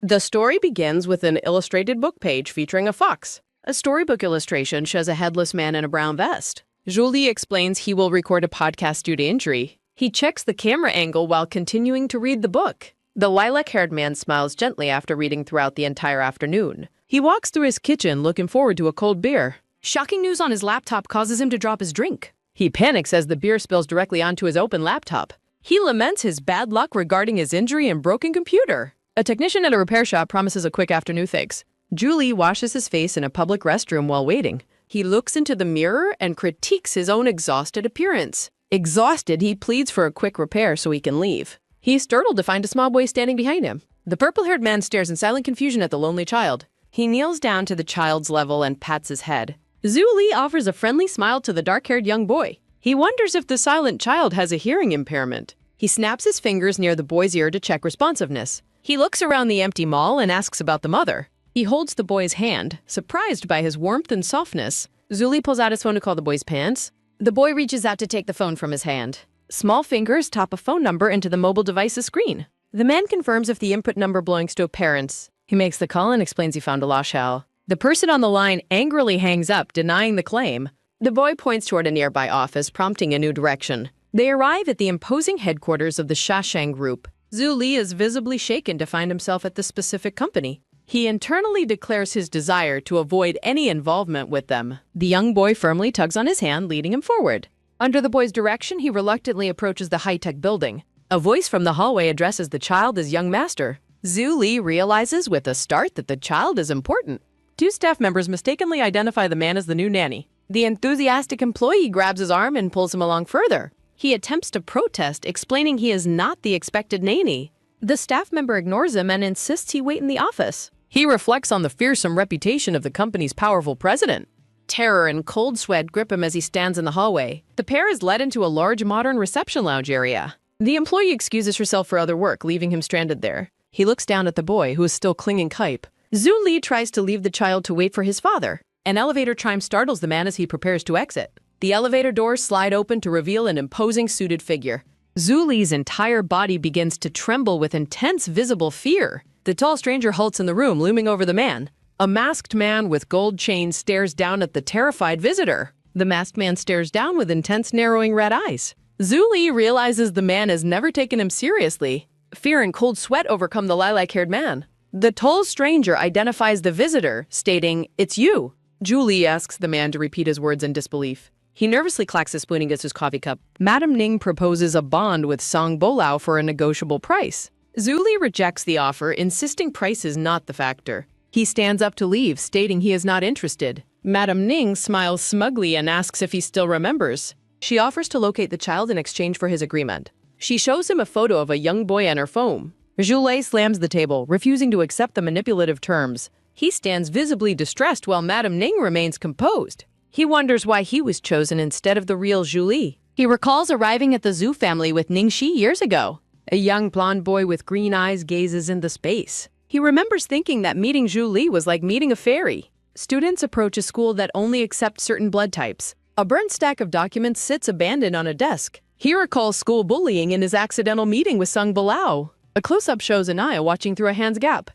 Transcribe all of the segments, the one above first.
The story begins with an illustrated book page featuring a fox. A storybook illustration shows a headless man in a brown vest. Julie explains he will record a podcast due to injury. He checks the camera angle while continuing to read the book. The lilac-haired man smiles gently after reading throughout the entire afternoon. He walks through his kitchen looking forward to a cold beer. Shocking news on his laptop causes him to drop his drink. He panics as the beer spills directly onto his open laptop. He laments his bad luck regarding his injury and broken computer. A technician at a repair shop promises a quick afternoon fix. Julie washes his face in a public restroom while waiting. He looks into the mirror and critiques his own exhausted appearance. Exhausted, he pleads for a quick repair so he can leave. He's startled to find a small boy standing behind him. The purple-haired man stares in silent confusion at the lonely child. He kneels down to the child's level and pats his head. Julie offers a friendly smile to the dark-haired young boy. He wonders if the silent child has a hearing impairment. He snaps his fingers near the boy's ear to check responsiveness. He looks around the empty mall and asks about the mother. He holds the boy's hand, surprised by his warmth and softness. Julie pulls out his phone to call the boy's parents. The boy reaches out to take the phone from his hand. Small fingers tap a phone number into the mobile device's screen. The man confirms if the input number belongs to a parents. He makes the call and explains he found a lost child. The person on the line angrily hangs up, denying the claim. The boy points toward a nearby office, prompting a new direction. They arrive at the imposing headquarters of the Shashang Group. Julie is visibly shaken to find himself at this specific company. He internally declares his desire to avoid any involvement with them. The young boy firmly tugs on his hand, leading him forward. Under the boy's direction, he reluctantly approaches the high-tech building. A voice from the hallway addresses the child as young master. Julie realizes with a start that the child is important. Two staff members mistakenly identify the man as the new nanny. The enthusiastic employee grabs his arm and pulls him along further. He attempts to protest, explaining he is not the expected nanny. The staff member ignores him and insists he wait in the office. He reflects on the fearsome reputation of the company's powerful president. Terror and cold sweat grip him as he stands in the hallway. The pair is led into a large modern reception lounge area. The employee excuses herself for other work, leaving him stranded there. He looks down at the boy, who is still clinging tight. Julie tries to leave the child to wait for his father. An elevator chime startles the man as he prepares to exit. The elevator doors slide open to reveal an imposing suited figure. Julie's entire body begins to tremble with intense visible fear. The tall stranger halts in the room, looming over the man. A masked man with gold chains stares down at the terrified visitor. The masked man stares down with intense, narrowing red eyes. Julie realizes the man has never taken him seriously. Fear and cold sweat overcome the lilac-haired man. The tall stranger identifies the visitor, stating, "It's you." Julie asks the man to repeat his words in disbelief. He nervously clacks his spoon against his coffee cup. Madame Ning proposes a bond with Song Bolao for a negotiable price. Julie rejects the offer, insisting price is not the factor. He stands up to leave, stating he is not interested. Madame Ning smiles smugly and asks if he still remembers. She offers to locate the child in exchange for his agreement. She shows him a photo of a young boy on her phone. Julie slams the table, refusing to accept the manipulative terms. He stands visibly distressed while Madame Ning remains composed. He wonders why he was chosen instead of the real Julie. He recalls arriving at the Zhu family with Ningxi years ago. A young blonde boy with green eyes gazes into space. He remembers thinking that meeting Julie was like meeting a fairy. Students approach a school that only accepts certain blood types. A burnt stack of documents sits abandoned on a desk. He recalls school bullying in his accidental meeting with Sung Balao. A close-up shows Anaya watching through a hand's gap.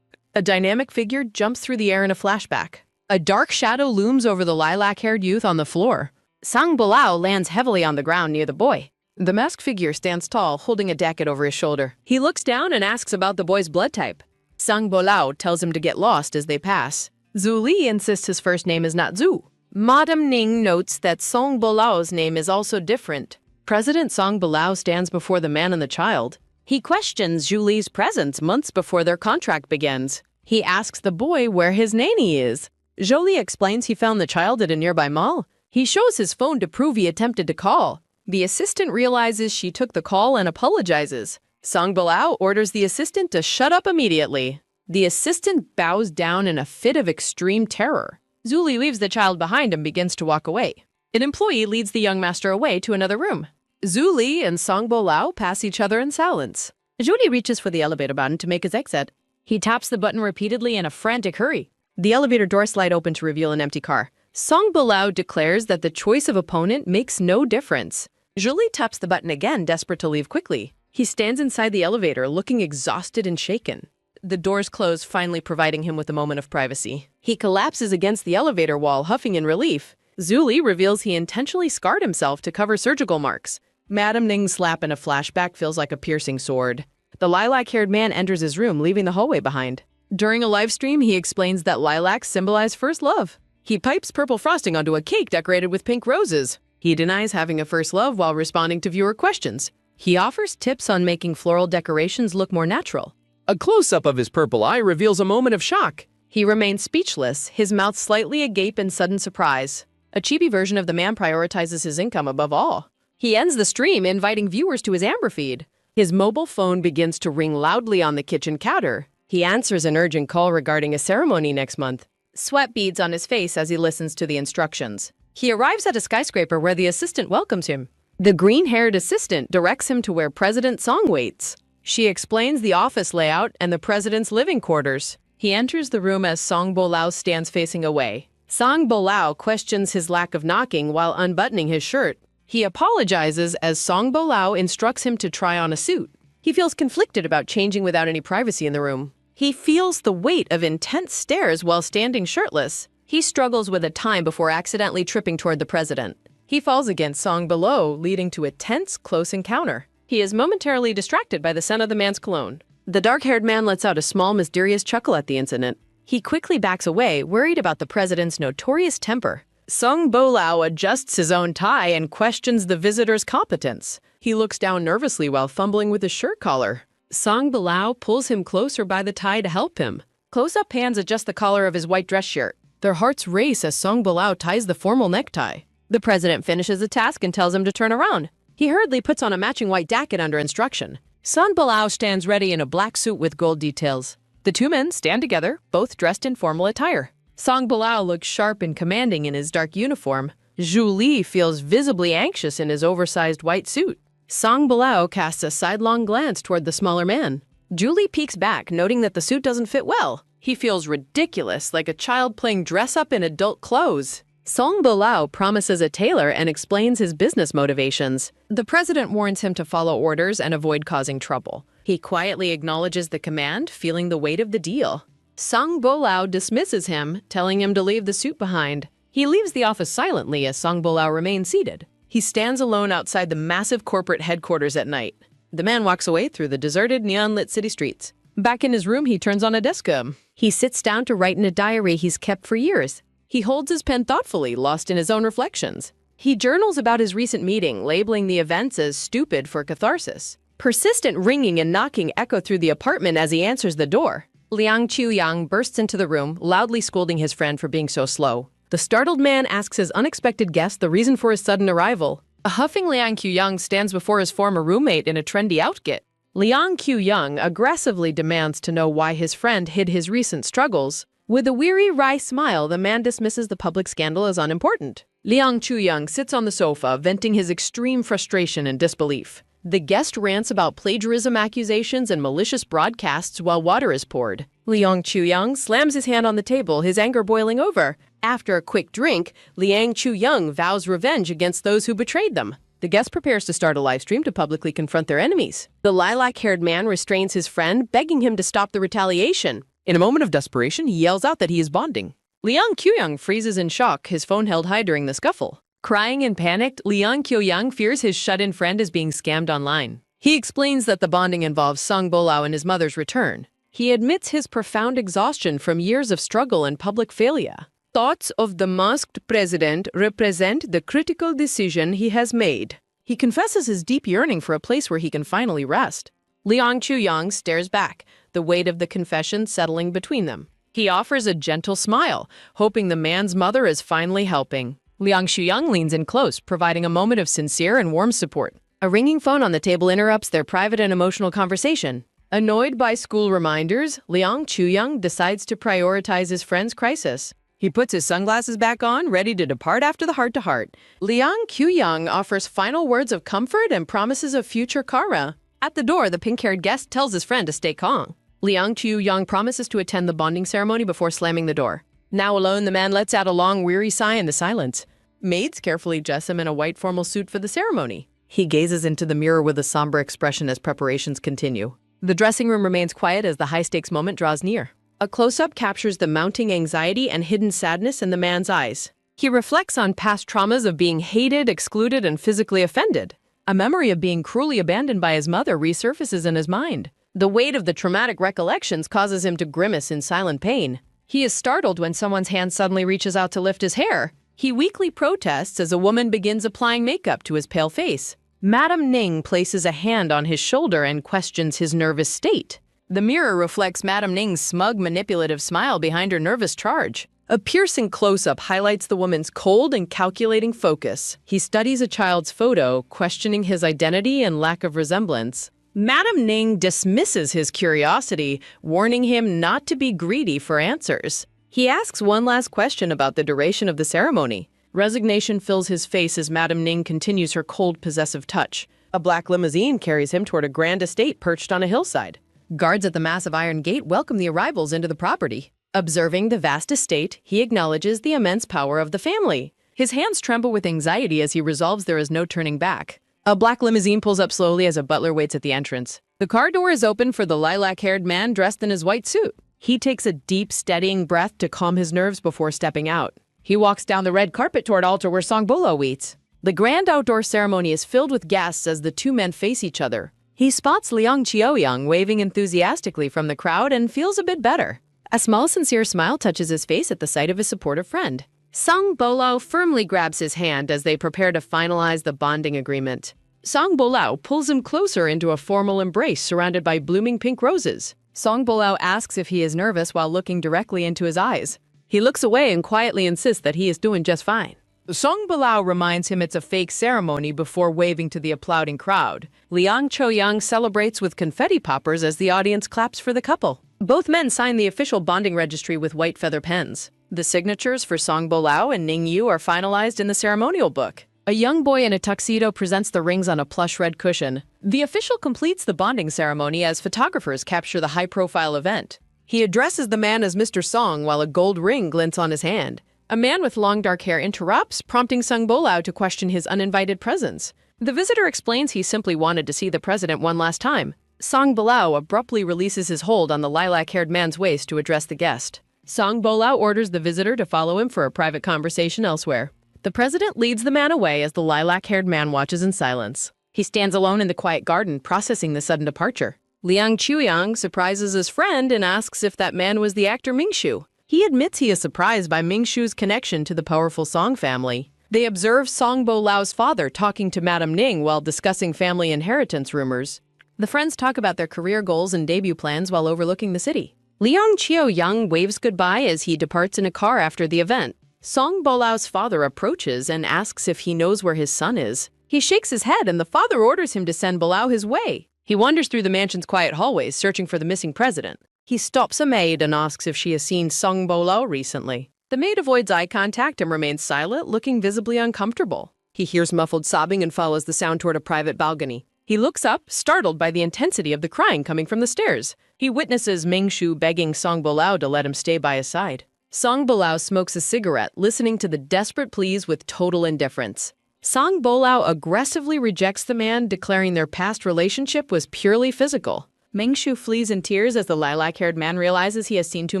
A dynamic figure jumps through the air in a flashback. A dark shadow looms over the lilac-haired youth on the floor. Sung Balao lands heavily on the ground near the boy. The masked figure stands tall, holding a jacket over his shoulder. He looks down and asks about the boy's blood type. Sung Bolao tells him to get lost as they pass. Zhu Li insists his first name is not Zhu. Madame Ning notes that Song Bolao's name is also different. President Song Bolao stands before the man and the child. He questions Zhu Li's presence months before their contract begins. He asks the boy where his nanny is. Jolie explains he found the child at a nearby mall. He shows his phone to prove he attempted to call. The assistant realizes she took the call and apologizes. Song Balao orders the assistant to shut up immediately. The assistant bows down in a fit of extreme terror. Zuli leaves the child behind and begins to walk away. An employee leads the young master away to another room. Zuli and Song Bolao pass each other in silence. Judy reaches for the elevator button to make his exit. He taps the button repeatedly in a frantic hurry. The elevator doors slide open to reveal an empty car. Song Bolao declares that the choice of opponent makes no difference. Julie taps the button again, desperate to leave quickly. He stands inside the elevator, looking exhausted and shaken. The doors close, finally providing him with a moment of privacy. He collapses against the elevator wall, huffing in relief. Zuli reveals he intentionally scarred himself to cover surgical marks. Madam Ning's slap in a flashback feels like a piercing sword. The lilac-haired man enters his room, leaving the hallway behind. During a live stream, he explains that lilacs symbolize first love. He pipes purple frosting onto a cake decorated with pink roses. He denies having a first love while responding to viewer questions. He offers tips on making floral decorations look more natural. A close-up of his purple eye reveals a moment of shock. He remains speechless, his mouth slightly agape in sudden surprise. A chibi version of the man prioritizes his income above all. He ends the stream, inviting viewers to his Amber feed. His mobile phone begins to ring loudly on the kitchen counter. He answers an urgent call regarding a ceremony next month. Sweat beads on his face as he listens to the instructions. He arrives at a skyscraper where the assistant welcomes him. The green-haired assistant directs him to where President Song waits. She explains the office layout and the president's living quarters. He enters the room as Song Bolao stands facing away. Song Bolao questions his lack of knocking while unbuttoning his shirt. He apologizes as Song Bolao instructs him to try on a suit. He feels conflicted about changing without any privacy in the room. He feels the weight of intense stares while standing shirtless. He struggles with a time before accidentally tripping toward the president. He falls against Song below, leading to a tense, close encounter. He is momentarily distracted by the scent of the man's cologne. The dark-haired man lets out a small, mysterious chuckle at the incident. He quickly backs away, worried about the president's notorious temper. Song Bolao adjusts his own tie and questions the visitor's competence. He looks down nervously while fumbling with his shirt collar. Song Bolao pulls him closer by the tie to help him. Close-up hands adjust the collar of his white dress shirt. Their hearts race as Song Bolao ties the formal necktie. The president finishes the task and tells him to turn around. He hurriedly puts on a matching white jacket under instruction. Song Bolao stands ready in a black suit with gold details. The two men stand together, both dressed in formal attire. Song Bolao looks sharp and commanding in his dark uniform. Zhu Li feels visibly anxious in his oversized white suit. Song Bolao casts a sidelong glance toward the smaller man. Zhu Li peeks back, noting that the suit doesn't fit well. He feels ridiculous, like a child playing dress-up in adult clothes. Song Bolao promises a tailor and explains his business motivations. The president warns him to follow orders and avoid causing trouble. He quietly acknowledges the command, feeling the weight of the deal. Song Bolao dismisses him, telling him to leave the suit behind. He leaves the office silently as Song Bolao remains seated. He stands alone outside the massive corporate headquarters at night. The man walks away through the deserted, neon-lit city streets. Back in his room, he turns on a discum. He sits down to write in a diary he's kept for years. He holds his pen thoughtfully, lost in his own reflections. He journals about his recent meeting, labeling the events as stupid for catharsis. Persistent ringing and knocking echo through the apartment as he answers the door. Liang Qiuyang bursts into the room, loudly scolding his friend for being so slow. The startled man asks his unexpected guest the reason for his sudden arrival. A huffing Liang Qiuyang stands before his former roommate in a trendy outfit. Liang Qiuyang aggressively demands to know why his friend hid his recent struggles. With a weary, wry smile, the man dismisses the public scandal as unimportant. Liang Qiuyang sits on the sofa, venting his extreme frustration and disbelief. The guest rants about plagiarism accusations and malicious broadcasts while water is poured. Liang Qiuyang slams his hand on the table, his anger boiling over. After a quick drink, Liang Qiuyang vows revenge against those who betrayed them. The guest prepares to start a live stream to publicly confront their enemies. The lilac-haired man restrains his friend, begging him to stop the retaliation. In a moment of desperation, he yells out that he is bonding. Liang Qiuyang freezes in shock, his phone held high during the scuffle. Crying and panicked, Liang Qiuyang fears his shut-in friend is being scammed online. He explains that the bonding involves Song Bolao and his mother's return. He admits his profound exhaustion from years of struggle and public failure. Thoughts of the masked president represent the critical decision he has made. He confesses his deep yearning for a place where he can finally rest. Liang Qiuyang stares back, the weight of the confession settling between them. He offers a gentle smile, hoping the man's mother is finally helping. Liang Qiuyang leans in close, providing a moment of sincere and warm support. A ringing phone on the table interrupts their private and emotional conversation. Annoyed by school reminders, Liang Qiuyang decides to prioritize his friend's crisis. He puts his sunglasses back on, ready to depart after the heart-to-heart. Liang Qiuyang offers final words of comfort and promises a future kara. At the door, the pink-haired guest tells his friend to stay calm. Liang Qiuyang promises to attend the bonding ceremony before slamming the door. Now alone, the man lets out a long, weary sigh in the silence. Maids carefully dress him in a white formal suit for the ceremony. He gazes into the mirror with a somber expression as preparations continue. The dressing room remains quiet as the high-stakes moment draws near. A close-up captures the mounting anxiety and hidden sadness in the man's eyes. He reflects on past traumas of being hated, excluded, and physically offended. A memory of being cruelly abandoned by his mother resurfaces in his mind. The weight of the traumatic recollections causes him to grimace in silent pain. He is startled when someone's hand suddenly reaches out to lift his hair. He weakly protests as a woman begins applying makeup to his pale face. Madam Ning places a hand on his shoulder and questions his nervous state. The mirror reflects Madam Ning's smug, manipulative smile behind her nervous charge. A piercing close-up highlights the woman's cold and calculating focus. He studies a child's photo, questioning his identity and lack of resemblance. Madam Ning dismisses his curiosity, warning him not to be greedy for answers. He asks one last question about the duration of the ceremony. Resignation fills his face as Madam Ning continues her cold, possessive touch. A black limousine carries him toward a grand estate perched on a hillside. Guards at the massive iron gate welcome the arrivals into the property. Observing the vast estate, he acknowledges the immense power of the family. His hands tremble with anxiety as he resolves there is no turning back. A black limousine pulls up slowly as a butler waits at the entrance. The car door is open for the lilac-haired man dressed in his white suit. He takes a deep, steadying breath to calm his nerves before stepping out. He walks down the red carpet toward altar where Songbolo waits. The grand outdoor ceremony is filled with guests as the two men face each other. He spots Liang Qiaoyang waving enthusiastically from the crowd and feels a bit better. A small, sincere smile touches his face at the sight of his supportive friend. Songbolo firmly grabs his hand as they prepare to finalize the bonding agreement. Songbolo pulls him closer into a formal embrace surrounded by blooming pink roses. Songbolo asks if he is nervous while looking directly into his eyes. He looks away and quietly insists that he is doing just fine. Songbolo reminds him it's a fake ceremony before waving to the applauding crowd. Liang Qiaoyang celebrates with confetti poppers as the audience claps for the couple. Both men sign the official bonding registry with white feather pens. The signatures for Songbolo and Ning Yu are finalized in the ceremonial book. A young boy in a tuxedo presents the rings on a plush red cushion. The official completes the bonding ceremony as photographers capture the high-profile event. He addresses the man as Mr. Song while a gold ring glints on his hand. A man with long dark hair interrupts, prompting Songbolo to question his uninvited presence. The visitor explains he simply wanted to see the president one last time. Songbolo abruptly releases his hold on the lilac-haired man's waist to address the guest. Songbolo orders the visitor to follow him for a private conversation elsewhere. The president leads the man away as the lilac-haired man watches in silence. He stands alone in the quiet garden, processing the sudden departure. Liang Qiaoyang surprises his friend and asks if that man was the actor Mingshu. He admits he is surprised by Mingshu's connection to the powerful Song family. They observe Songbolo's father talking to Madam Ning while discussing family inheritance rumors. The friends talk about their career goals and debut plans while overlooking the city. Liang Qiaoyang waves goodbye as he departs in a car after the event. Songbolo's father approaches and asks if he knows where his son is. He shakes his head and the father orders him to send Bolo his way. He wanders through the mansion's quiet hallways, searching for the missing president. He stops a maid and asks if she has seen Songbolo recently. The maid avoids eye contact and remains silent, looking visibly uncomfortable. He hears muffled sobbing and follows the sound toward a private balcony. He looks up, startled by the intensity of the crying coming from the stairs. He witnesses Mingshu begging Songbolo to let him stay by his side. Songbolo smokes a cigarette, listening to the desperate pleas with total indifference. Songbolo aggressively rejects the man, declaring their past relationship was purely physical. Mingshu flees in tears as the lilac-haired man realizes he has seen too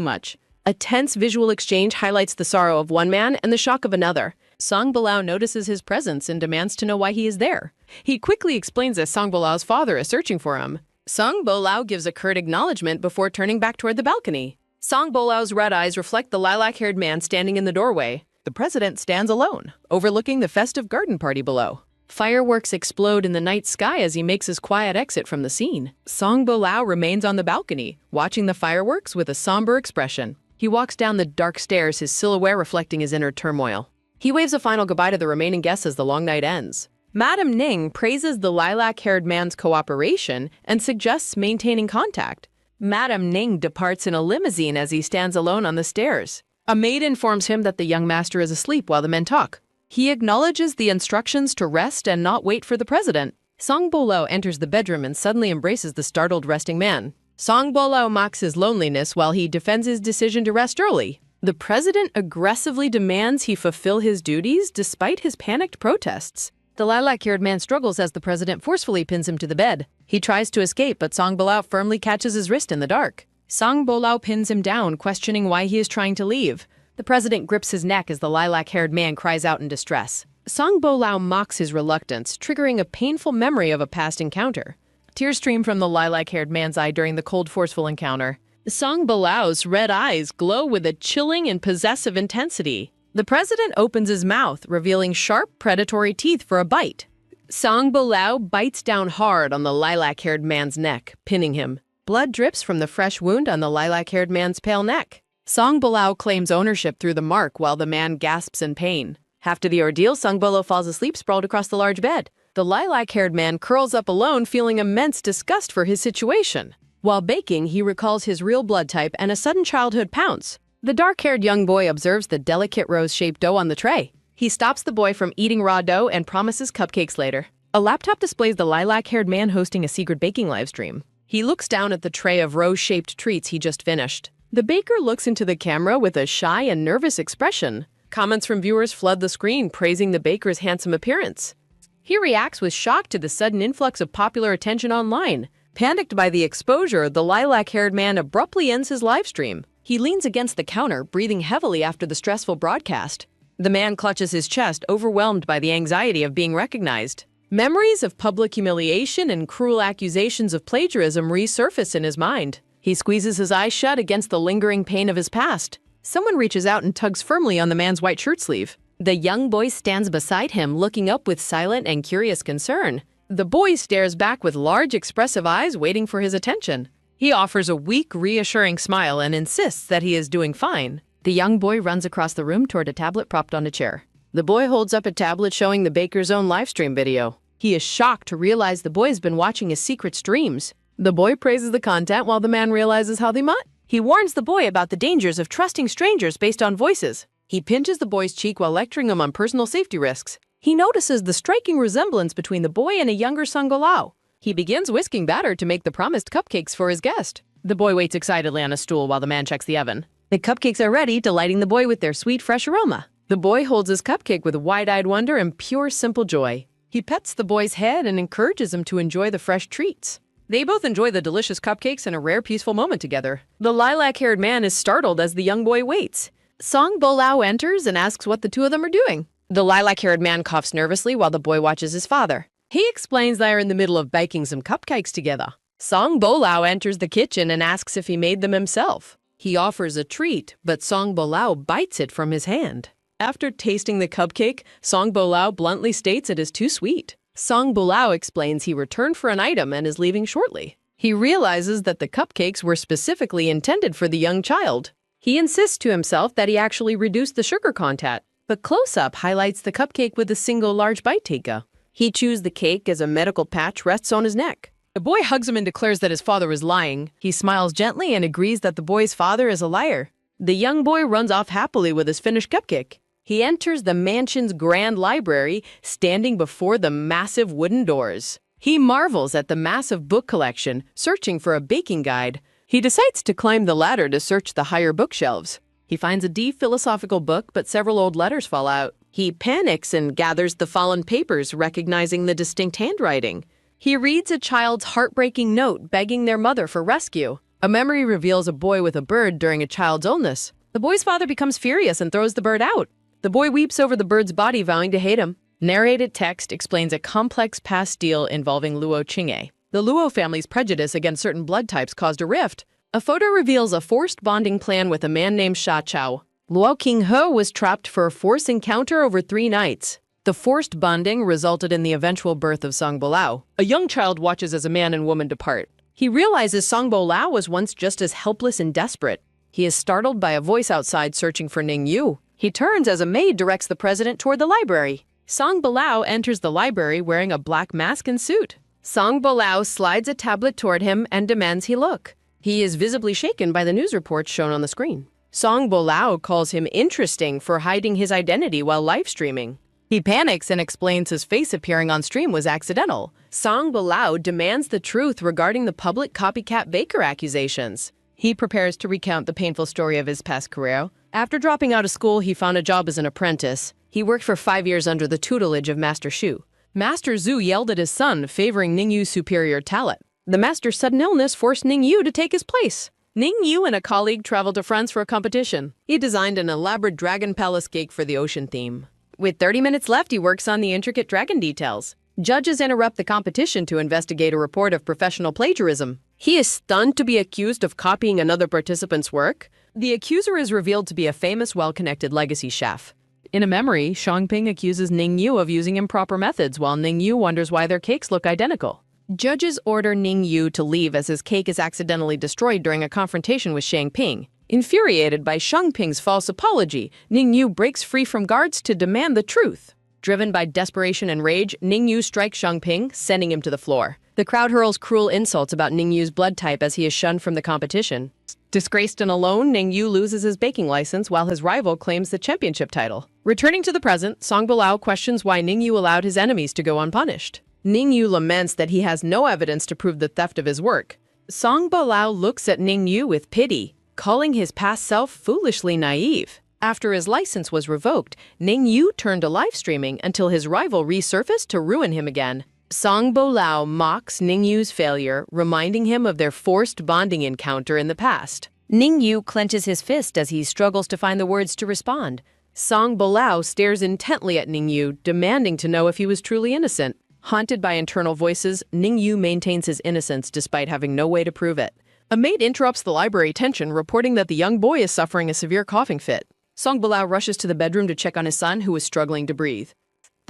much. A tense visual exchange highlights the sorrow of one man and the shock of another. Songbolo notices his presence and demands to know why he is there. He quickly explains that Songbolo's father is searching for him. Songbolo gives a curt acknowledgement before turning back toward the balcony. Songbolo's red eyes reflect the lilac-haired man standing in the doorway. The president stands alone, overlooking the festive garden party below. Fireworks explode in the night sky as he makes his quiet exit from the scene. Songbolo remains on the balcony, watching the fireworks with a somber expression. He walks down the dark stairs, his silhouette reflecting his inner turmoil. He waves a final goodbye to the remaining guests as the long night ends. Madam Ning praises the lilac-haired man's cooperation and suggests maintaining contact. Madam Ning departs in a limousine as he stands alone on the stairs. A maid informs him that the young master is asleep while the men talk. He acknowledges the instructions to rest and not wait for the president. Songbolo enters the bedroom and suddenly embraces the startled resting man. Songbolo mocks his loneliness while he defends his decision to rest early. The president aggressively demands he fulfill his duties despite his panicked protests. The lilac-haired man struggles as the president forcefully pins him to the bed. He tries to escape, but Song Bolao firmly catches his wrist in the dark. Song Bolao pins him down, questioning why he is trying to leave. The president grips his neck as the lilac-haired man cries out in distress. Song Bolao mocks his reluctance, triggering a painful memory of a past encounter. Tears stream from the lilac-haired man's eye during the cold, forceful encounter. Song Bolao's red eyes glow with a chilling and possessive intensity. The president opens his mouth, revealing sharp, predatory teeth for a bite. Song Bolao bites down hard on the lilac-haired man's neck, pinning him. Blood drips from the fresh wound on the lilac-haired man's pale neck. Song Bolao claims ownership through the mark while the man gasps in pain. After the ordeal, Song Bolao falls asleep sprawled across the large bed. The lilac-haired man curls up alone, feeling immense disgust for his situation. While baking, he recalls his real blood type and a sudden childhood pounce. The dark-haired young boy observes the delicate rose-shaped dough on the tray. He stops the boy from eating raw dough and promises cupcakes later. A laptop displays the lilac-haired man hosting a secret baking livestream. He looks down at the tray of rose-shaped treats he just finished. The baker looks into the camera with a shy and nervous expression. Comments from viewers flood the screen, praising the baker's handsome appearance. He reacts with shock to the sudden influx of popular attention online. Panicked by the exposure, the lilac-haired man abruptly ends his livestream. He leans against the counter, breathing heavily after the stressful broadcast. The man clutches his chest, overwhelmed by the anxiety of being recognized. Memories of public humiliation and cruel accusations of plagiarism resurface in his mind. He squeezes his eyes shut against the lingering pain of his past. Someone reaches out and tugs firmly on the man's white shirt sleeve. The young boy stands beside him, looking up with silent and curious concern. The boy stares back with large, expressive eyes, waiting for his attention. He offers a weak, reassuring smile and insists that he is doing fine. The young boy runs across the room toward a tablet propped on a chair. The boy holds up a tablet showing the baker's own livestream video. He is shocked to realize the boy has been watching his secret streams. The boy praises the content while the man realizes how they might. He warns the boy about the dangers of trusting strangers based on voices. He pinches the boy's cheek while lecturing him on personal safety risks. He notices the striking resemblance between the boy and a younger Song Bolao. He begins whisking batter to make the promised cupcakes for his guest. The boy waits excitedly on a stool while the man checks the oven. The cupcakes are ready, delighting the boy with their sweet, fresh aroma. The boy holds his cupcake with wide-eyed wonder and pure, simple joy. He pets the boy's head and encourages him to enjoy the fresh treats. They both enjoy the delicious cupcakes and a rare, peaceful moment together. The lilac-haired man is startled as the young boy waits. Song Bolao enters and asks what the two of them are doing. The lilac-haired man coughs nervously while the boy watches his father. He explains they are in the middle of baking some cupcakes together. Song Bolao enters the kitchen and asks if he made them himself. He offers a treat, but Song Bolao bites it from his hand. After tasting the cupcake, Song Bolao bluntly states it is too sweet. Song Bolao explains he returned for an item and is leaving shortly. He realizes that the cupcakes were specifically intended for the young child. He insists to himself that he actually reduced the sugar content, but close-up highlights the cupcake with a single large bite taker. He chews the cake as a medical patch rests on his neck. The boy hugs him and declares that his father is lying. He smiles gently and agrees that the boy's father is a liar. The young boy runs off happily with his finished cupcake. He enters the mansion's grand library, standing before the massive wooden doors. He marvels at the massive book collection, searching for a baking guide. He decides to climb the ladder to search the higher bookshelves. He finds a deep philosophical book, but several old letters fall out. He panics and gathers the fallen papers, recognizing the distinct handwriting. He reads a child's heartbreaking note begging their mother for rescue. A memory reveals a boy with a bird during a child's illness. The boy's father becomes furious and throws the bird out. The boy weeps over the bird's body, vowing to hate him. Narrated text explains a complex past deal involving Luo Qing'e. The Luo family's prejudice against certain blood types caused a rift. A photo reveals a forced bonding plan with a man named Sha Chao. Luo Qinghe was trapped for a forced encounter over 3 nights. The forced bonding resulted in the eventual birth of Song Bolao. A young child watches as a man and woman depart. He realizes Song Bolao was once just as helpless and desperate. He is startled by a voice outside searching for Ning Yu. He turns as a maid directs the president toward the library. Song Bolao enters the library wearing a black mask and suit. Song Bolao slides a tablet toward him and demands he look. He is visibly shaken by the news reports shown on the screen. Song Bolao calls him interesting for hiding his identity while live streaming. He panics and explains his face appearing on stream was accidental. Song Bolao demands the truth regarding the public copycat baker accusations. He prepares to recount the painful story of his past career. After dropping out of school, he found a job as an apprentice. He worked for 5 years under the tutelage of Master Shu. Master Zhu yelled at his son, favoring Ningyu's superior talent. The master's sudden illness forced Ningyu to take his place. Ningyu and a colleague traveled to France for a competition. He designed an elaborate dragon palace cake for the ocean theme. With 30 minutes left, he works on the intricate dragon details. Judges interrupt the competition to investigate a report of professional plagiarism. He is stunned to be accused of copying another participant's work. The accuser is revealed to be a famous, well-connected legacy chef. In a memory, Xiangping accuses Ningyu of using improper methods, while Ningyu wonders why their cakes look identical. Judges order Ningyu to leave as his cake is accidentally destroyed during a confrontation with Xiangping. Infuriated by Xiangping's false apology, Ningyu breaks free from guards to demand the truth. Driven by desperation and rage, Ningyu strikes Xiangping, sending him to the floor. The crowd hurls cruel insults about Ningyu's blood type as he is shunned from the competition. Disgraced and alone, Ningyu loses his baking license while his rival claims the championship title. Returning to the present, Song Bilao questions why Ningyu allowed his enemies to go unpunished. Ningyu laments that he has no evidence to prove the theft of his work. Song Bilao looks at Ningyu with pity, calling his past self foolishly naive. After his license was revoked, Ningyu turned to live streaming until his rival resurfaced to ruin him again. Song Bilao mocks Ningyu's failure, reminding him of their forced bonding encounter in the past. Ningyu clenches his fist as he struggles to find the words to respond. Song Bilao stares intently at Ningyu, demanding to know if he was truly innocent. Haunted by internal voices, Ningyu maintains his innocence despite having no way to prove it. A maid interrupts the library tension, reporting that the young boy is suffering a severe coughing fit. Song Bilao rushes to the bedroom to check on his son, who is struggling to breathe.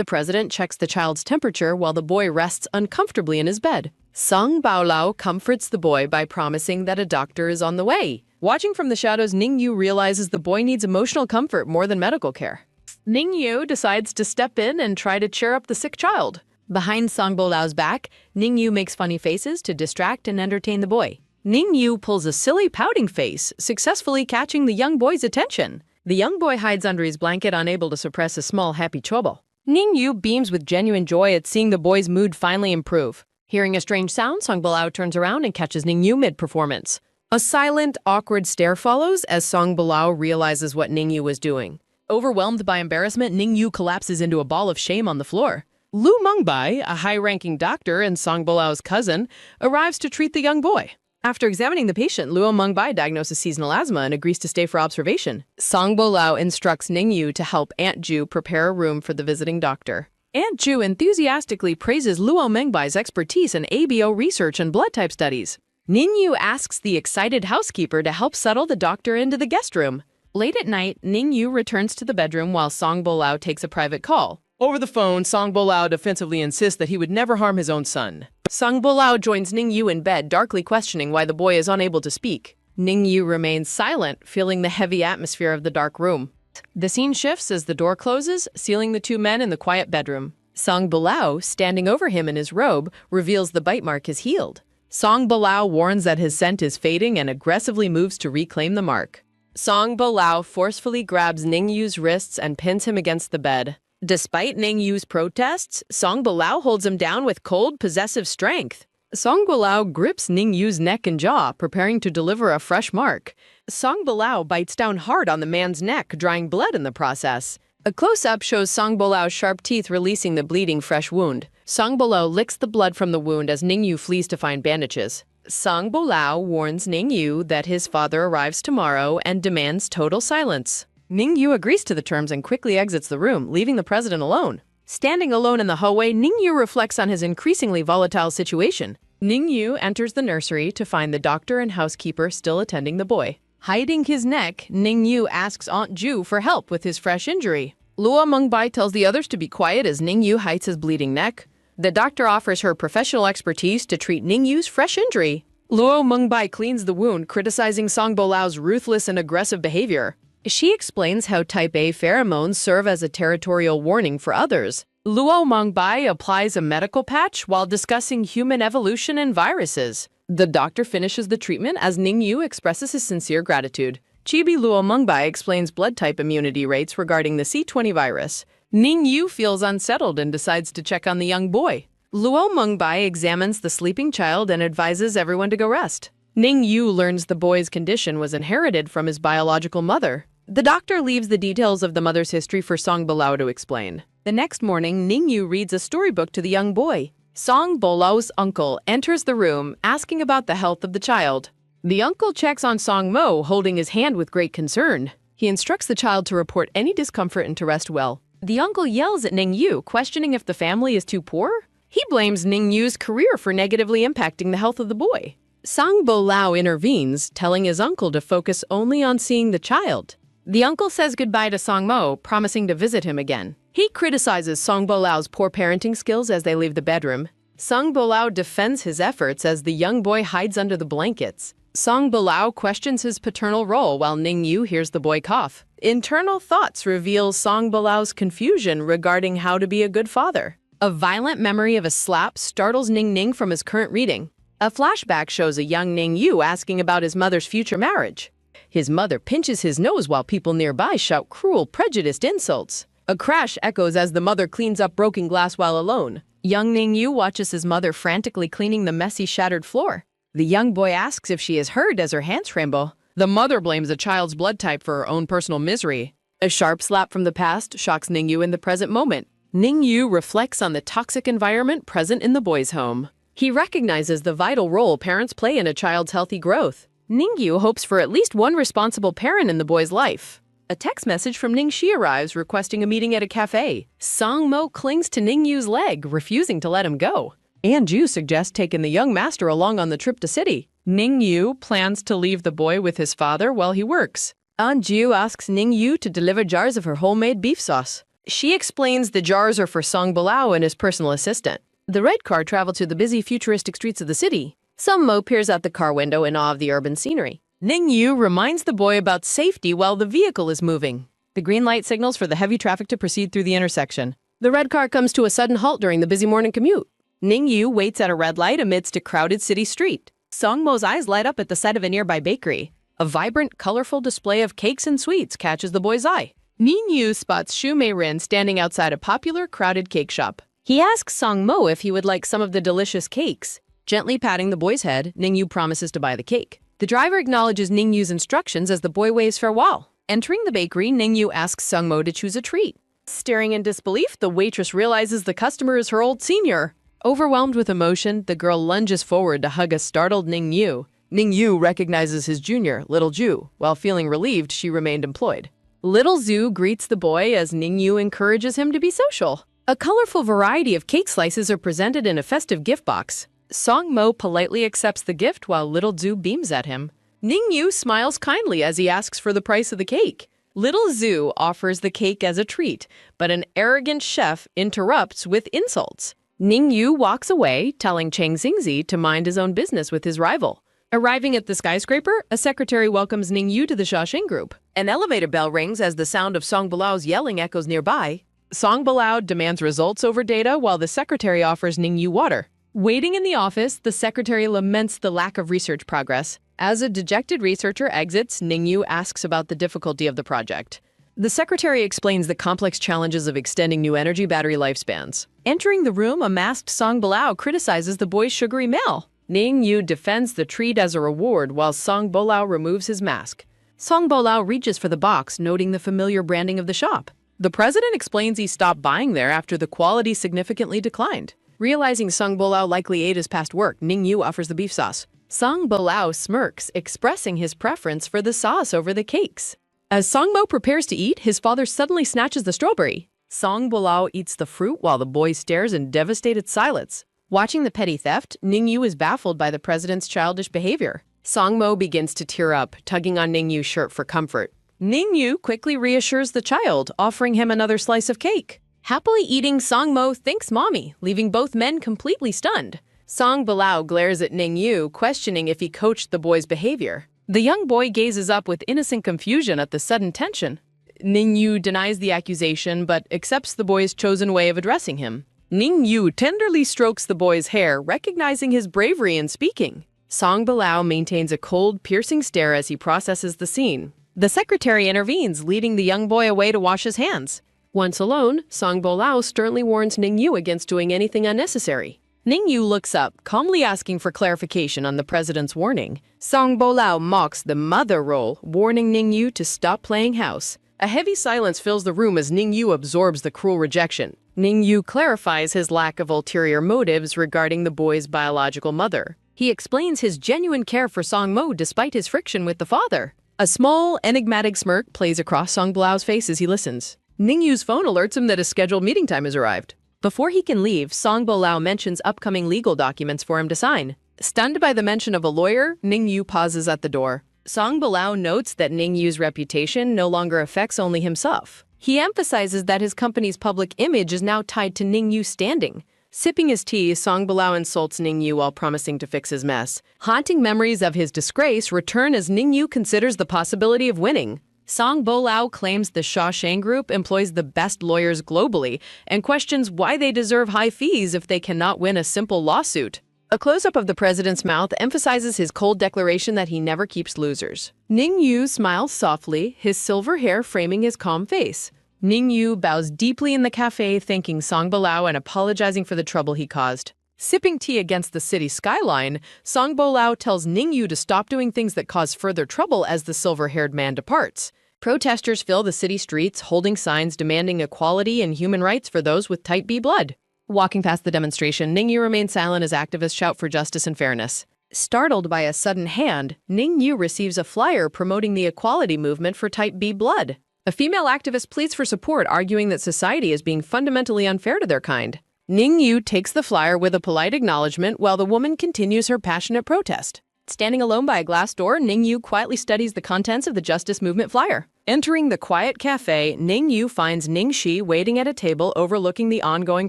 The president checks the child's temperature while the boy rests uncomfortably in his bed. Song Bilao comforts the boy by promising that a doctor is on the way. Watching from the shadows, Ningyu realizes the boy needs emotional comfort more than medical care. Ningyu decides to step in and try to cheer up the sick child. Behind Song Bilao's back, Ningyu makes funny faces to distract and entertain the boy. Ningyu pulls a silly pouting face, successfully catching the young boy's attention. The young boy hides under his blanket, unable to suppress a small happy trouble. Ningyu beams with genuine joy at seeing the boy's mood finally improve. Hearing a strange sound, Song Bilao turns around and catches Ningyu mid-performance. A silent, awkward stare follows as Song Bilao realizes what Ningyu was doing. Overwhelmed by embarrassment, Ningyu collapses into a ball of shame on the floor. Lu Mengbai, a high-ranking doctor and Song Bilao's cousin, arrives to treat the young boy. After examining the patient, Luo Mengbai diagnoses seasonal asthma and agrees to stay for observation. Song Bilao instructs Ningyu to help Aunt Ju prepare a room for the visiting doctor. Aunt Ju enthusiastically praises Luo Mengbai's expertise in ABO research and blood type studies. Ningyu asks the excited housekeeper to help settle the doctor into the guest room. Late at night, Ningyu returns to the bedroom while Song Bilao takes a private call. Over the phone, Song Bilao defensively insists that he would never harm his own son. Song Bilao joins Ningyu in bed, darkly questioning why the boy is unable to speak. Ningyu remains silent, feeling the heavy atmosphere of the dark room. The scene shifts as the door closes, sealing the two men in the quiet bedroom. Song Bilao, standing over him in his robe, reveals the bite mark is healed. Song Bilao warns that his scent is fading and aggressively moves to reclaim the mark. Song Bilao forcefully grabs Ningyu's wrists and pins him against the bed. Despite Ningyu's protests, Song Bilao holds him down with cold, possessive strength. Song Bilao grips Ningyu's neck and jaw, preparing to deliver a fresh mark. Song Bilao bites down hard on the man's neck, drying blood in the process. A close-up shows Song Bilao's sharp teeth releasing the bleeding fresh wound. Song Bilao licks the blood from the wound as Ningyu flees to find bandages. Song Bilao warns Ningyu that his father arrives tomorrow and demands total silence. Ningyu agrees to the terms and quickly exits the room, leaving the president alone. Standing alone in the hallway, Ningyu reflects on his increasingly volatile situation. Ningyu enters the nursery to find the doctor and housekeeper still attending the boy. Hiding his neck, Ningyu asks Aunt Ju for help with his fresh injury. Luo Mengbai tells the others to be quiet as Ningyu hides his bleeding neck. The doctor offers her professional expertise to treat Ningyu's fresh injury. Luo Mengbai cleans the wound, criticizing Song Bilao's ruthless and aggressive behavior. She explains how type A pheromones serve as a territorial warning for others. Luo Mengbai applies a medical patch while discussing human evolution and viruses. The doctor finishes the treatment as Ningyu expresses his sincere gratitude. Chibi Luo Mengbai explains blood type immunity rates regarding the C20 virus. Ningyu feels unsettled and decides to check on the young boy. Luo Mengbai examines the sleeping child and advises everyone to go rest. Ningyu learns the boy's condition was inherited from his biological mother. The doctor leaves the details of the mother's history for Song Bilao to explain. The next morning, Ningyu reads a storybook to the young boy. Song Bolao's uncle enters the room, asking about the health of the child. The uncle checks on Song Mo, holding his hand with great concern. He instructs the child to report any discomfort and to rest well. The uncle yells at Ningyu, questioning if the family is too poor. He blames Ningyu's career for negatively impacting the health of the boy. Song Bolao intervenes, telling his uncle to focus only on seeing the child. The uncle says goodbye to Song Mo, promising to visit him again. He criticizes Song Bolao's poor parenting skills as they leave the bedroom. Song Bolao defends his efforts as the young boy hides under the blankets. Song Bolao questions his paternal role while Ningyu hears the boy cough. Internal thoughts reveal Song Bolao's confusion regarding how to be a good father. A violent memory of a slap startles Ning from his current reading. A flashback shows a young Ningyu asking about his mother's future marriage. His mother pinches his nose while people nearby shout cruel, prejudiced insults. A crash echoes as the mother cleans up broken glass while alone. Young Ningyu watches his mother frantically cleaning the messy, shattered floor. The young boy asks if she is hurt as her hands tremble. The mother blames the child's blood type for her own personal misery. A sharp slap from the past shocks Ningyu in the present moment. Ningyu reflects on the toxic environment present in the boy's home. He recognizes the vital role parents play in a child's healthy growth. Ningyu hopes for at least one responsible parent in the boy's life. A text message from Ningxi arrives requesting a meeting at a cafe. Song Mo clings to Ningyu's leg, refusing to let him go. Anju suggests taking the young master along on the trip to city. Ningyu plans to leave the boy with his father while he works. Anju asks Ningyu to deliver jars of her homemade beef sauce. She explains the jars are for Song Bolao and his personal assistant. The red car travels to the busy futuristic streets of the city. Song Mo peers out the car window in awe of the urban scenery. Ningyu reminds the boy about safety while the vehicle is moving. The green light signals for the heavy traffic to proceed through the intersection. The red car comes to a sudden halt during the busy morning commute. Ningyu waits at a red light amidst a crowded city street. Song Mo's eyes light up at the sight of a nearby bakery. A vibrant, colorful display of cakes and sweets catches the boy's eye. Ningyu spots Shu Mei-rin standing outside a popular, crowded cake shop. He asks Song Mo if he would like some of the delicious cakes. Gently patting the boy's head, Ningyu promises to buy the cake. The driver acknowledges Ningyu's instructions as the boy waves farewell. Entering the bakery, Ningyu asks Song Mo to choose a treat. Staring in disbelief, the waitress realizes the customer is her old senior. Overwhelmed with emotion, the girl lunges forward to hug a startled Ningyu. Ningyu recognizes his junior, Little Ju. While feeling relieved, she remained employed. Little Zhu greets the boy as Ningyu encourages him to be social. A colorful variety of cake slices are presented in a festive gift box. Song Mo politely accepts the gift while Little Zhu beams at him. Ningyu smiles kindly as he asks for the price of the cake. Little Zhu offers the cake as a treat, but an arrogant chef interrupts with insults. Ningyu walks away, telling Chang Xingzi to mind his own business with his rival. Arriving at the skyscraper, a secretary welcomes Ningyu to the Shaoxing group. An elevator bell rings as the sound of Song Balao's yelling echoes nearby. Song Balao demands results over data while the secretary offers Ningyu water. Waiting in the office, the secretary laments the lack of research progress. As a dejected researcher exits, Ningyu asks about the difficulty of the project. The secretary explains the complex challenges of extending new energy battery lifespans. Entering the room, a masked Song Balao criticizes the boy's sugary meal. Ningyu defends the treat as a reward while Song Bolao removes his mask. Song Bolao reaches for the box, noting the familiar branding of the shop. The president explains he stopped buying there after the quality significantly declined. Realizing Song Bolao likely ate his past work, Ningyu offers the beef sauce. Song Bolao smirks, expressing his preference for the sauce over the cakes. As Song Mo prepares to eat, his father suddenly snatches the strawberry. Song Bolao eats the fruit while the boy stares in devastated silence. Watching the petty theft, Ningyu is baffled by the president's childish behavior. Song Mo begins to tear up, tugging on Ningyu's shirt for comfort. Ningyu quickly reassures the child, offering him another slice of cake. Happily eating, Song Mo thanks mommy, leaving both men completely stunned. Song Balao glares at Ningyu, questioning if he coached the boy's behavior. The young boy gazes up with innocent confusion at the sudden tension. Ningyu denies the accusation, but accepts the boy's chosen way of addressing him. Ningyu tenderly strokes the boy's hair, recognizing his bravery in speaking. Song Balao maintains a cold, piercing stare as he processes the scene. The secretary intervenes, leading the young boy away to wash his hands. Once alone, Song Bolao sternly warns Ningyu against doing anything unnecessary. Ningyu looks up, calmly asking for clarification on the president's warning. Song Bolao mocks the mother role, warning Ningyu to stop playing house. A heavy silence fills the room as Ning Yu absorbs the cruel rejection. Ning Yu clarifies his lack of ulterior motives regarding the boy's biological mother. He explains his genuine care for Song Mo despite his friction with the father. A small, enigmatic smirk plays across Song Bilao's face as he listens. Ning Yu's phone alerts him that his scheduled meeting time has arrived. Before he can leave, Song Bilao mentions upcoming legal documents for him to sign. Stunned by the mention of a lawyer, Ning Yu pauses at the door. Song Bilao notes that Ning Yu's reputation no longer affects only himself. He emphasizes that his company's public image is now tied to Ning Yu's standing. Sipping his tea, Song Bilao insults Ning Yu while promising to fix his mess. Haunting memories of his disgrace return as Ning Yu considers the possibility of winning. Song Bilao claims the Shawshang Group employs the best lawyers globally and questions why they deserve high fees if they cannot win a simple lawsuit. A close-up of the president's mouth emphasizes his cold declaration that he never keeps losers. Ning Yu smiles softly, his silver hair framing his calm face. Ning Yu bows deeply in the cafe, thanking Song Bilao and apologizing for the trouble he caused. Sipping tea against the city skyline, Song Bilao tells Ning Yu to stop doing things that cause further trouble as the silver-haired man departs. Protesters fill the city streets, holding signs demanding equality and human rights for those with type B blood. Walking past the demonstration, Ning Yu remains silent as activists shout for justice and fairness. Startled by a sudden hand, Ning Yu receives a flyer promoting the equality movement for type B blood. A female activist pleads for support, arguing that society is being fundamentally unfair to their kind. Ning Yu takes the flyer with a polite acknowledgement while the woman continues her passionate protest. Standing alone by a glass door, Ning Yu quietly studies the contents of the Justice Movement flyer. Entering the quiet cafe, Ning Yu finds Ning Shi waiting at a table overlooking the ongoing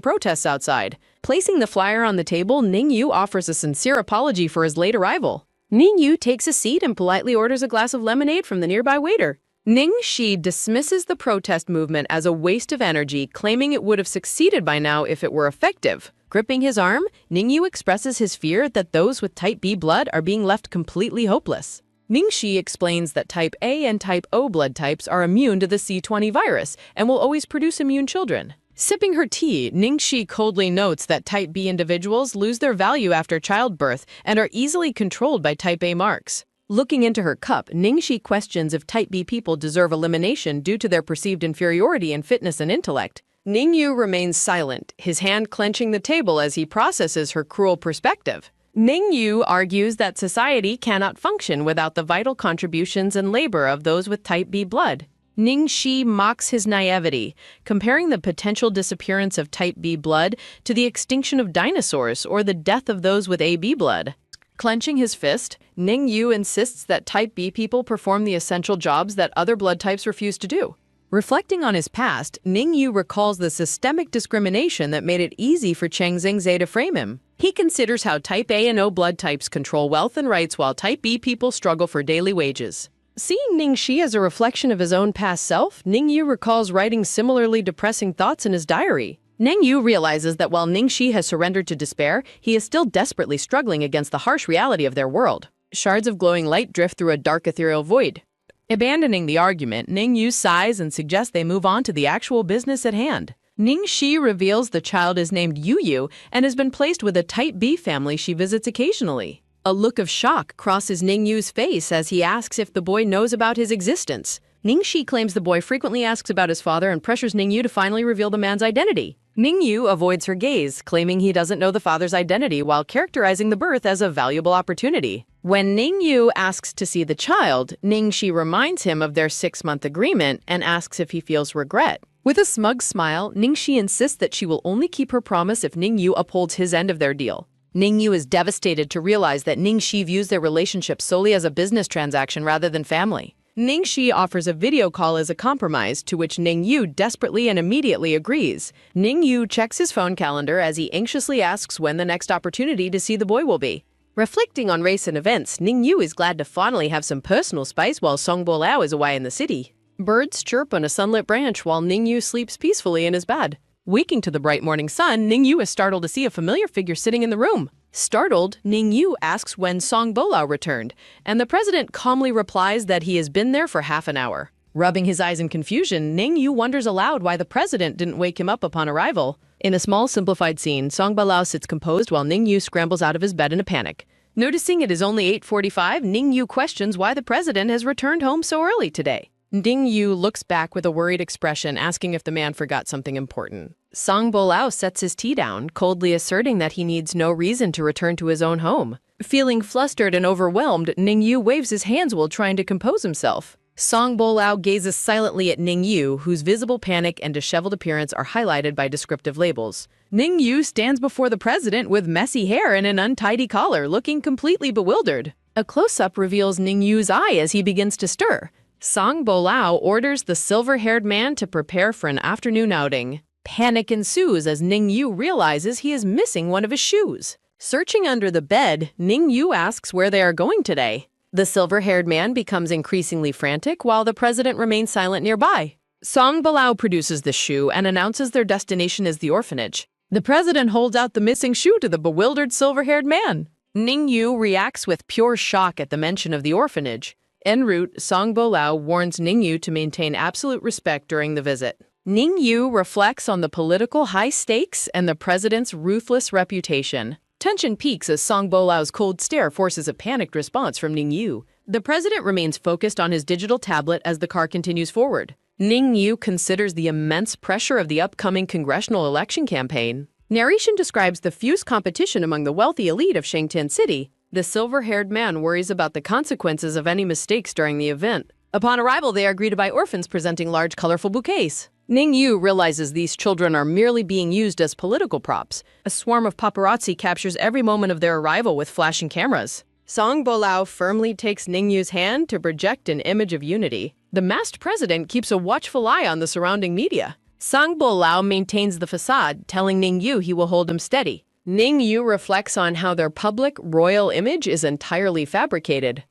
protests outside. Placing the flyer on the table, Ning Yu offers a sincere apology for his late arrival. Ning Yu takes a seat and politely orders a glass of lemonade from the nearby waiter. Ning Shi dismisses the protest movement as a waste of energy, claiming it would have succeeded by now if it were effective. Gripping his arm, Ning Yu expresses his fear that those with type B blood are being left completely hopeless. Ning Shi explains that type A and type O blood types are immune to the C20 virus and will always produce immune children. Sipping her tea, Ning Shi coldly notes that type B individuals lose their value after childbirth and are easily controlled by type A marks. Looking into her cup, Ning Shi questions if type B people deserve elimination due to their perceived inferiority in fitness and intellect. Ning Yu remains silent, his hand clenching the table as he processes her cruel perspective. Ning Yu argues that society cannot function without the vital contributions and labor of those with type B blood. Ning Shi mocks his naivety, comparing the potential disappearance of type B blood to the extinction of dinosaurs or the death of those with AB blood. Clenching his fist, Ning Yu insists that type B people perform the essential jobs that other blood types refuse to do. Reflecting on his past, Ning Yu recalls the systemic discrimination that made it easy for Cheng Xingze to frame him. He considers how type A and O blood types control wealth and rights while type B people struggle for daily wages. Seeing Ning Shi as a reflection of his own past self, Ning Yu recalls writing similarly depressing thoughts in his diary. Ning Yu realizes that while Ning Shi has surrendered to despair, he is still desperately struggling against the harsh reality of their world. Shards of glowing light drift through a dark ethereal void. Abandoning the argument, Ning Yu sighs and suggests they move on to the actual business at hand. Ning Shi reveals the child is named Yu Yu and has been placed with a type B family she visits occasionally. A look of shock crosses Ning Yu's face as he asks if the boy knows about his existence. Ning Shi claims the boy frequently asks about his father and pressures Ning Yu to finally reveal the man's identity. Ning Yu avoids her gaze, claiming he doesn't know the father's identity while characterizing the birth as a valuable opportunity. When Ning Yu asks to see the child, Ning Shi reminds him of their 6-month agreement and asks if he feels regret. With a smug smile, Ning Shi insists that she will only keep her promise if Ning Yu upholds his end of their deal. Ning Yu is devastated to realize that Ning Shi views their relationship solely as a business transaction rather than family. Ning Shi offers a video call as a compromise, to which Ning Yu desperately and immediately agrees. Ning Yu checks his phone calendar as he anxiously asks when the next opportunity to see the boy will be. Reflecting on recent events, Ning Yu is glad to finally have some personal space while Song Bolao is away in the city. Birds chirp on a sunlit branch while Ning Yu sleeps peacefully in his bed. Waking to the bright morning sun, Ning Yu is startled to see a familiar figure sitting in the room. Startled, Ning Yu asks when Song Bolao returned, and the president calmly replies that he has been there for half an hour. Rubbing his eyes in confusion, Ning Yu wonders aloud why the president didn't wake him up upon arrival. In a small, simplified scene, Song Bolao sits composed while Ning Yu scrambles out of his bed in a panic. Noticing it is only 8:45, Ning Yu questions why the president has returned home so early today. Ning Yu looks back with a worried expression, asking if the man forgot something important. Song Bo-lao sets his tea down, coldly asserting that he needs no reason to return to his own home. Feeling flustered and overwhelmed, Ning Yu waves his hands while trying to compose himself. Song Bo-lao gazes silently at Ning Yu, whose visible panic and disheveled appearance are highlighted by descriptive labels. Ning Yu stands before the president with messy hair and an untidy collar, looking completely bewildered. A close-up reveals Ning Yu's eye as he begins to stir. Song Bo-lao orders the silver-haired man to prepare for an afternoon outing. Panic ensues as Ning Yu realizes he is missing one of his shoes. Searching under the bed, Ning Yu asks where they are going today. The silver-haired man becomes increasingly frantic while the president remains silent nearby. Song Bo-lao produces the shoe and announces their destination is the orphanage. The president holds out the missing shoe to the bewildered silver-haired man. Ning Yu reacts with pure shock at the mention of the orphanage. En route, Song Bo-lao warns Ning Yu to maintain absolute respect during the visit. Ning Yu reflects on the political high stakes and the president's ruthless reputation. Tension peaks as Song Bo-lao's cold stare forces a panicked response from Ning Yu. The president remains focused on his digital tablet as the car continues forward. Ning Yu considers the immense pressure of the upcoming congressional election campaign. Narration describes the fierce competition among the wealthy elite of Shangtan City. The silver-haired man worries about the consequences of any mistakes during the event. Upon arrival, they are greeted by orphans presenting large, colorful bouquets. Ning Yu realizes these children are merely being used as political props. A swarm of paparazzi captures every moment of their arrival with flashing cameras. Song Bo-lao firmly takes Ning Yu's hand to project an image of unity. The masked president keeps a watchful eye on the surrounding media. Song Bo-lao maintains the facade, telling Ning Yu he will hold him steady. Ning Yu reflects on how their public, royal image is entirely fabricated.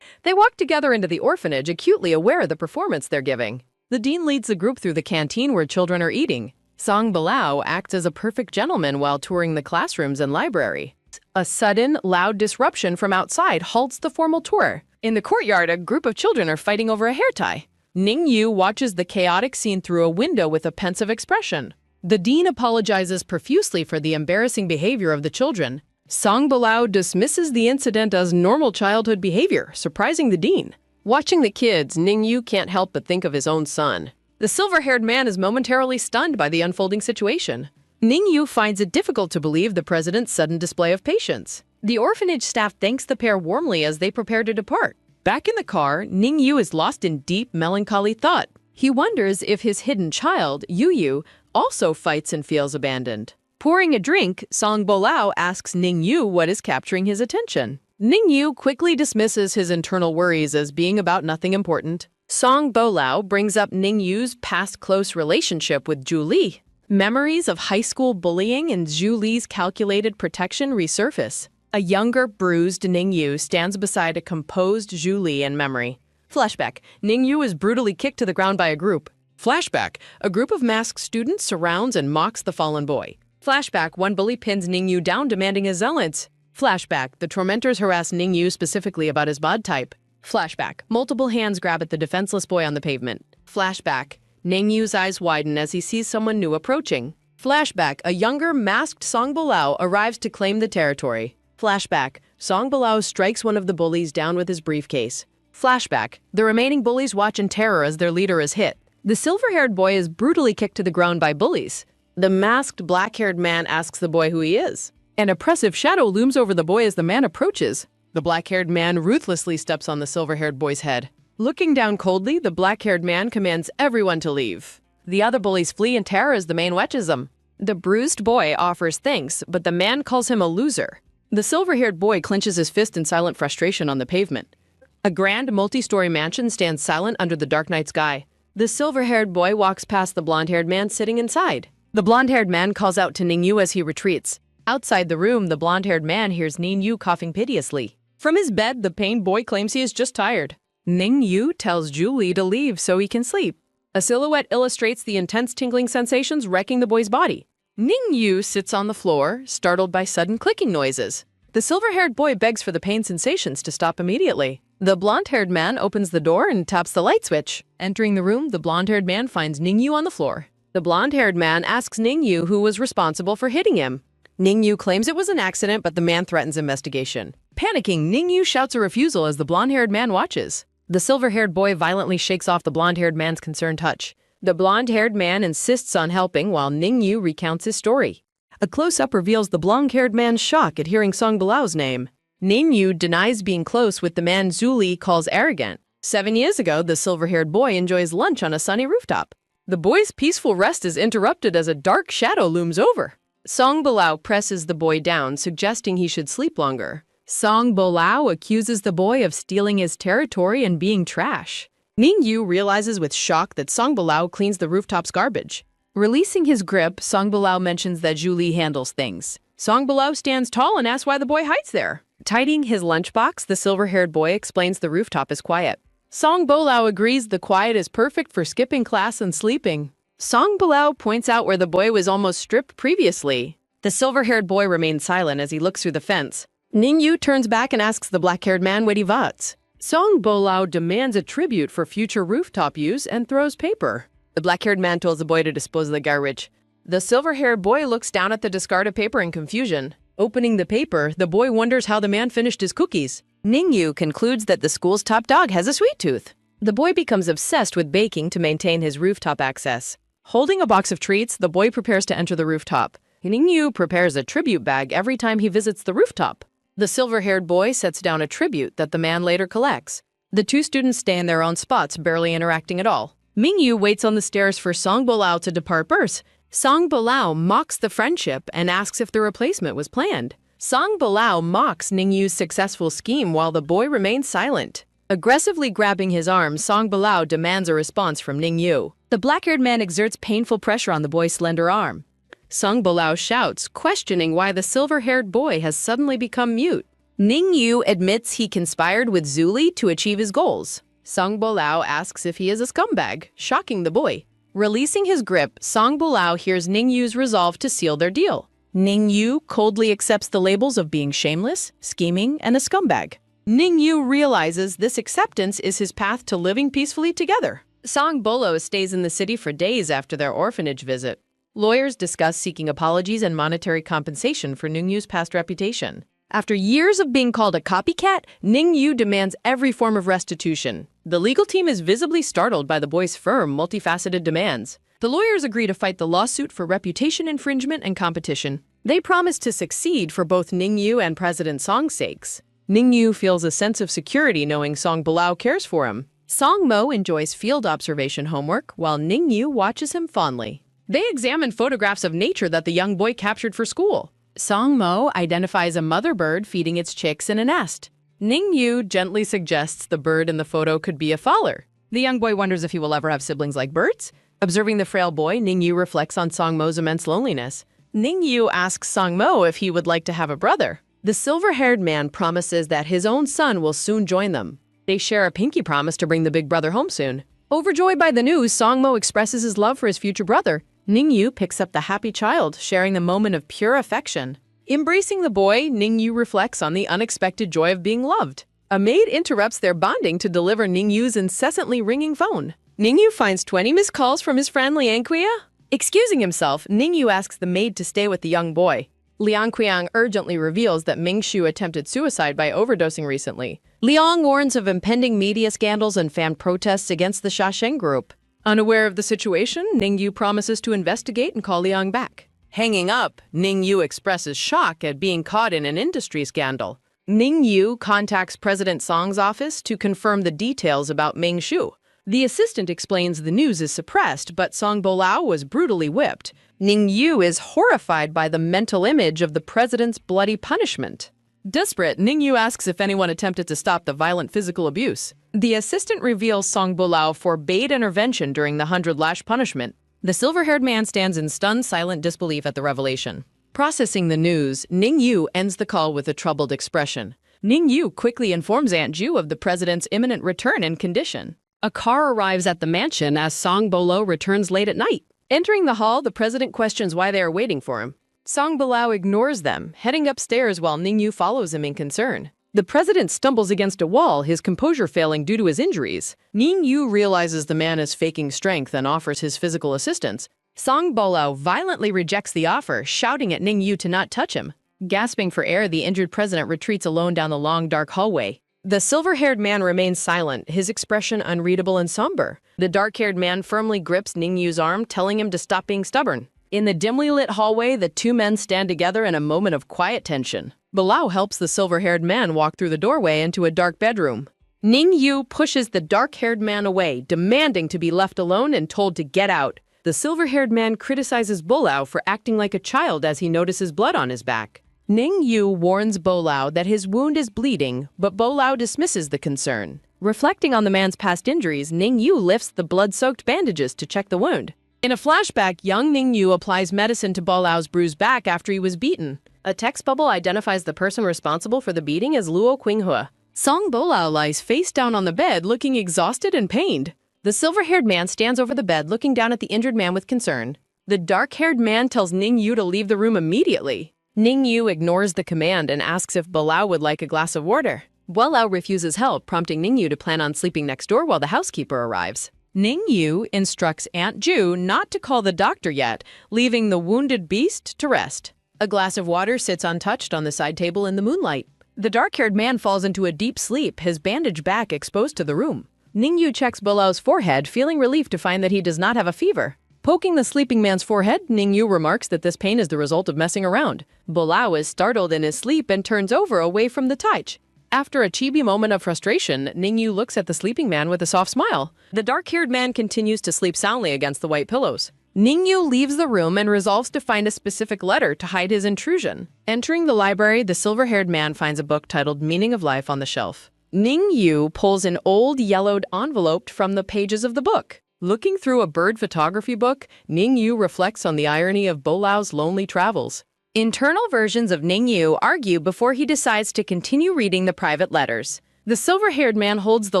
They walk together into the orphanage, acutely aware of the performance they're giving. The dean leads the group through the canteen where children are eating. Song Bo-lao acts as a perfect gentleman while touring the classrooms and library. A sudden, loud disruption from outside halts the formal tour. In the courtyard, a group of children are fighting over a hair tie. Ning Yu watches the chaotic scene through a window with a pensive expression. The dean apologizes profusely for the embarrassing behavior of the children. Song Bo-lao dismisses the incident as normal childhood behavior, surprising the dean. Watching the kids, Ning Yu can't help but think of his own son. The silver-haired man is momentarily stunned by the unfolding situation. Ning Yu finds it difficult to believe the president's sudden display of patience. The orphanage staff thanks the pair warmly as they prepare to depart. Back in the car, Ning Yu is lost in deep, melancholy thought. He wonders if his hidden child, Yu, also fights and feels abandoned. Pouring a drink, Song Bo-lao asks Ning Yu what is capturing his attention. Ning Yu quickly dismisses his internal worries as being about nothing important. Song Bo-lao brings up Ning Yu's past close relationship with Zhu Li. Memories of high school bullying and Zhu Li's calculated protection resurface. A younger, bruised Ning Yu stands beside a composed Zhu Li in memory. Flashback. Ning Yu is brutally kicked to the ground by a group. Flashback. A group of masked students surrounds and mocks the fallen boy. Flashback. One bully pins Ning Yu down, demanding his zealots. Flashback. The tormentors harass Ning Yu specifically about his bod type. Flashback. Multiple hands grab at the defenseless boy on the pavement. Flashback. Ning Yu's eyes widen as he sees someone new approaching. Flashback. A younger, masked Song Bo-lao arrives to claim the territory. Flashback. Song Bo-lao strikes one of the bullies down with his briefcase. Flashback. The remaining bullies watch in terror as their leader is hit. The silver-haired boy is brutally kicked to the ground by bullies. The masked, black-haired man asks the boy who he is. An oppressive shadow looms over the boy as the man approaches. The black-haired man ruthlessly steps on the silver-haired boy's head. Looking down coldly, the black-haired man commands everyone to leave. The other bullies flee in terror as the man wedges them. The bruised boy offers thanks, but the man calls him a loser. The silver-haired boy clenches his fist in silent frustration on the pavement. A grand multi-story mansion stands silent under the dark night sky. The silver-haired boy walks past the blonde-haired man sitting inside. The blonde-haired man calls out to Ning Yu as he retreats. Outside the room, the blonde-haired man hears Ning Yu coughing piteously. From his bed, the pained boy claims he is just tired. Ning Yu tells Zhu Li to leave so he can sleep. A silhouette illustrates the intense tingling sensations wrecking the boy's body. Ning Yu sits on the floor, startled by sudden clicking noises. The silver-haired boy begs for the pain sensations to stop immediately. The blonde-haired man opens the door and taps the light switch. Entering the room, the blonde-haired man finds Ning Yu on the floor. The blonde-haired man asks Ning Yu who was responsible for hitting him. Ning Yu claims it was an accident, but the man threatens investigation. Panicking, Ning Yu shouts a refusal as the blonde-haired man watches. The silver-haired boy violently shakes off the blonde-haired man's concerned touch. The blonde-haired man insists on helping while Ningyu recounts his story. A close-up reveals the blonde-haired man's shock at hearing Song Bilao's name. Ningyu denies being close with the man Zuli calls arrogant. 7 years ago, the silver-haired boy enjoys lunch on a sunny rooftop. The boy's peaceful rest is interrupted as a dark shadow looms over. Song Bilao presses the boy down, suggesting he should sleep longer. Song Bilao accuses the boy of stealing his territory and being trash. Ningyu realizes with shock that Song Bilao cleans the rooftop's garbage. Releasing his grip, Song Bilao mentions that Julie handles things. Song Bilao stands tall and asks why the boy hides there. Tidying his lunchbox, the silver-haired boy explains the rooftop is quiet. Song Bilao agrees the quiet is perfect for skipping class and sleeping. Song Bilao points out where the boy was almost stripped previously. The silver-haired boy remains silent as he looks through the fence. Ningyu turns back and asks the black-haired man what he wants. Song Bilao demands a tribute for future rooftop use and throws paper. The black-haired man tells the boy to dispose of the garbage. The silver-haired boy looks down at the discarded paper in confusion. Opening the paper, the boy wonders how the man finished his cookies. Ningyu concludes that the school's top dog has a sweet tooth. The boy becomes obsessed with baking to maintain his rooftop access. Holding a box of treats, the boy prepares to enter the rooftop. Ningyu prepares a tribute bag every time he visits the rooftop. The silver-haired boy sets down a tribute that the man later collects. The two students stay in their own spots, barely interacting at all. Mingyu waits on the stairs for Song Bilao to depart first. Song Bilao mocks the friendship and asks if the replacement was planned. Song Bilao mocks Ningyu's successful scheme while the boy remains silent. Aggressively grabbing his arm, Song Bilao demands a response from Ningyu. The black-haired man exerts painful pressure on the boy's slender arm. Song Bilao shouts, questioning why the silver-haired boy has suddenly become mute. Ningyu admits he conspired with Zuli to achieve his goals. Song Bilao asks if he is a scumbag, shocking the boy. Releasing his grip, Song Bilao hears Ningyu's resolve to seal their deal. Ningyu coldly accepts the labels of being shameless, scheming, and a scumbag. Ningyu realizes this acceptance is his path to living peacefully together. Song Bilao stays in the city for days after their orphanage visit. Lawyers discuss seeking apologies and monetary compensation for Ningyu's past reputation. After years of being called a copycat, Ningyu demands every form of restitution. The legal team is visibly startled by the boy's firm, multifaceted demands. The lawyers agree to fight the lawsuit for reputation infringement and competition. They promise to succeed for both Ningyu and President Song's sakes. Ningyu feels a sense of security knowing Song Bilao cares for him. Song Mo enjoys field observation homework while Ningyu watches him fondly. They examine photographs of nature that the young boy captured for school. Song Mo identifies a mother bird feeding its chicks in a nest. Ningyu gently suggests the bird in the photo could be a faller. The young boy wonders if he will ever have siblings like birds. Observing the frail boy, Ningyu reflects on Song Mo's immense loneliness. Ningyu asks Song Mo if he would like to have a brother. The silver-haired man promises that his own son will soon join them. They share a pinky promise to bring the big brother home soon. Overjoyed by the news, Song Mo expresses his love for his future brother. Ningyu picks up the happy child, sharing a moment of pure affection. Embracing the boy, Ningyu reflects on the unexpected joy of being loved. A maid interrupts their bonding to deliver Ningyu's incessantly ringing phone. Ningyu finds 20 missed calls from his friend Liang Kuya. Excusing himself, Ningyu asks the maid to stay with the young boy. Liang Qiang urgently reveals that Mingshu attempted suicide by overdosing recently. Liang warns of impending media scandals and fan protests against the Shasheng group. Unaware of the situation, Ningyu promises to investigate and call Liang back. Hanging up, Ningyu expresses shock at being caught in an industry scandal. Ningyu contacts President Song's office to confirm the details about Mingshu. The assistant explains the news is suppressed, but Song Bilao was brutally whipped. Ningyu is horrified by the mental image of the president's bloody punishment. Desperate, Ningyu asks if anyone attempted to stop the violent physical abuse. The assistant reveals Song Bilao forbade intervention during the 100-lash punishment. The silver-haired man stands in stunned, silent disbelief at the revelation. Processing the news, Ningyu ends the call with a troubled expression. Ningyu quickly informs Aunt Ju of the president's imminent return and condition. A car arrives at the mansion as Song Bilao returns late at night. Entering the hall, the president questions why they are waiting for him. Song Bilao ignores them, heading upstairs while Ningyu follows him in concern. The president stumbles against a wall, his composure failing due to his injuries. Ningyu realizes the man is faking strength and offers his physical assistance. Song Bilao violently rejects the offer, shouting at Ningyu to not touch him. Gasping for air, the injured president retreats alone down the long, dark hallway. The silver-haired man remains silent, his expression unreadable and somber. The dark-haired man firmly grips Ningyu's arm, telling him to stop being stubborn. In the dimly lit hallway, the two men stand together in a moment of quiet tension. Bilao helps the silver-haired man walk through the doorway into a dark bedroom. Ningyu pushes the dark-haired man away, demanding to be left alone and told to get out. The silver-haired man criticizes Bilao for acting like a child as he notices blood on his back. Ningyu warns Bilao that his wound is bleeding, but Bilao dismisses the concern. Reflecting on the man's past injuries, Ningyu lifts the blood-soaked bandages to check the wound. In a flashback, young Ningyu applies medicine to Bilao's bruised back after he was beaten. A text bubble identifies the person responsible for the beating as Luo Qinghua. Song Bilao lies face down on the bed, looking exhausted and pained. The silver-haired man stands over the bed, looking down at the injured man with concern. The dark-haired man tells Ningyu to leave the room immediately. Ningyu ignores the command and asks if Bilao would like a glass of water. Bilao refuses help, prompting Ningyu to plan on sleeping next door while the housekeeper arrives. Ningyu instructs Aunt Ju not to call the doctor yet, leaving the wounded beast to rest. A glass of water sits untouched on the side table in the moonlight. The dark-haired man falls into a deep sleep, his bandaged back exposed to the room. Ningyu checks Bilao's forehead, feeling relief to find that he does not have a fever. Poking the sleeping man's forehead, Ningyu remarks that this pain is the result of messing around. Bilao is startled in his sleep and turns over away from the touch. After a chibi moment of frustration, Ningyu looks at the sleeping man with a soft smile. The dark-haired man continues to sleep soundly against the white pillows. Ningyu leaves the room and resolves to find a specific letter to hide his intrusion. Entering the library, the silver-haired man finds a book titled Meaning of Life on the shelf. Ningyu pulls an old yellowed envelope from the pages of the book. Looking through a bird photography book, Ningyu reflects on the irony of Bilao's lonely travels. Internal versions of Ningyu argue before he decides to continue reading the private letters. The silver-haired man holds the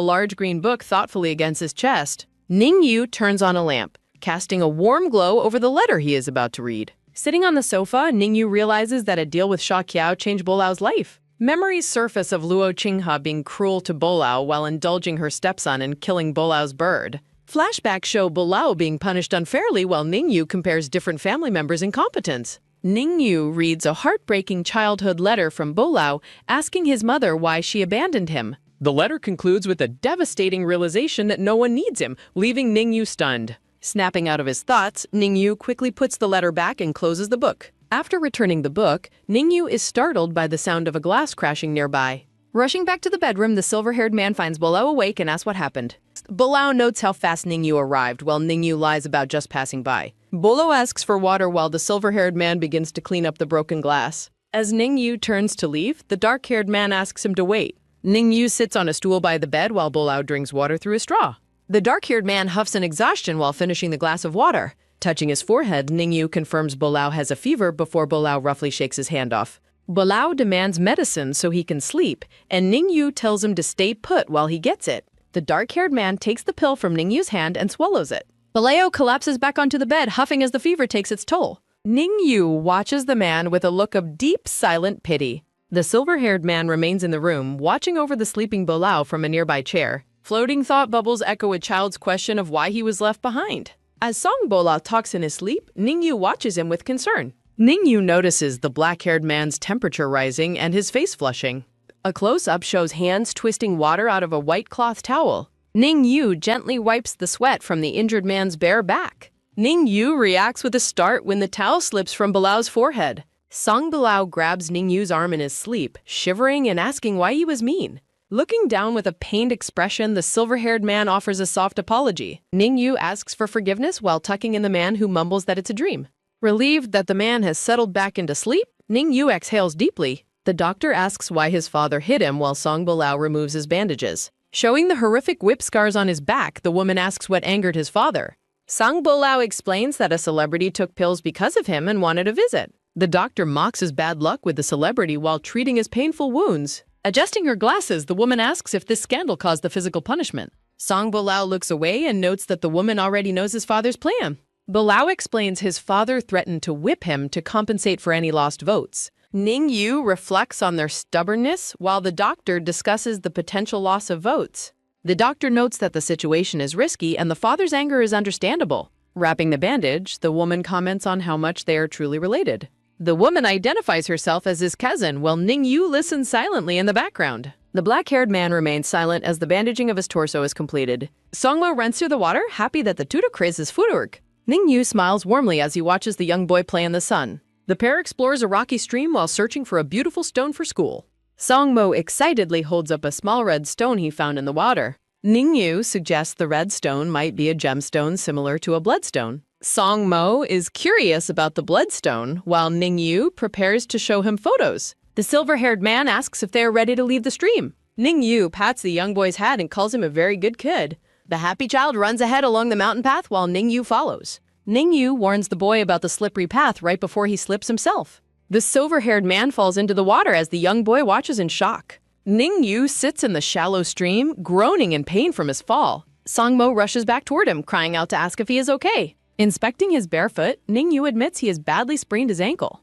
large green book thoughtfully against his chest. Ningyu turns on a lamp, casting a warm glow over the letter he is about to read. Sitting on the sofa, Ningyu realizes that a deal with Sha Qiao changed Bilao's life. Memories surface of Luo Qinghua being cruel to Bilao while indulging her stepson and killing Bilao's bird. Flashbacks show Bilao being punished unfairly while Ningyu compares different family members' incompetence. Ningyu reads a heartbreaking childhood letter from Bilao asking his mother why she abandoned him. The letter concludes with a devastating realization that no one needs him, leaving Ningyu stunned. Snapping out of his thoughts, Ningyu quickly puts the letter back and closes the book. After returning the book, Ningyu is startled by the sound of a glass crashing nearby. Rushing back to the bedroom, the silver-haired man finds Bilao awake and asks what happened. Bilao notes how fast Ningyu arrived, while Ningyu lies about just passing by. Bilao asks for water while the silver-haired man begins to clean up the broken glass. As Ningyu turns to leave, the dark-haired man asks him to wait. Ningyu sits on a stool by the bed while Bilao drinks water through a straw. The dark-haired man huffs in exhaustion while finishing the glass of water. Touching his forehead, Ningyu confirms Bilao has a fever before Bilao roughly shakes his hand off. Bilao demands medicine so he can sleep, and Ningyu tells him to stay put while he gets it. The dark-haired man takes the pill from Ningyu's hand and swallows it. Bilao collapses back onto the bed, huffing as the fever takes its toll. Ningyu watches the man with a look of deep, silent pity. The silver-haired man remains in the room, watching over the sleeping Bilao from a nearby chair. Floating thought bubbles echo a child's question of why he was left behind. As Song Bilao talks in his sleep, Ningyu watches him with concern. Ningyu notices the black-haired man's temperature rising and his face flushing. A close-up shows hands twisting water out of a white cloth towel. Ningyu gently wipes the sweat from the injured man's bare back. Ningyu reacts with a start when the towel slips from Bilao's forehead. Song Bilao grabs Ningyu's arm in his sleep, shivering and asking why he was mean. Looking down with a pained expression, the silver-haired man offers a soft apology. Ningyu asks for forgiveness while tucking in the man who mumbles that it's a dream. Relieved that the man has settled back into sleep, Ningyu exhales deeply. The doctor asks why his father hit him while Song Bilao removes his bandages. Showing the horrific whip scars on his back, the woman asks what angered his father. Song Bilao explains that a celebrity took pills because of him and wanted a visit. The doctor mocks his bad luck with the celebrity while treating his painful wounds. Adjusting her glasses, the woman asks if this scandal caused the physical punishment. Song Bilao looks away and notes that the woman already knows his father's plan. Bilao explains his father threatened to whip him to compensate for any lost votes. Ningyu reflects on their stubbornness while the doctor discusses the potential loss of votes. The doctor notes that the situation is risky and the father's anger is understandable. Wrapping the bandage, the woman comments on how much they are truly related. The woman identifies herself as his cousin while Ningyu listens silently in the background. The black-haired man remains silent as the bandaging of his torso is completed. Songmo runs through the water, happy that the tutor praised his footwork. Ningyu smiles warmly as he watches the young boy play in the sun. The pair explores a rocky stream while searching for a beautiful stone for school. Songmo excitedly holds up a small red stone he found in the water. Ningyu suggests the red stone might be a gemstone similar to a bloodstone. Songmo is curious about the bloodstone, while Ningyu prepares to show him photos. The silver-haired man asks if they are ready to leave the stream. Ningyu pats the young boy's head and calls him a very good kid. The happy child runs ahead along the mountain path while Ningyu follows. Ningyu warns the boy about the slippery path right before he slips himself. The silver-haired man falls into the water as the young boy watches in shock. Ningyu sits in the shallow stream, groaning in pain from his fall. Songmo rushes back toward him, crying out to ask if he is okay. Inspecting his bare foot, Ningyu admits he has badly sprained his ankle.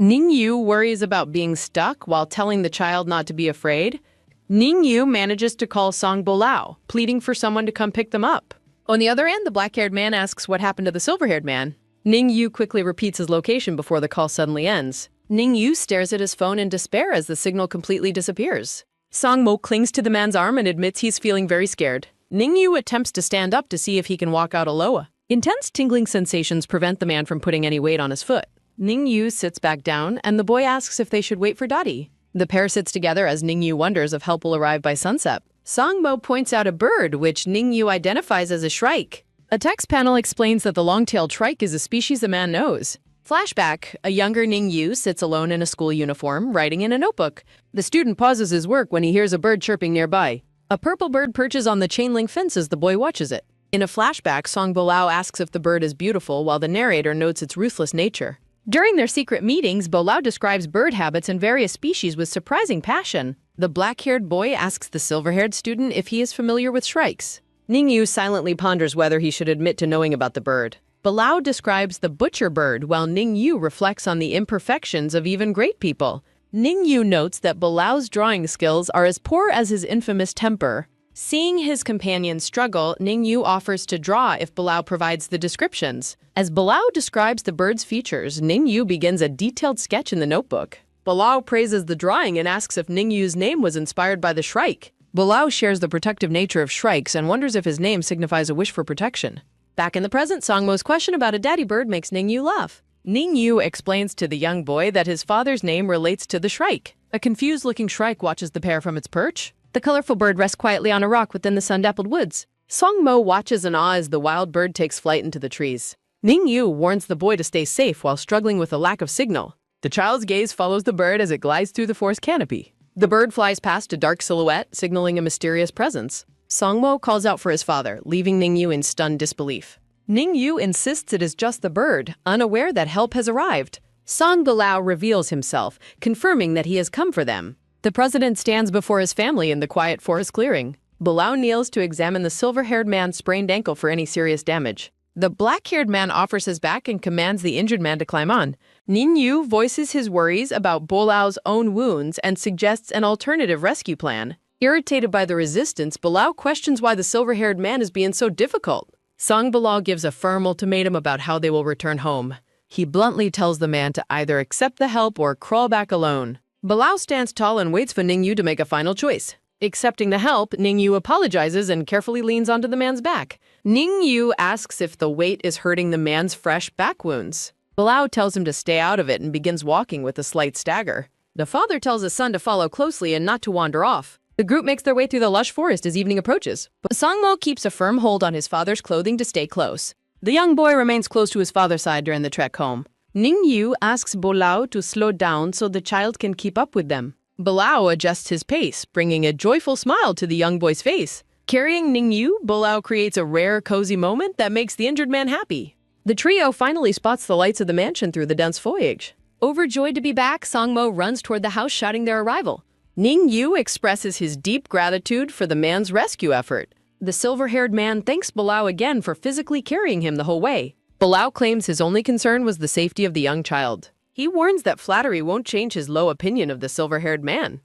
Ningyu worries about being stuck while telling the child not to be afraid. Ningyu manages to call Song Bolao, pleading for someone to come pick them up. On the other end, the black-haired man asks what happened to the silver-haired man. Ningyu quickly repeats his location before the call suddenly ends. Ningyu stares at his phone in despair as the signal completely disappears. Songmo clings to the man's arm and admits he's feeling very scared. Ningyu attempts to stand up to see if he can walk out Aloha. Intense tingling sensations prevent the man from putting any weight on his foot. Ningyu sits back down, and the boy asks if they should wait for Daddy. The pair sits together as Ningyu wonders if help will arrive by sunset. Songmo points out a bird, which Ningyu identifies as a shrike. A text panel explains that the long-tailed shrike is a species the man knows. Flashback, a younger Ningyu sits alone in a school uniform, writing in a notebook. The student pauses his work when he hears a bird chirping nearby. A purple bird perches on the chain-link fence as the boy watches it. In a flashback, Song Bolao asks if the bird is beautiful, while the narrator notes its ruthless nature. During their secret meetings, Bolao describes bird habits and various species with surprising passion. The black-haired boy asks the silver-haired student if he is familiar with shrikes. Ningyu silently ponders whether he should admit to knowing about the bird. Bolao describes the butcher bird, while Ningyu reflects on the imperfections of even great people. Ningyu notes that Bolao's drawing skills are as poor as his infamous temper. Seeing his companion struggle, Ningyu offers to draw if Bolao provides the descriptions. As Bolao describes the bird's features, Ningyu begins a detailed sketch in the notebook. Bolao praises the drawing and asks if Ningyu's name was inspired by the shrike. Bolao shares the protective nature of shrikes and wonders if his name signifies a wish for protection. Back in the present, Songmo's question about a daddy bird makes Ningyu laugh. Ningyu explains to the young boy that his father's name relates to the shrike. A confused-looking shrike watches the pair from its perch. The colorful bird rests quietly on a rock within the sun-dappled woods. Songmo watches in awe as the wild bird takes flight into the trees. Ningyu warns the boy to stay safe while struggling with a lack of signal. The child's gaze follows the bird as it glides through the forest canopy. The bird flies past a dark silhouette, signaling a mysterious presence. Songmo calls out for his father, leaving Ningyu in stunned disbelief. Ningyu insists it is just the bird, unaware that help has arrived. Song Bolao reveals himself, confirming that he has come for them. The president stands before his family in the quiet forest clearing. Bolao kneels to examine the silver-haired man's sprained ankle for any serious damage. The black-haired man offers his back and commands the injured man to climb on. Ningyu voices his worries about Bolao's own wounds and suggests an alternative rescue plan. Irritated by the resistance, Bolao questions why the silver-haired man is being so difficult. Song Bolao gives a firm ultimatum about how they will return home. He bluntly tells the man to either accept the help or crawl back alone. Bolao stands tall and waits for Ningyu to make a final choice. Accepting the help, Ningyu apologizes and carefully leans onto the man's back. Ningyu asks if the weight is hurting the man's fresh back wounds. Bolao tells him to stay out of it and begins walking with a slight stagger. The father tells his son to follow closely and not to wander off. The group makes their way through the lush forest as evening approaches, but Songmo keeps a firm hold on his father's clothing to stay close. The young boy remains close to his father's side during the trek home. Ningyu asks Bolao to slow down so the child can keep up with them. Bolao adjusts his pace, bringing a joyful smile to the young boy's face. Carrying Ningyu, Bolao creates a rare, cozy moment that makes the injured man happy. The trio finally spots the lights of the mansion through the dense foliage. Overjoyed to be back, Songmo runs toward the house shouting their arrival. Ningyu expresses his deep gratitude for the man's rescue effort. The silver-haired man thanks Bolao again for physically carrying him the whole way. Bolao claims his only concern was the safety of the young child. He warns that flattery won't change his low opinion of the silver-haired man.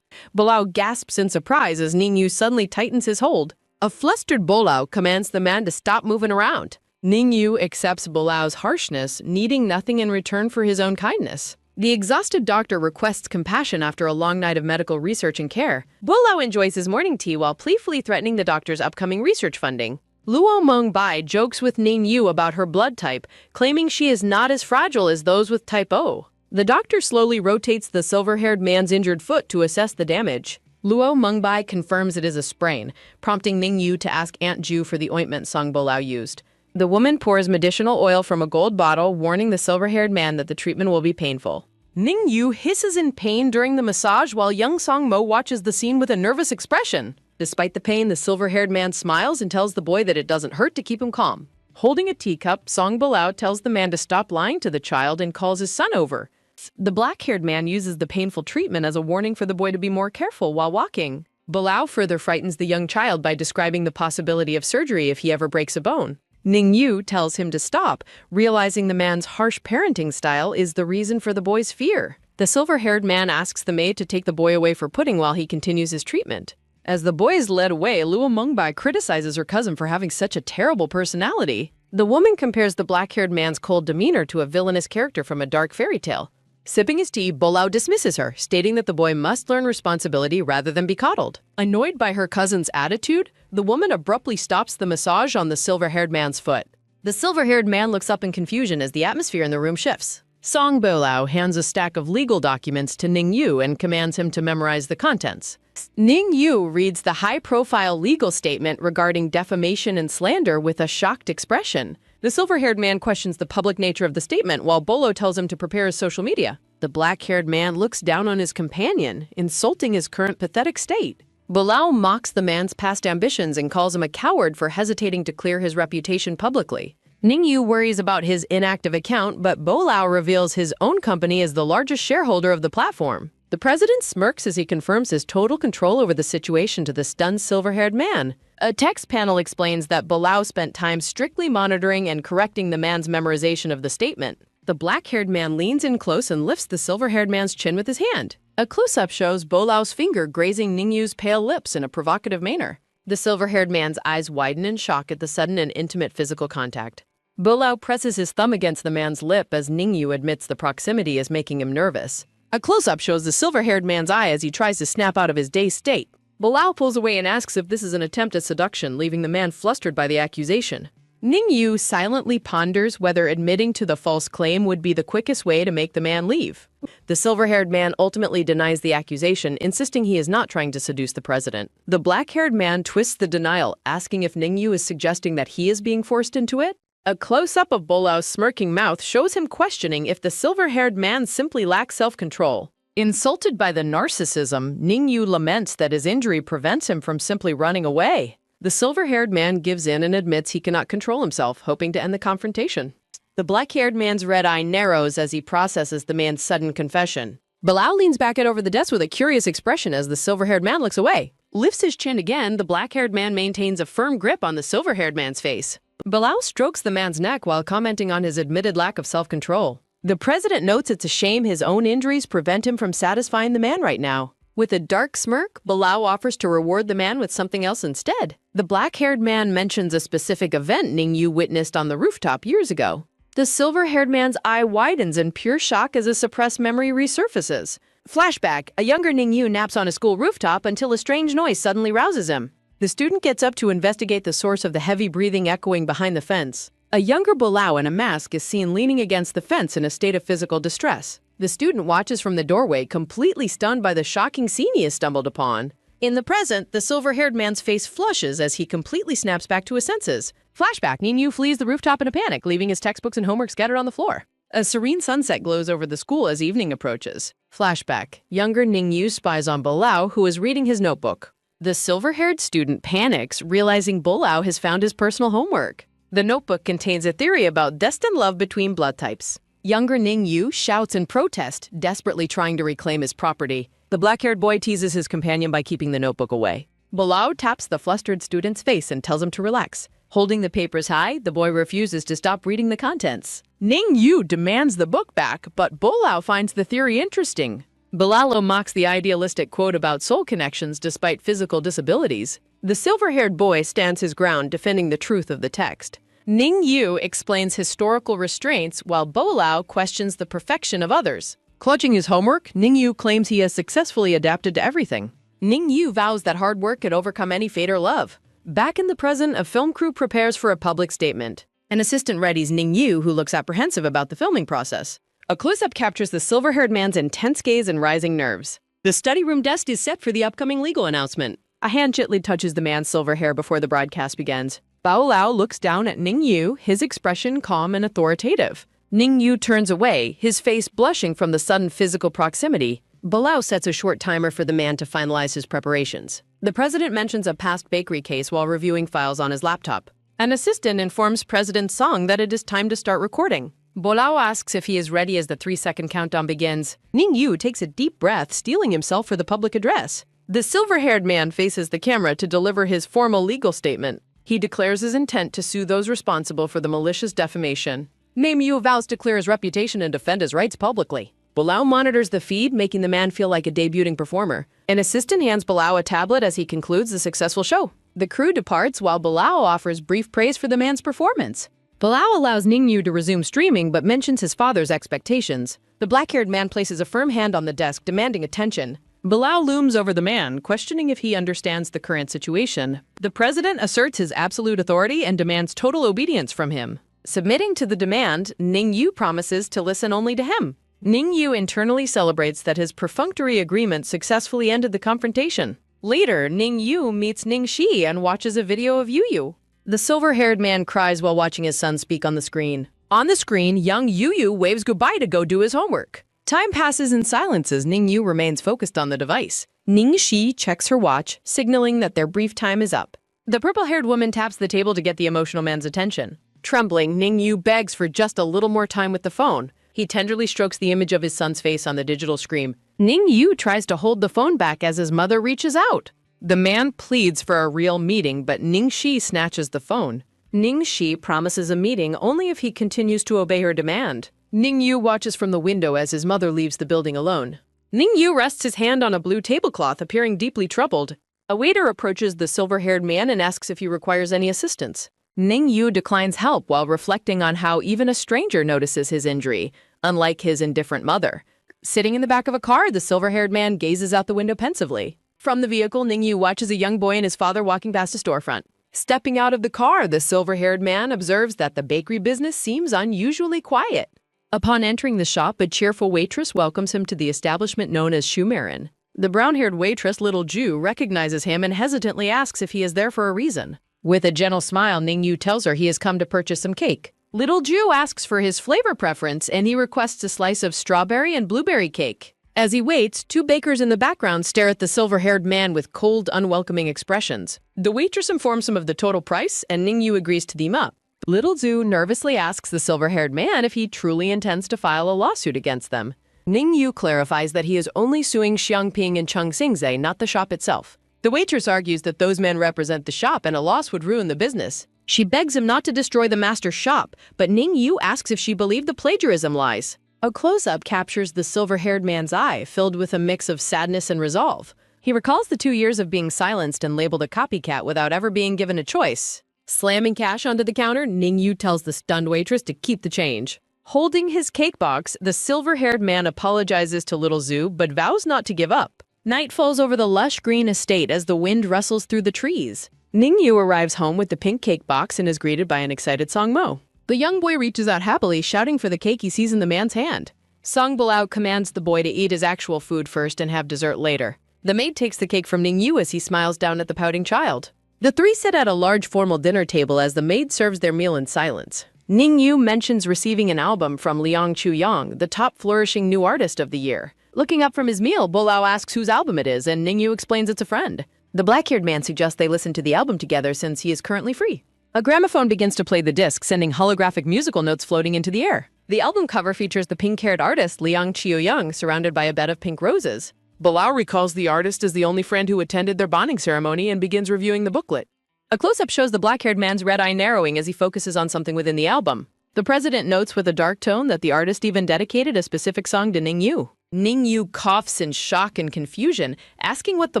Bolao gasps in surprise as Ningyu suddenly tightens his hold. A flustered Bolao commands the man to stop moving around. Ningyu accepts Bolao's harshness, needing nothing in return for his own kindness. The exhausted doctor requests compassion after a long night of medical research and care. Bolao enjoys his morning tea while playfully threatening the doctor's upcoming research funding. Luo Mengbai jokes with Ning Yu about her blood type, claiming she is not as fragile as those with type O. The doctor slowly rotates the silver-haired man's injured foot to assess the damage. Luo Mengbai confirms it is a sprain, prompting Ning Yu to ask Aunt Ju for the ointment Song Bolao used. The woman pours medicinal oil from a gold bottle, warning the silver-haired man that the treatment will be painful. Ning Yu hisses in pain during the massage while young Song Mo watches the scene with a nervous expression. Despite the pain, the silver-haired man smiles and tells the boy that it doesn't hurt to keep him calm. Holding a teacup, Song Bolao tells the man to stop lying to the child and calls his son over. The black-haired man uses the painful treatment as a warning for the boy to be more careful while walking. Bolao further frightens the young child by describing the possibility of surgery if he ever breaks a bone. Ning Yu tells him to stop, realizing the man's harsh parenting style is the reason for the boy's fear. The silver-haired man asks the maid to take the boy away for pudding while he continues his treatment. As the boy is led away, Luo Mengbai criticizes her cousin for having such a terrible personality. The woman compares the black-haired man's cold demeanor to a villainous character from a dark fairy tale. Sipping his tea, Bolao dismisses her, stating that the boy must learn responsibility rather than be coddled. Annoyed by her cousin's attitude, the woman abruptly stops the massage on the silver-haired man's foot. The silver-haired man looks up in confusion as the atmosphere in the room shifts. Song Bolao hands a stack of legal documents to Ning Yu and commands him to memorize the contents. Ning Yu reads the high-profile legal statement regarding defamation and slander with a shocked expression. The silver-haired man questions the public nature of the statement while Bolo tells him to prepare his social media. The black-haired man looks down on his companion, insulting his current pathetic state. Bolao mocks the man's past ambitions and calls him a coward for hesitating to clear his reputation publicly. Ning Yu worries about his inactive account, but Bolao reveals his own company is the largest shareholder of the platform. The president smirks as he confirms his total control over the situation to the stunned silver-haired man. A text panel explains that Bolao spent time strictly monitoring and correcting the man's memorization of the statement. The black-haired man leans in close and lifts the silver-haired man's chin with his hand. A close-up shows Bolao's finger grazing Ning Yu's pale lips in a provocative manner. The silver-haired man's eyes widen in shock at the sudden and intimate physical contact. Bolao presses his thumb against the man's lip as Ning Yu admits the proximity is making him nervous. A close-up shows the silver-haired man's eye as he tries to snap out of his dazed state. Bolao pulls away and asks if this is an attempt at seduction, leaving the man flustered by the accusation. Ning Yu silently ponders whether admitting to the false claim would be the quickest way to make the man leave. The silver-haired man ultimately denies the accusation, insisting he is not trying to seduce the president. The black-haired man twists the denial, asking if Ning Yu is suggesting that he is being forced into it. A close-up of Bolao's smirking mouth shows him questioning if the silver-haired man simply lacks self-control. Insulted by the narcissism, Ning Yu laments that his injury prevents him from simply running away. The silver-haired man gives in and admits he cannot control himself, hoping to end the confrontation. The black-haired man's red eye narrows as he processes the man's sudden confession. Bolao leans back over the desk with a curious expression as the silver-haired man looks away. Lifts his chin again, the black-haired man maintains a firm grip on the silver-haired man's face. Bolao strokes the man's neck while commenting on his admitted lack of self-control. The president notes it's a shame his own injuries prevent him from satisfying the man right now. With a dark smirk, Bolao offers to reward the man with something else instead. The black-haired man mentions a specific event Ning Yu witnessed on the rooftop years ago. The silver-haired man's eye widens in pure shock as a suppressed memory resurfaces. Flashback, a younger Ning Yu naps on a school rooftop until a strange noise suddenly rouses him. The student gets up to investigate the source of the heavy breathing echoing behind the fence. A younger Bolao in a mask is seen leaning against the fence in a state of physical distress. The student watches from the doorway, completely stunned by the shocking scene he has stumbled upon. In the present, the silver-haired man's face flushes as he completely snaps back to his senses. Flashback, Ning Yu flees the rooftop in a panic, leaving his textbooks and homework scattered on the floor. A serene sunset glows over the school as evening approaches. Flashback, younger Ning Yu spies on Bolao, who is reading his notebook. The silver-haired student panics, realizing Bolao has found his personal homework. The notebook contains a theory about destined love between blood types. Younger Ning Yu shouts in protest, desperately trying to reclaim his property. The black-haired boy teases his companion by keeping the notebook away. Bolao taps the flustered student's face and tells him to relax. Holding the papers high, the boy refuses to stop reading the contents. Ning Yu demands the book back, but Bolao finds the theory interesting. Bolao mocks the idealistic quote about soul connections despite physical disabilities. The silver-haired boy stands his ground, defending the truth of the text. Ning Yu explains historical restraints while Bolao questions the perfection of others. Clutching his homework, Ningyu claims he has successfully adapted to everything. Ningyu vows that hard work could overcome any fate or love. Back in the present, a film crew prepares for a public statement. An assistant readies Ningyu, who looks apprehensive about the filming process. A close-up captures the silver-haired man's intense gaze and rising nerves. The study room desk is set for the upcoming legal announcement. A hand gently touches the man's silver hair before the broadcast begins. Bao Lao looks down at Ningyu, his expression calm and authoritative. Ningyu turns away, his face blushing from the sudden physical proximity. Bao sets a short timer for the man to finalize his preparations. The president mentions a past bakery case while reviewing files on his laptop. An assistant informs President Song that it is time to start recording. Bolao asks if he is ready as the 3-second countdown begins. Ningyu takes a deep breath, steeling himself for the public address. The silver-haired man faces the camera to deliver his formal legal statement. He declares his intent to sue those responsible for the malicious defamation. Ningyu vows to clear his reputation and defend his rights publicly. Bolao monitors the feed, making the man feel like a debuting performer. An assistant hands Bolao a tablet as he concludes the successful show. The crew departs while Bolao offers brief praise for the man's performance. Bolao allows Ningyu to resume streaming but mentions his father's expectations. The black-haired man places a firm hand on the desk, demanding attention. Bolao looms over the man, questioning if he understands the current situation. The president asserts his absolute authority and demands total obedience from him. Submitting to the demand, Ningyu promises to listen only to him. Ningyu internally celebrates that his perfunctory agreement successfully ended the confrontation. Later, Ningyu meets Ningxi and watches a video of Yuyu. The silver-haired man cries while watching his son speak on the screen. On the screen, young Yuyu waves goodbye to go do his homework. Time passes in silence as Ningyu remains focused on the device. Ningxi checks her watch, signaling that their brief time is up. The purple-haired woman taps the table to get the emotional man's attention. Trembling, Ningyu begs for just a little more time with the phone. He tenderly strokes the image of his son's face on the digital screen. Ningyu tries to hold the phone back as his mother reaches out. The man pleads for a real meeting, but Ningxi snatches the phone. Ningxi promises a meeting only if he continues to obey her demand. Ningyu watches from the window as his mother leaves the building alone. Ningyu rests his hand on a blue tablecloth, appearing deeply troubled. A waiter approaches the silver-haired man and asks if he requires any assistance. Ningyu declines help while reflecting on how even a stranger notices his injury, unlike his indifferent mother. Sitting in the back of a car, the silver-haired man gazes out the window pensively. From the vehicle, Ningyu watches a young boy and his father walking past a storefront. Stepping out of the car, the silver-haired man observes that the bakery business seems unusually quiet. Upon entering the shop, a cheerful waitress welcomes him to the establishment known as Shumarin. The brown-haired waitress, Little Ju, recognizes him and hesitantly asks if he is there for a reason. With a gentle smile, Ningyu tells her he has come to purchase some cake. Little Ju asks for his flavor preference, and he requests a slice of strawberry and blueberry cake. As he waits, two bakers in the background stare at the silver-haired man with cold, unwelcoming expressions. The waitress informs him of the total price, and Ningyu agrees to team up. Little Zhu nervously asks the silver-haired man if he truly intends to file a lawsuit against them. Ningyu clarifies that he is only suing Xiangping and Chengxingze, not the shop itself. The waitress argues that those men represent the shop and a loss would ruin the business. She begs him not to destroy the master's shop, but Ningyu asks if she believed the plagiarism lies. A close-up captures the silver-haired man's eye, filled with a mix of sadness and resolve. He recalls the 2 years of being silenced and labeled a copycat without ever being given a choice. Slamming cash onto the counter, Ningyu tells the stunned waitress to keep the change. Holding his cake box, the silver-haired man apologizes to Little Zhu, but vows not to give up. Night falls over the lush green estate as the wind rustles through the trees. Ningyu arrives home with the pink cake box and is greeted by an excited Song Mo. The young boy reaches out happily, shouting for the cake he sees in the man's hand. Song Bilao commands the boy to eat his actual food first and have dessert later. The maid takes the cake from Ningyu as he smiles down at the pouting child. The three sit at a large formal dinner table as the maid serves their meal in silence. Ningyu mentions receiving an album from Liang Chuyang, the top flourishing new artist of the year. Looking up from his meal, Bolao asks whose album it is, and Ningyu explains it's a friend. The black-haired man suggests they listen to the album together since he is currently free. A gramophone begins to play the disc, sending holographic musical notes floating into the air. The album cover features the pink-haired artist Liang Qiuyang surrounded by a bed of pink roses. Bilao recalls the artist as the only friend who attended their bonding ceremony and begins reviewing the booklet. A close-up shows the black-haired man's red eye narrowing as he focuses on something within the album. The president notes with a dark tone that the artist even dedicated a specific song to Ningyu. Ningyu coughs in shock and confusion, asking what the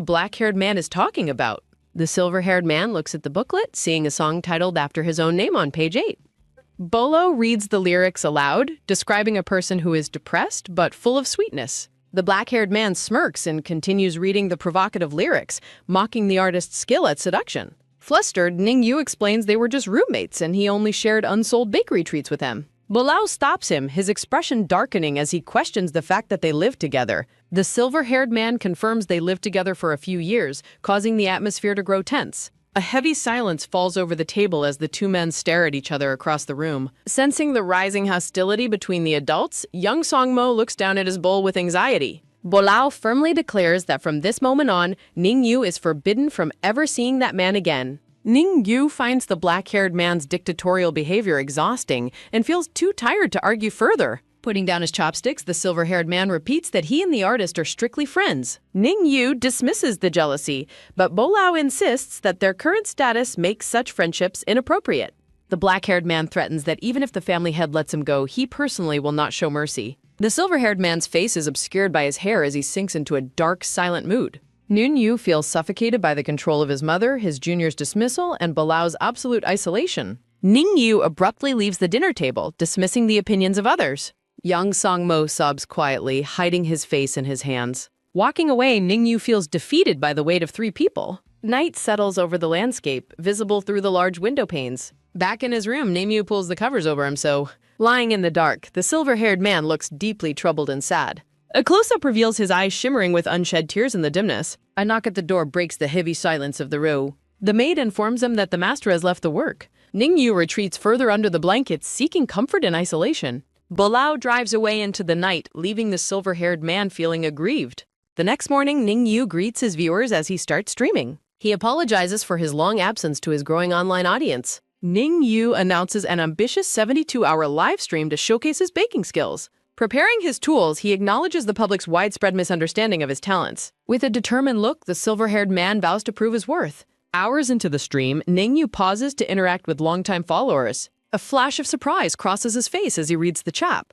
black-haired man is talking about. The silver-haired man looks at the booklet, seeing a song titled after his own name on page 8. Bolo reads the lyrics aloud, describing a person who is depressed but full of sweetness. The black-haired man smirks and continues reading the provocative lyrics, mocking the artist's skill at seduction. Flustered, Ningyu explains they were just roommates and he only shared unsold bakery treats with him. Bolao stops him, his expression darkening as he questions the fact that they live together. The silver-haired man confirms they lived together for a few years, causing the atmosphere to grow tense. A heavy silence falls over the table as the two men stare at each other across the room. Sensing the rising hostility between the adults, young Songmo looks down at his bowl with anxiety. Bolao firmly declares that from this moment on, Ningyu is forbidden from ever seeing that man again. Ningyu finds the black-haired man's dictatorial behavior exhausting and feels too tired to argue further. Putting down his chopsticks, the silver-haired man repeats that he and the artist are strictly friends. Ningyu dismisses the jealousy, but Bolao insists that their current status makes such friendships inappropriate. The black-haired man threatens that even if the family head lets him go, he personally will not show mercy. The silver-haired man's face is obscured by his hair as he sinks into a dark, silent mood. Ningyu feels suffocated by the control of his mother, his junior's dismissal, and Bolao's absolute isolation. Ningyu abruptly leaves the dinner table, dismissing the opinions of others. Young Songmo sobs quietly, hiding his face in his hands. Walking away, Ningyu feels defeated by the weight of three people. Night settles over the landscape, visible through the large window panes. Back in his room, Ningyu pulls the covers over him so... Lying in the dark, the silver-haired man looks deeply troubled and sad. A close-up reveals his eyes shimmering with unshed tears in the dimness. A knock at the door breaks the heavy silence of the room. The maid informs him that the master has left the work. Ningyu retreats further under the blankets, seeking comfort in isolation. Bolao drives away into the night, leaving the silver-haired man feeling aggrieved. The next morning, Ningyu greets his viewers as he starts streaming. He apologizes for his long absence to his growing online audience. Ningyu announces an ambitious 72-hour live stream to showcase his baking skills. Preparing his tools, he acknowledges the public's widespread misunderstanding of his talents. With a determined look, the silver-haired man vows to prove his worth. Hours into the stream, Ningyu pauses to interact with longtime followers. A flash of surprise crosses his face as he reads the chat.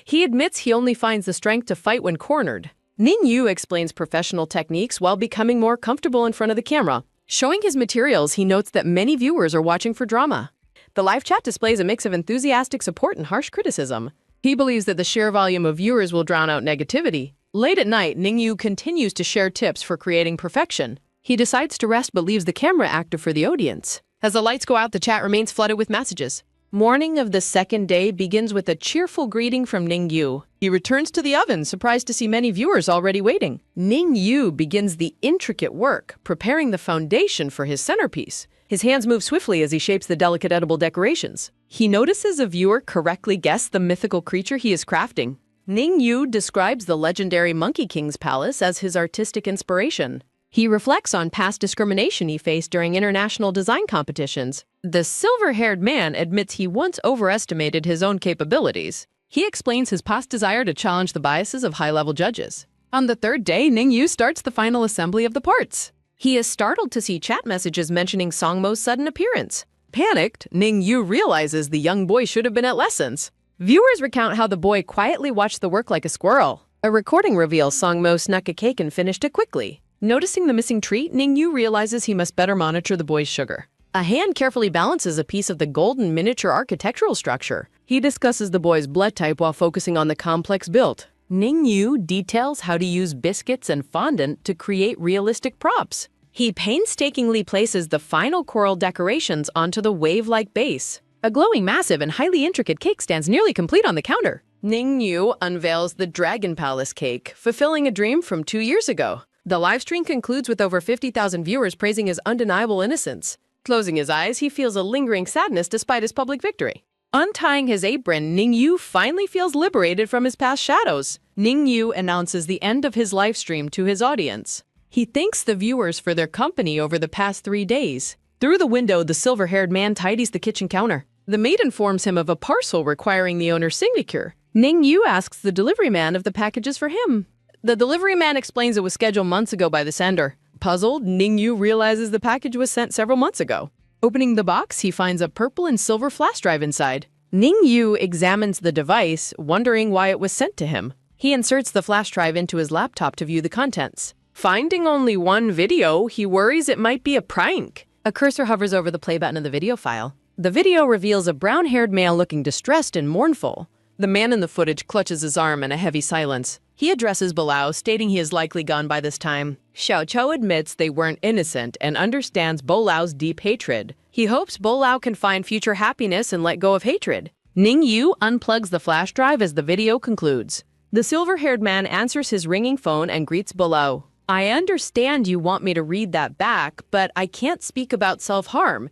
He admits he only finds the strength to fight when cornered. Ningyu explains professional techniques while becoming more comfortable in front of the camera. Showing his materials, he notes that many viewers are watching for drama. The live chat displays a mix of enthusiastic support and harsh criticism. He believes that the sheer volume of viewers will drown out negativity. Late at night, Ningyu continues to share tips for creating perfection. He decides to rest but leaves the camera active for the audience. As the lights go out, the chat remains flooded with messages. Morning of the second day begins with a cheerful greeting from Ningyu. He returns to the oven, surprised to see many viewers already waiting. Ningyu begins the intricate work, preparing the foundation for his centerpiece. His hands move swiftly as he shapes the delicate edible decorations. He notices a viewer correctly guess the mythical creature he is crafting. Ningyu describes the legendary Monkey King's palace as his artistic inspiration. He reflects on past discrimination he faced during international design competitions. The silver-haired man admits he once overestimated his own capabilities. He explains his past desire to challenge the biases of high-level judges. On the third day, Ningyu starts the final assembly of the parts. He is startled to see chat messages mentioning Songmo's sudden appearance. Panicked, Ningyu realizes the young boy should have been at lessons. Viewers recount how the boy quietly watched the work like a squirrel. A recording reveals Songmo snuck a cake and finished it quickly. Noticing the missing treat, Ningyu realizes he must better monitor the boy's sugar. A hand carefully balances a piece of the golden miniature architectural structure. He discusses the boy's blood type while focusing on the complex build. Ningyu details how to use biscuits and fondant to create realistic props. He painstakingly places the final coral decorations onto the wave-like base. A glowing, massive, and highly intricate cake stands nearly complete on the counter. Ningyu unveils the Dragon Palace cake, fulfilling a dream from 2 years ago. The livestream concludes with over 50,000 viewers praising his undeniable innocence. Closing his eyes, he feels a lingering sadness despite his public victory. Untying his apron, Ningyu finally feels liberated from his past shadows. Ningyu announces the end of his livestream to his audience. He thanks the viewers for their company over the past 3 days. Through the window, the silver-haired man tidies the kitchen counter. The maid informs him of a parcel requiring the owner's signature. Ningyu asks the delivery man if the package is for him. The delivery man explains it was scheduled months ago by the sender. Puzzled, Ningyu realizes the package was sent several months ago. Opening the box, he finds a purple and silver flash drive inside. Ningyu examines the device, wondering why it was sent to him. He inserts the flash drive into his laptop to view the contents. Finding only one video, he worries it might be a prank. A cursor hovers over the play button of the video file. The video reveals a brown-haired male looking distressed and mournful. The man in the footage clutches his arm in a heavy silence. He addresses Bilao, stating he is likely gone by this time. Xiao Chou admits they weren't innocent and understands Bolao's deep hatred. He hopes Bolao can find future happiness and let go of hatred. Ning Yu unplugs the flash drive as the video concludes. The silver-haired man answers his ringing phone and greets Bolao. I understand you want me to read that back, but I can't speak about self-harm.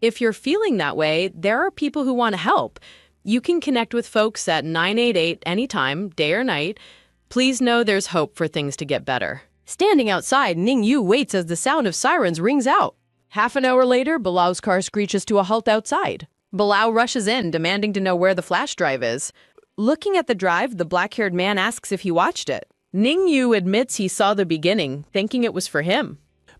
If you're feeling that way, there are people who want to help. You can connect with folks at 988 anytime, day or night. Please know there's hope for things to get better. Standing outside, Ning Yu waits as the sound of sirens rings out. Half an hour later, Bilao's car screeches to a halt outside. Bilao rushes in, demanding to know where the flash drive is. Looking at the drive, the black-haired man asks if he watched it. Ning Yu admits he saw the beginning, thinking it was for him.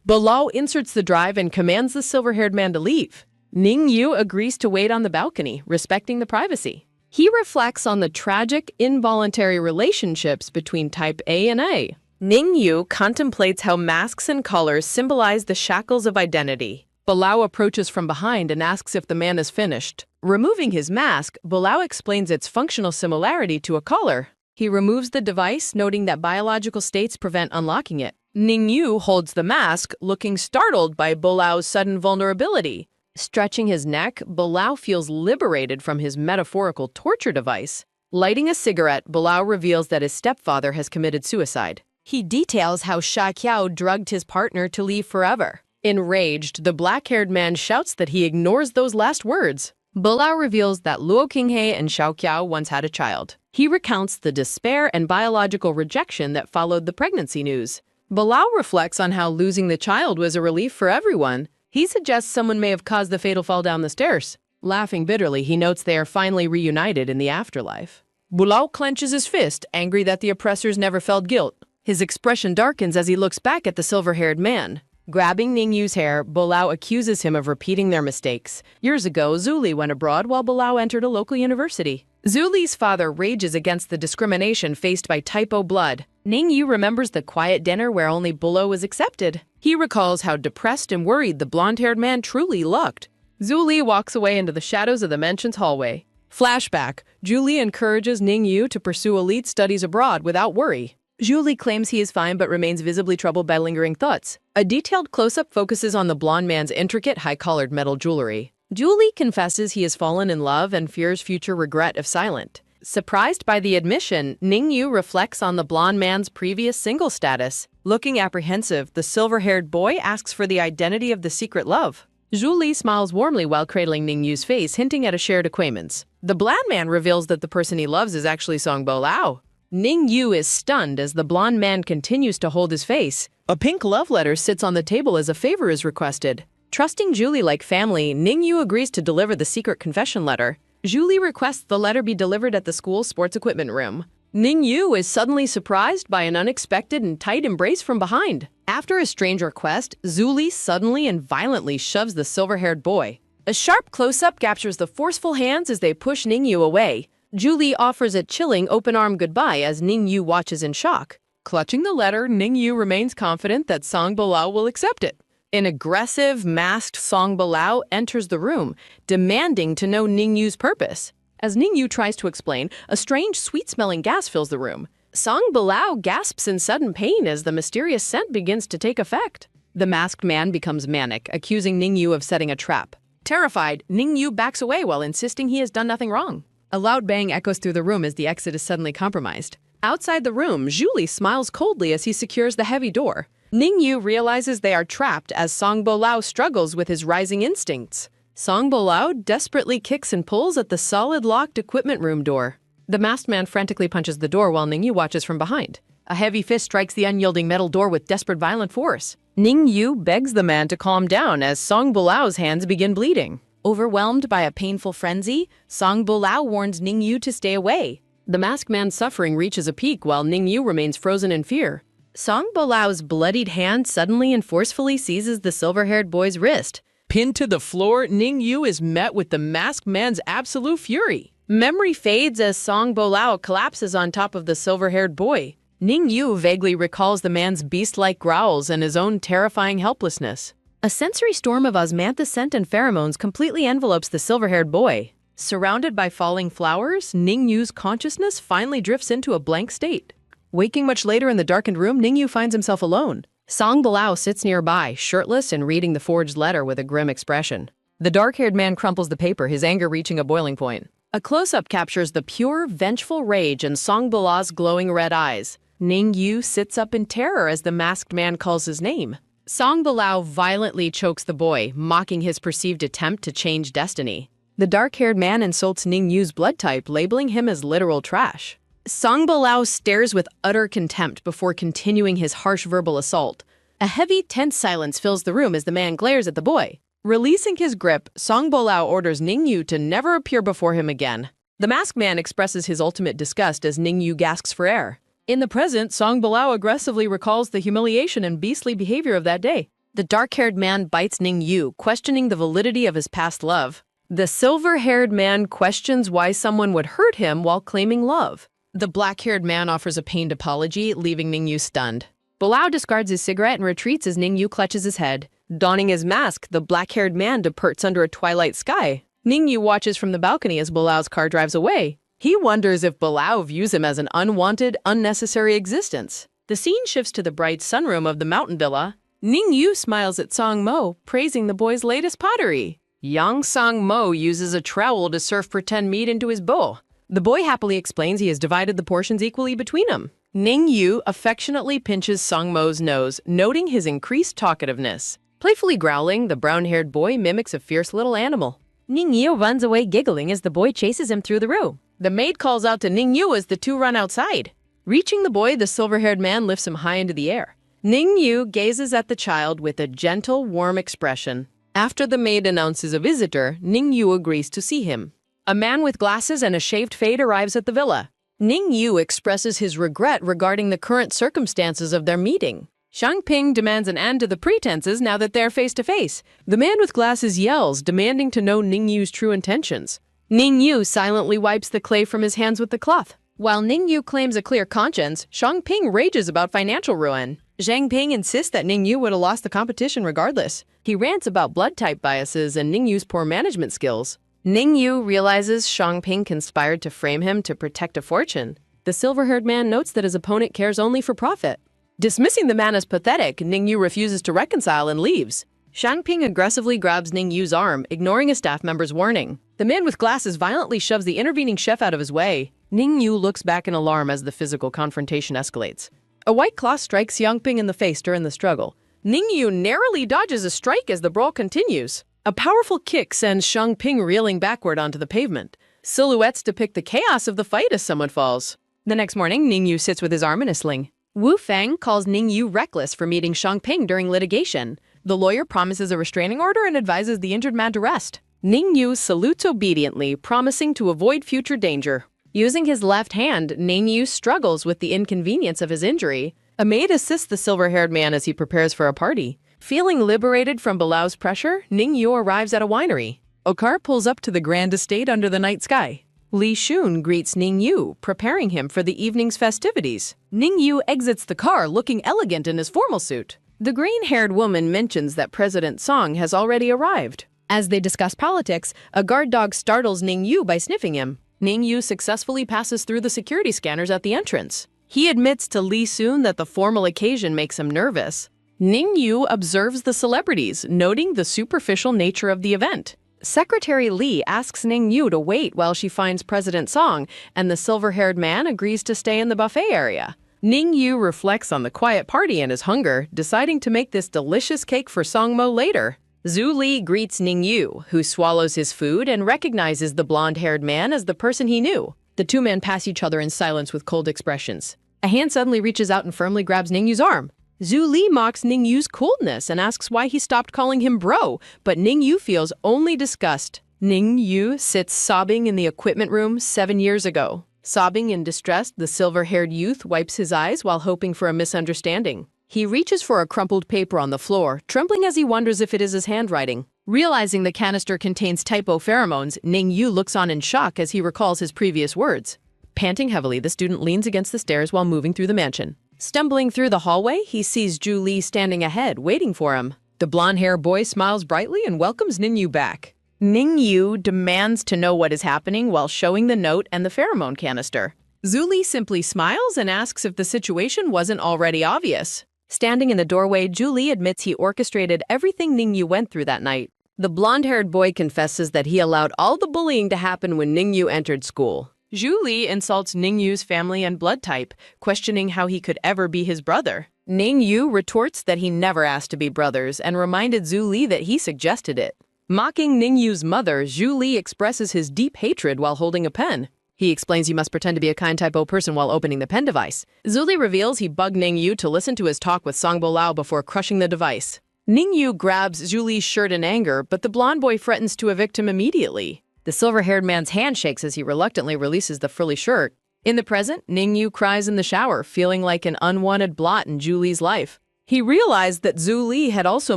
Bilao inserts the drive and commands the silver-haired man to leave. Ning Yu agrees to wait on the balcony, respecting the privacy. He reflects on the tragic, involuntary relationships between Type A and A. Ning Yu contemplates how masks and collars symbolize the shackles of identity. Bilao approaches from behind and asks if the man is finished. Removing his mask, Bilao explains its functional similarity to a collar. He removes the device, noting that biological states prevent unlocking it. Ning Yu holds the mask, looking startled by Bilao's sudden vulnerability. Stretching his neck, Bilao feels liberated from his metaphorical torture device. Lighting a cigarette, Bilao reveals that his stepfather has committed suicide. He details how Sha Qiao drugged his partner to leave forever. Enraged, the black-haired man shouts that he ignores those last words. Bilao reveals that Luo Qinghe and Xiao Qiao once had a child. He recounts the despair and biological rejection that followed the pregnancy news. Bilao reflects on how losing the child was a relief for everyone. He suggests someone may have caused the fatal fall down the stairs. Laughing bitterly, he notes they are finally reunited in the afterlife. Bilao clenches his fist, angry that the oppressors never felt guilt. His expression darkens as he looks back at the silver-haired man. Grabbing Ning Yu's hair, Bilao accuses him of repeating their mistakes. Years ago, Zuli went abroad while Bilao entered a local university. Zuli's father rages against the discrimination faced by Type O blood. Ning Yu remembers the quiet dinner where only Bilao was accepted. He recalls how depressed and worried the blonde-haired man truly looked. Zuli walks away into the shadows of the mansion's hallway. Flashback, Julie encourages Ning Yu to pursue elite studies abroad without worry. Julie claims he is fine but remains visibly troubled by lingering thoughts. A detailed close-up focuses on the blonde man's intricate, high-collared metal jewelry. Julie confesses he has fallen in love and fears future regret if silent. Surprised by the admission, Ning Yu reflects on the blonde man's previous single status. Looking apprehensive, the silver-haired boy asks for the identity of the secret love. Julie smiles warmly while cradling Ning Yu's face, hinting at a shared acquaintance. The blonde man reveals that the person he loves is actually Song Bolao. Ning Yu is stunned as the blonde man continues to hold his face. A pink love letter sits on the table as a favor is requested. Trusting Julie like family, Ning Yu agrees to deliver the secret confession letter. Julie requests the letter be delivered at the school's sports equipment room. Ning Yu is suddenly surprised by an unexpected and tight embrace from behind. After a strange request, Julie suddenly and violently shoves the silver-haired boy. A sharp close-up captures the forceful hands as they push Ning Yu away. Julie offers a chilling open-arm goodbye as Ning Yu watches in shock. Clutching the letter, Ning Yu remains confident that Song Bolao will accept it. An aggressive, masked Song Bolao enters the room, demanding to know Ning Yu's purpose. As Ning Yu tries to explain, a strange, sweet-smelling gas fills the room. Song Bolao gasps in sudden pain as the mysterious scent begins to take effect. The masked man becomes manic, accusing Ning Yu of setting a trap. Terrified, Ning Yu backs away while insisting he has done nothing wrong. A loud bang echoes through the room as the exit is suddenly compromised. Outside the room, Julie smiles coldly as he secures the heavy door. Ning Yu realizes they are trapped as Song Bolao struggles with his rising instincts. Song Bolao desperately kicks and pulls at the solid locked equipment room door. The masked man frantically punches the door while Ning Yu watches from behind. A heavy fist strikes the unyielding metal door with desperate violent force. Ning Yu begs the man to calm down as Song Bolao's hands begin bleeding. Overwhelmed by a painful frenzy, Song Bolao warns Ning Yu to stay away. The masked man's suffering reaches a peak while Ning Yu remains frozen in fear. Song Bolao's bloodied hand suddenly and forcefully seizes the silver-haired boy's wrist. Pinned to the floor, Ning Yu is met with the masked man's absolute fury. Memory fades as Song Bolao collapses on top of the silver-haired boy. Ning Yu vaguely recalls the man's beast-like growls and his own terrifying helplessness. A sensory storm of osmanthus scent and pheromones completely envelopes the silver-haired boy. Surrounded by falling flowers, Ningyu's consciousness finally drifts into a blank state. Waking much later in the darkened room, Ningyu finds himself alone. Song Bilao sits nearby, shirtless and reading the forged letter with a grim expression. The dark-haired man crumples the paper, his anger reaching a boiling point. A close-up captures the pure, vengeful rage in Song Bilao's glowing red eyes. Ningyu sits up in terror as the masked man calls his name. Song Bilao violently chokes the boy, mocking his perceived attempt to change destiny. The dark-haired man insults Ningyu's blood type, labeling him as literal trash. Song Bilao stares with utter contempt before continuing his harsh verbal assault. A heavy, tense silence fills the room as the man glares at the boy. Releasing his grip, Song Bilao orders Ningyu to never appear before him again. The masked man expresses his ultimate disgust as Ningyu gasps for air. In the present, Song Bilao aggressively recalls the humiliation and beastly behavior of that day. The dark-haired man bites Ningyu, questioning the validity of his past love. The silver-haired man questions why someone would hurt him while claiming love. The black-haired man offers a pained apology, leaving Ningyu stunned. Bilao discards his cigarette and retreats as Ningyu clutches his head. Donning his mask, the black-haired man departs under a twilight sky. Ningyu watches from the balcony as Bilao's car drives away. He wonders if Bilao views him as an unwanted, unnecessary existence. The scene shifts to the bright sunroom of the mountain villa. Ningyu smiles at Song Mo, praising the boy's latest pottery. Young Song Mo uses a trowel to serve pretend meat into his bowl. The boy happily explains he has divided the portions equally between them. Ningyu affectionately pinches Song Mo's nose, noting his increased talkativeness. Playfully growling, the brown-haired boy mimics a fierce little animal. Ningyu runs away giggling as the boy chases him through the room. The maid calls out to Ningyu as the two run outside. Reaching the boy, the silver-haired man lifts him high into the air. Ningyu gazes at the child with a gentle, warm expression. After the maid announces a visitor, Ningyu agrees to see him. A man with glasses and a shaved fade arrives at the villa. Ningyu expresses his regret regarding the current circumstances of their meeting. Shangping demands an end to the pretenses now that they're face-to-face. The man with glasses yells, demanding to know Ningyu's true intentions. Ningyu silently wipes the clay from his hands with the cloth. While Ningyu claims a clear conscience, Shangping rages about financial ruin. Zhangping insists that Ningyu would have lost the competition regardless. He rants about blood type biases and Ningyu's poor management skills. Ningyu realizes Shangping conspired to frame him to protect a fortune. The silver-haired man notes that his opponent cares only for profit. Dismissing the man as pathetic, Ningyu refuses to reconcile and leaves. Shangping aggressively grabs Ningyu's arm, ignoring a staff member's warning. The man with glasses violently shoves the intervening chef out of his way. Ningyu looks back in alarm as the physical confrontation escalates. A white cloth strikes Shangping in the face during the struggle. Ningyu narrowly dodges a strike as the brawl continues. A powerful kick sends Shangping reeling backward onto the pavement. Silhouettes depict the chaos of the fight as someone falls. The next morning, Ningyu sits with his arm in a sling. Wu Feng calls Ningyu reckless for meeting Shangping during litigation. The lawyer promises a restraining order and advises the injured man to rest. Ningyu salutes obediently, promising to avoid future danger. Using his left hand, Ningyu struggles with the inconvenience of his injury. A maid assists the silver-haired man as he prepares for a party. Feeling liberated from Bilao's pressure, Ningyu arrives at a winery. A car pulls up to the grand estate under the night sky. Li Shun greets Ningyu, preparing him for the evening's festivities. Ningyu exits the car looking elegant in his formal suit. The green-haired woman mentions that President Song has already arrived. As they discuss politics, a guard dog startles Ningyu by sniffing him. Ningyu successfully passes through the security scanners at the entrance. He admits to Li Shun that the formal occasion makes him nervous. Ningyu observes the celebrities, noting the superficial nature of the event. Secretary Li asks Ningyu to wait while she finds President Song, and the silver-haired man agrees to stay in the buffet area. Ningyu reflects on the quiet party and his hunger, deciding to make this delicious cake for Song Mo later. Zhu Li greets Ningyu, who swallows his food and recognizes the blonde-haired man as the person he knew. The two men pass each other in silence with cold expressions. A hand suddenly reaches out and firmly grabs Ningyu's arm. Zhu Li mocks Ningyu's coldness and asks why he stopped calling him bro, but Ningyu feels only disgust. Ningyu sits sobbing in the equipment room 7 years ago. Sobbing in distress, the silver-haired youth wipes his eyes while hoping for a misunderstanding. He reaches for a crumpled paper on the floor, trembling as he wonders if it is his handwriting. Realizing the canister contains typo pheromones, Ningyu looks on in shock as he recalls his previous words. Panting heavily, the student leans against the stairs while moving through the mansion. Stumbling through the hallway, he sees Zhu Li standing ahead, waiting for him. The blonde-haired boy smiles brightly and welcomes Ningyu back. Ningyu demands to know what is happening while showing the note and the pheromone canister. Zuli simply smiles and asks if the situation wasn't already obvious. Standing in the doorway, Julie admits he orchestrated everything Ningyu went through that night. The blonde-haired boy confesses that he allowed all the bullying to happen when Ningyu entered school. Julie insults Ningyu's family and blood type, questioning how he could ever be his brother. Ningyu retorts that he never asked to be brothers and reminded Zuli that he suggested it. Mocking Ningyu's mother, Julie expresses his deep hatred while holding a pen. He explains he must pretend to be a kind type O person while opening the pen device. Zuli reveals he bugged Ningyu to listen to his talk with Songbo Lao before crushing the device. Ningyu grabs Julie's shirt in anger, but the blonde boy threatens to evict him immediately. The silver-haired man's hand shakes as he reluctantly releases the frilly shirt. In the present, Ningyu cries in the shower, feeling like an unwanted blot in Julie's life. He realized that Zuli had also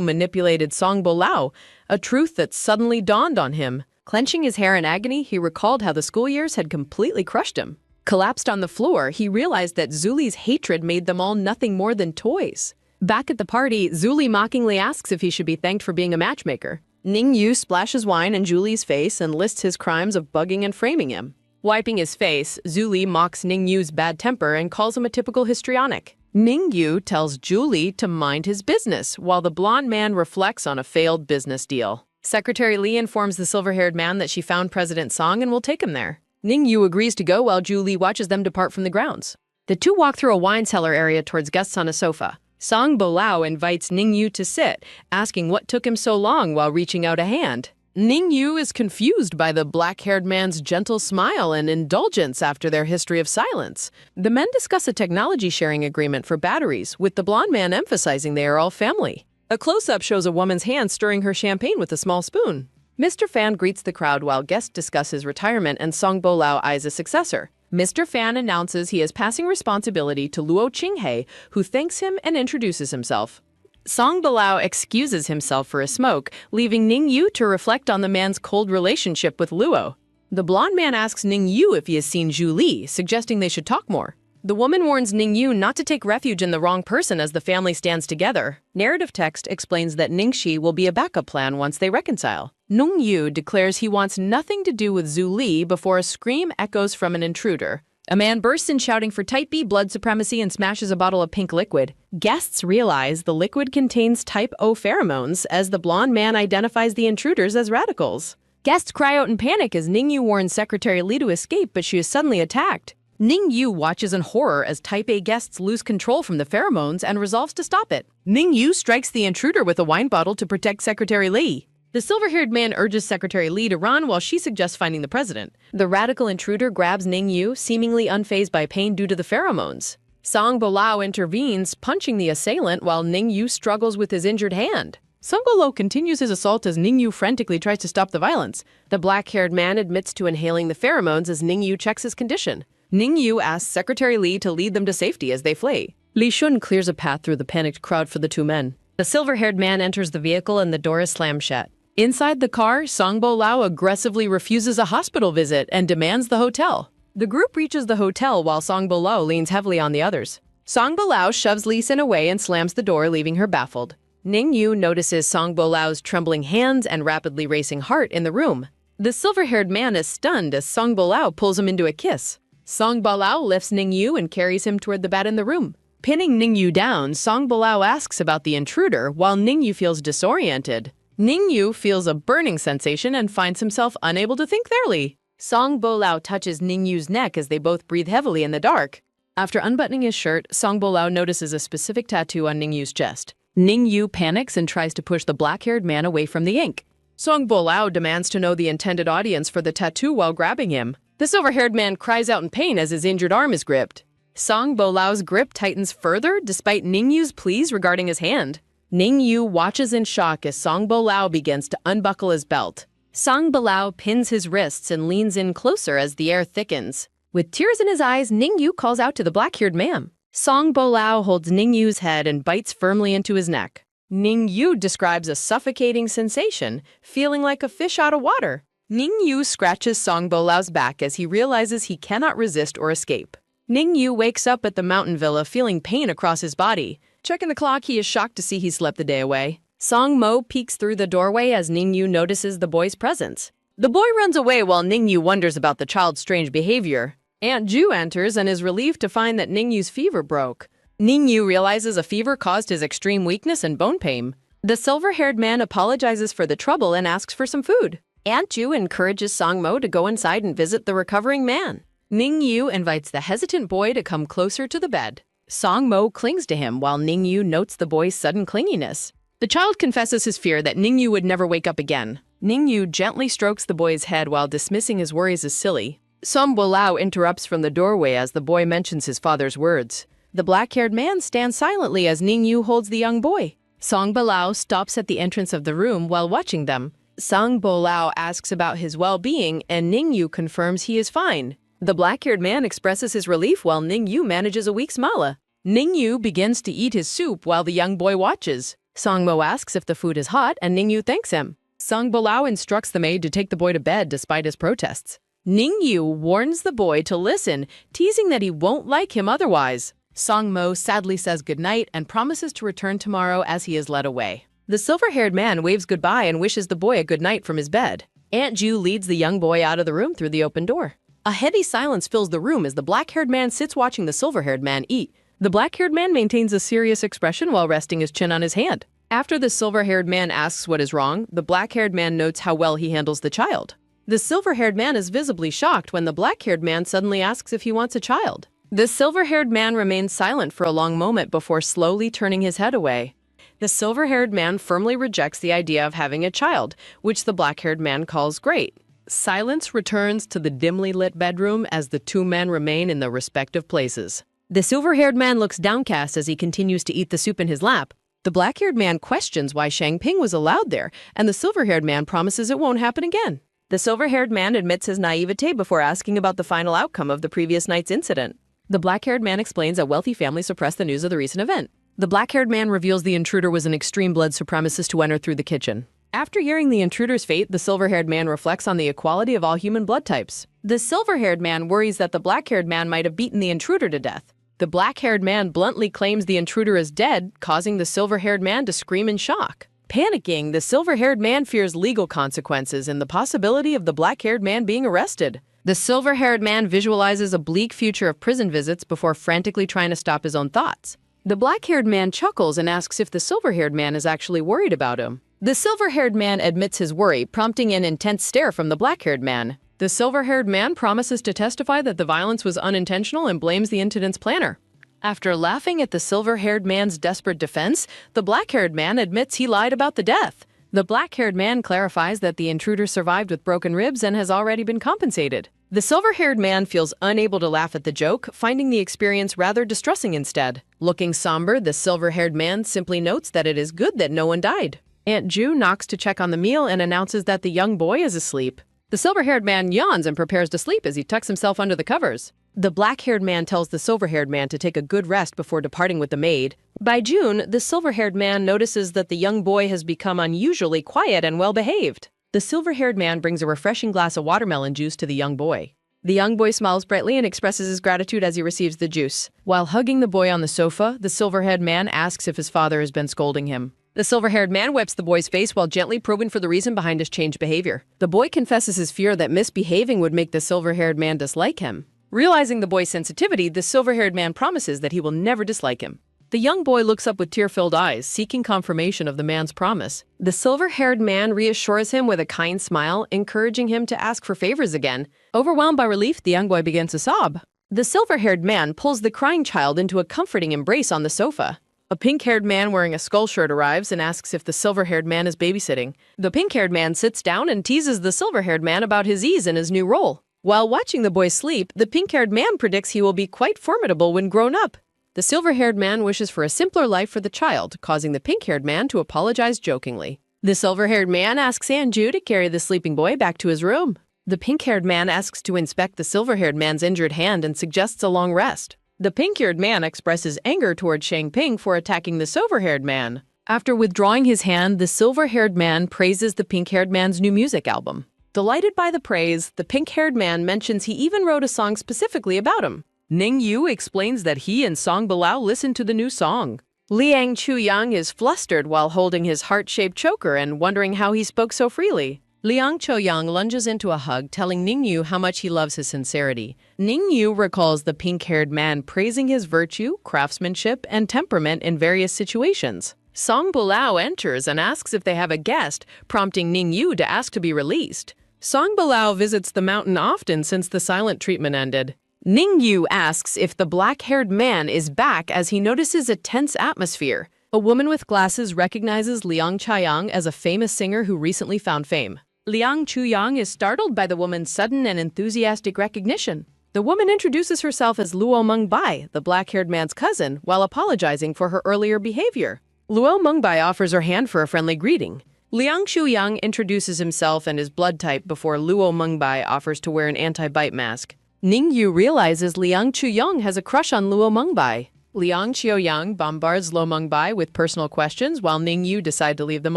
manipulated Songbo Lao, a truth that suddenly dawned on him. Clenching his hair in agony, he recalled how the school years had completely crushed him. Collapsed on the floor, he realized that Zuli's hatred made them all nothing more than toys. Back at the party, Zuli mockingly asks if he should be thanked for being a matchmaker. Ningyu splashes wine in Julie's face and lists his crimes of bugging and framing him. Wiping his face, Zuli mocks Ningyu's bad temper and calls him a typical histrionic. Ningyu tells Julie to mind his business, while the blonde man reflects on a failed business deal. Secretary Lee informs the silver-haired man that she found President Song and will take him there. Ningyu agrees to go while Julie watches them depart from the grounds. The two walk through a wine cellar area towards guests on a sofa. Songbo Lao invites Ningyu to sit, asking what took him so long while reaching out a hand. Ningyu is confused by the black-haired man's gentle smile and indulgence after their history of silence. The men discuss a technology-sharing agreement for batteries, with the blonde man emphasizing they are all family. A close-up shows a woman's hand stirring her champagne with a small spoon. Mr. Fan greets the crowd while guests discuss his retirement and Songbo Lao eyes a successor. Mr. Fan announces he is passing responsibility to Luo Qinghe, who thanks him and introduces himself. Songbo Lao excuses himself for a smoke, leaving Ningyu to reflect on the man's cold relationship with Luo. The blonde man asks Ningyu if he has seen Julie, suggesting they should talk more. The woman warns Ningyu not to take refuge in the wrong person as the family stands together. Narrative text explains that Ningxi will be a backup plan once they reconcile. Ningyu declares he wants nothing to do with Zhu Li before a scream echoes from an intruder. A man bursts in shouting for Type B blood supremacy and smashes a bottle of pink liquid. Guests realize the liquid contains Type O pheromones as the blonde man identifies the intruders as radicals. Guests cry out in panic as Ningyu warns Secretary Li to escape, but she is suddenly attacked. Ningyu watches in horror as Type A guests lose control from the pheromones and resolves to stop it. Ningyu strikes the intruder with a wine bottle to protect Secretary Li. The silver-haired man urges Secretary Li to run while she suggests finding the president. The radical intruder grabs Ningyu, seemingly unfazed by pain due to the pheromones. Songbo Lao intervenes, punching the assailant while Ningyu struggles with his injured hand. Songbo Lao continues his assault as Ningyu frantically tries to stop the violence. The black-haired man admits to inhaling the pheromones as Ningyu checks his condition. Ningyu asks Secretary Li to lead them to safety as they flee. Li Shun clears a path through the panicked crowd for the two men. The silver-haired man enters the vehicle and the door is slammed shut. Inside the car, Songbo Lao aggressively refuses a hospital visit and demands the hotel. The group reaches the hotel while Songbo Lao leans heavily on the others. Songbo Lao shoves Li Sin away and slams the door, leaving her baffled. Ningyu notices Songbo Lao's trembling hands and rapidly racing heart in the room. The silver-haired man is stunned as Songbo Lao pulls him into a kiss. Songbo Lao lifts Ningyu and carries him toward the bed in the room. Pinning Ningyu down, Songbo Lao asks about the intruder while Ningyu feels disoriented. Ningyu feels a burning sensation and finds himself unable to think clearly. Songbo Lao touches Ningyu's neck as they both breathe heavily in the dark. After unbuttoning his shirt, Songbo Lao notices a specific tattoo on Ningyu's chest. Ningyu panics and tries to push the black-haired man away from the ink. Songbo Lao demands to know the intended audience for the tattoo while grabbing him. The silver-haired man cries out in pain as his injured arm is gripped. Songbo Lao's grip tightens further despite Ningyu's pleas regarding his hand. Ningyu watches in shock as Songbo Lao begins to unbuckle his belt. Songbo Lao pins his wrists and leans in closer as the air thickens. With tears in his eyes, Ningyu calls out to the black-haired man. Songbo Lao holds Ningyu's head and bites firmly into his neck. Ningyu describes a suffocating sensation, feeling like a fish out of water. Ningyu scratches Songbo Lao's back as he realizes he cannot resist or escape. Ningyu wakes up at the mountain villa feeling pain across his body. Checking the clock, he is shocked to see he slept the day away. Song Mo peeks through the doorway as Ningyu notices the boy's presence. The boy runs away while Ningyu wonders about the child's strange behavior. Aunt Ju enters and is relieved to find that Ningyu's fever broke. Ningyu realizes a fever caused his extreme weakness and bone pain. The silver-haired man apologizes for the trouble and asks for some food. Aunt Ju encourages Song Mo to go inside and visit the recovering man. Ningyu invites the hesitant boy to come closer to the bed. Song Mo clings to him while Ningyu notes the boy's sudden clinginess. The child confesses his fear that Ningyu would never wake up again. Ningyu gently strokes the boy's head while dismissing his worries as silly. Song Bo-lao interrupts from the doorway as the boy mentions his father's words. The black-haired man stands silently as Ningyu holds the young boy. Song Bo-lao stops at the entrance of the room while watching them. Song Bo-lao asks about his well-being and Ningyu confirms he is fine. The black-haired man expresses his relief while Ningyu manages a weak smile. Ningyu begins to eat his soup while the young boy watches. Song Mo asks if the food is hot and Ningyu thanks him. Song Bo-lao instructs the maid to take the boy to bed despite his protests. Ningyu warns the boy to listen, teasing that he won't like him otherwise. Song Mo sadly says goodnight and promises to return tomorrow as he is led away. The silver-haired man waves goodbye and wishes the boy a good night from his bed. Aunt Ju leads the young boy out of the room through the open door. A heavy silence fills the room as the black-haired man sits watching the silver-haired man eat. The black-haired man maintains a serious expression while resting his chin on his hand. After the silver-haired man asks what is wrong, the black-haired man notes how well he handles the child. The silver-haired man is visibly shocked when the black-haired man suddenly asks if he wants a child. The silver-haired man remains silent for a long moment before slowly turning his head away. The silver-haired man firmly rejects the idea of having a child, which the black-haired man calls great. Silence returns to the dimly lit bedroom as the two men remain in their respective places. The silver-haired man looks downcast as he continues to eat the soup in his lap. The black-haired man questions why Shang Ping was allowed there, and the silver-haired man promises it won't happen again. The silver-haired man admits his naivete before asking about the final outcome of the previous night's incident. The black-haired man explains a wealthy family suppressed the news of the recent event. The black-haired man reveals the intruder was an extreme blood supremacist who entered through the kitchen. After hearing the intruder's fate, the silver-haired man reflects on the equality of all human blood types. The silver-haired man worries that the black-haired man might have beaten the intruder to death. The black-haired man bluntly claims the intruder is dead, causing the silver-haired man to scream in shock. Panicking, the silver-haired man fears legal consequences and the possibility of the black-haired man being arrested. The silver-haired man visualizes a bleak future of prison visits before frantically trying to stop his own thoughts. The black-haired man chuckles and asks if the silver-haired man is actually worried about him. The silver-haired man admits his worry, prompting an intense stare from the black-haired man. The silver-haired man promises to testify that the violence was unintentional and blames the incident's planner. After laughing at the silver-haired man's desperate defense, the black-haired man admits he lied about the death. The black-haired man clarifies that the intruder survived with broken ribs and has already been compensated. The silver-haired man feels unable to laugh at the joke, finding the experience rather distressing instead. Looking somber, the silver-haired man simply notes that it is good that no one died. Aunt Ju knocks to check on the meal and announces that the young boy is asleep. The silver-haired man yawns and prepares to sleep as he tucks himself under the covers. The black-haired man tells the silver-haired man to take a good rest before departing with the maid. By June, the silver-haired man notices that the young boy has become unusually quiet and well-behaved. The silver-haired man brings a refreshing glass of watermelon juice to the young boy. The young boy smiles brightly and expresses his gratitude as he receives the juice. While hugging the boy on the sofa, the silver-haired man asks if his father has been scolding him. The silver-haired man wipes the boy's face while gently probing for the reason behind his changed behavior. The boy confesses his fear that misbehaving would make the silver-haired man dislike him. Realizing the boy's sensitivity, the silver-haired man promises that he will never dislike him. The young boy looks up with tear-filled eyes, seeking confirmation of the man's promise. The silver-haired man reassures him with a kind smile, encouraging him to ask for favors again. Overwhelmed by relief, the young boy begins to sob. The silver-haired man pulls the crying child into a comforting embrace on the sofa. A pink-haired man wearing a skull shirt arrives and asks if the silver-haired man is babysitting. The pink-haired man sits down and teases the silver-haired man about his ease in his new role. While watching the boy sleep, the pink-haired man predicts he will be quite formidable when grown up. The silver-haired man wishes for a simpler life for the child, causing the pink-haired man to apologize jokingly. The silver-haired man asks Aunt Ju to carry the sleeping boy back to his room. The pink-haired man asks to inspect the silver-haired man's injured hand and suggests a long rest. The pink-haired man expresses anger toward Shang Ping for attacking the silver-haired man. After withdrawing his hand, the silver-haired man praises the pink-haired man's new music album. Delighted by the praise, the pink-haired man mentions he even wrote a song specifically about him. Ningyu explains that he and Song Bilao listened to the new song. Liang Chuyang is flustered while holding his heart-shaped choker and wondering how he spoke so freely. Liang Chuyang lunges into a hug, telling Ningyu how much he loves his sincerity. Ningyu recalls the pink-haired man praising his virtue, craftsmanship, and temperament in various situations. Song Bulao enters and asks if they have a guest, prompting Ningyu to ask to be released. Song Bulao visits the mountain often since the silent treatment ended. Ningyu asks if the black-haired man is back as he notices a tense atmosphere. A woman with glasses recognizes Liang Chuyang as a famous singer who recently found fame. Liang Chuyang is startled by the woman's sudden and enthusiastic recognition. The woman introduces herself as Luo Mengbai, the black-haired man's cousin, while apologizing for her earlier behavior. Luo Mengbai offers her hand for a friendly greeting. Liang Chuyang introduces himself and his blood type before Luo Mengbai offers to wear an anti-bite mask. Ningyu realizes Liang Chuyang has a crush on Luo Mengbai. Liang Chuyang bombards Luo Mengbai with personal questions while Ningyu decides to leave them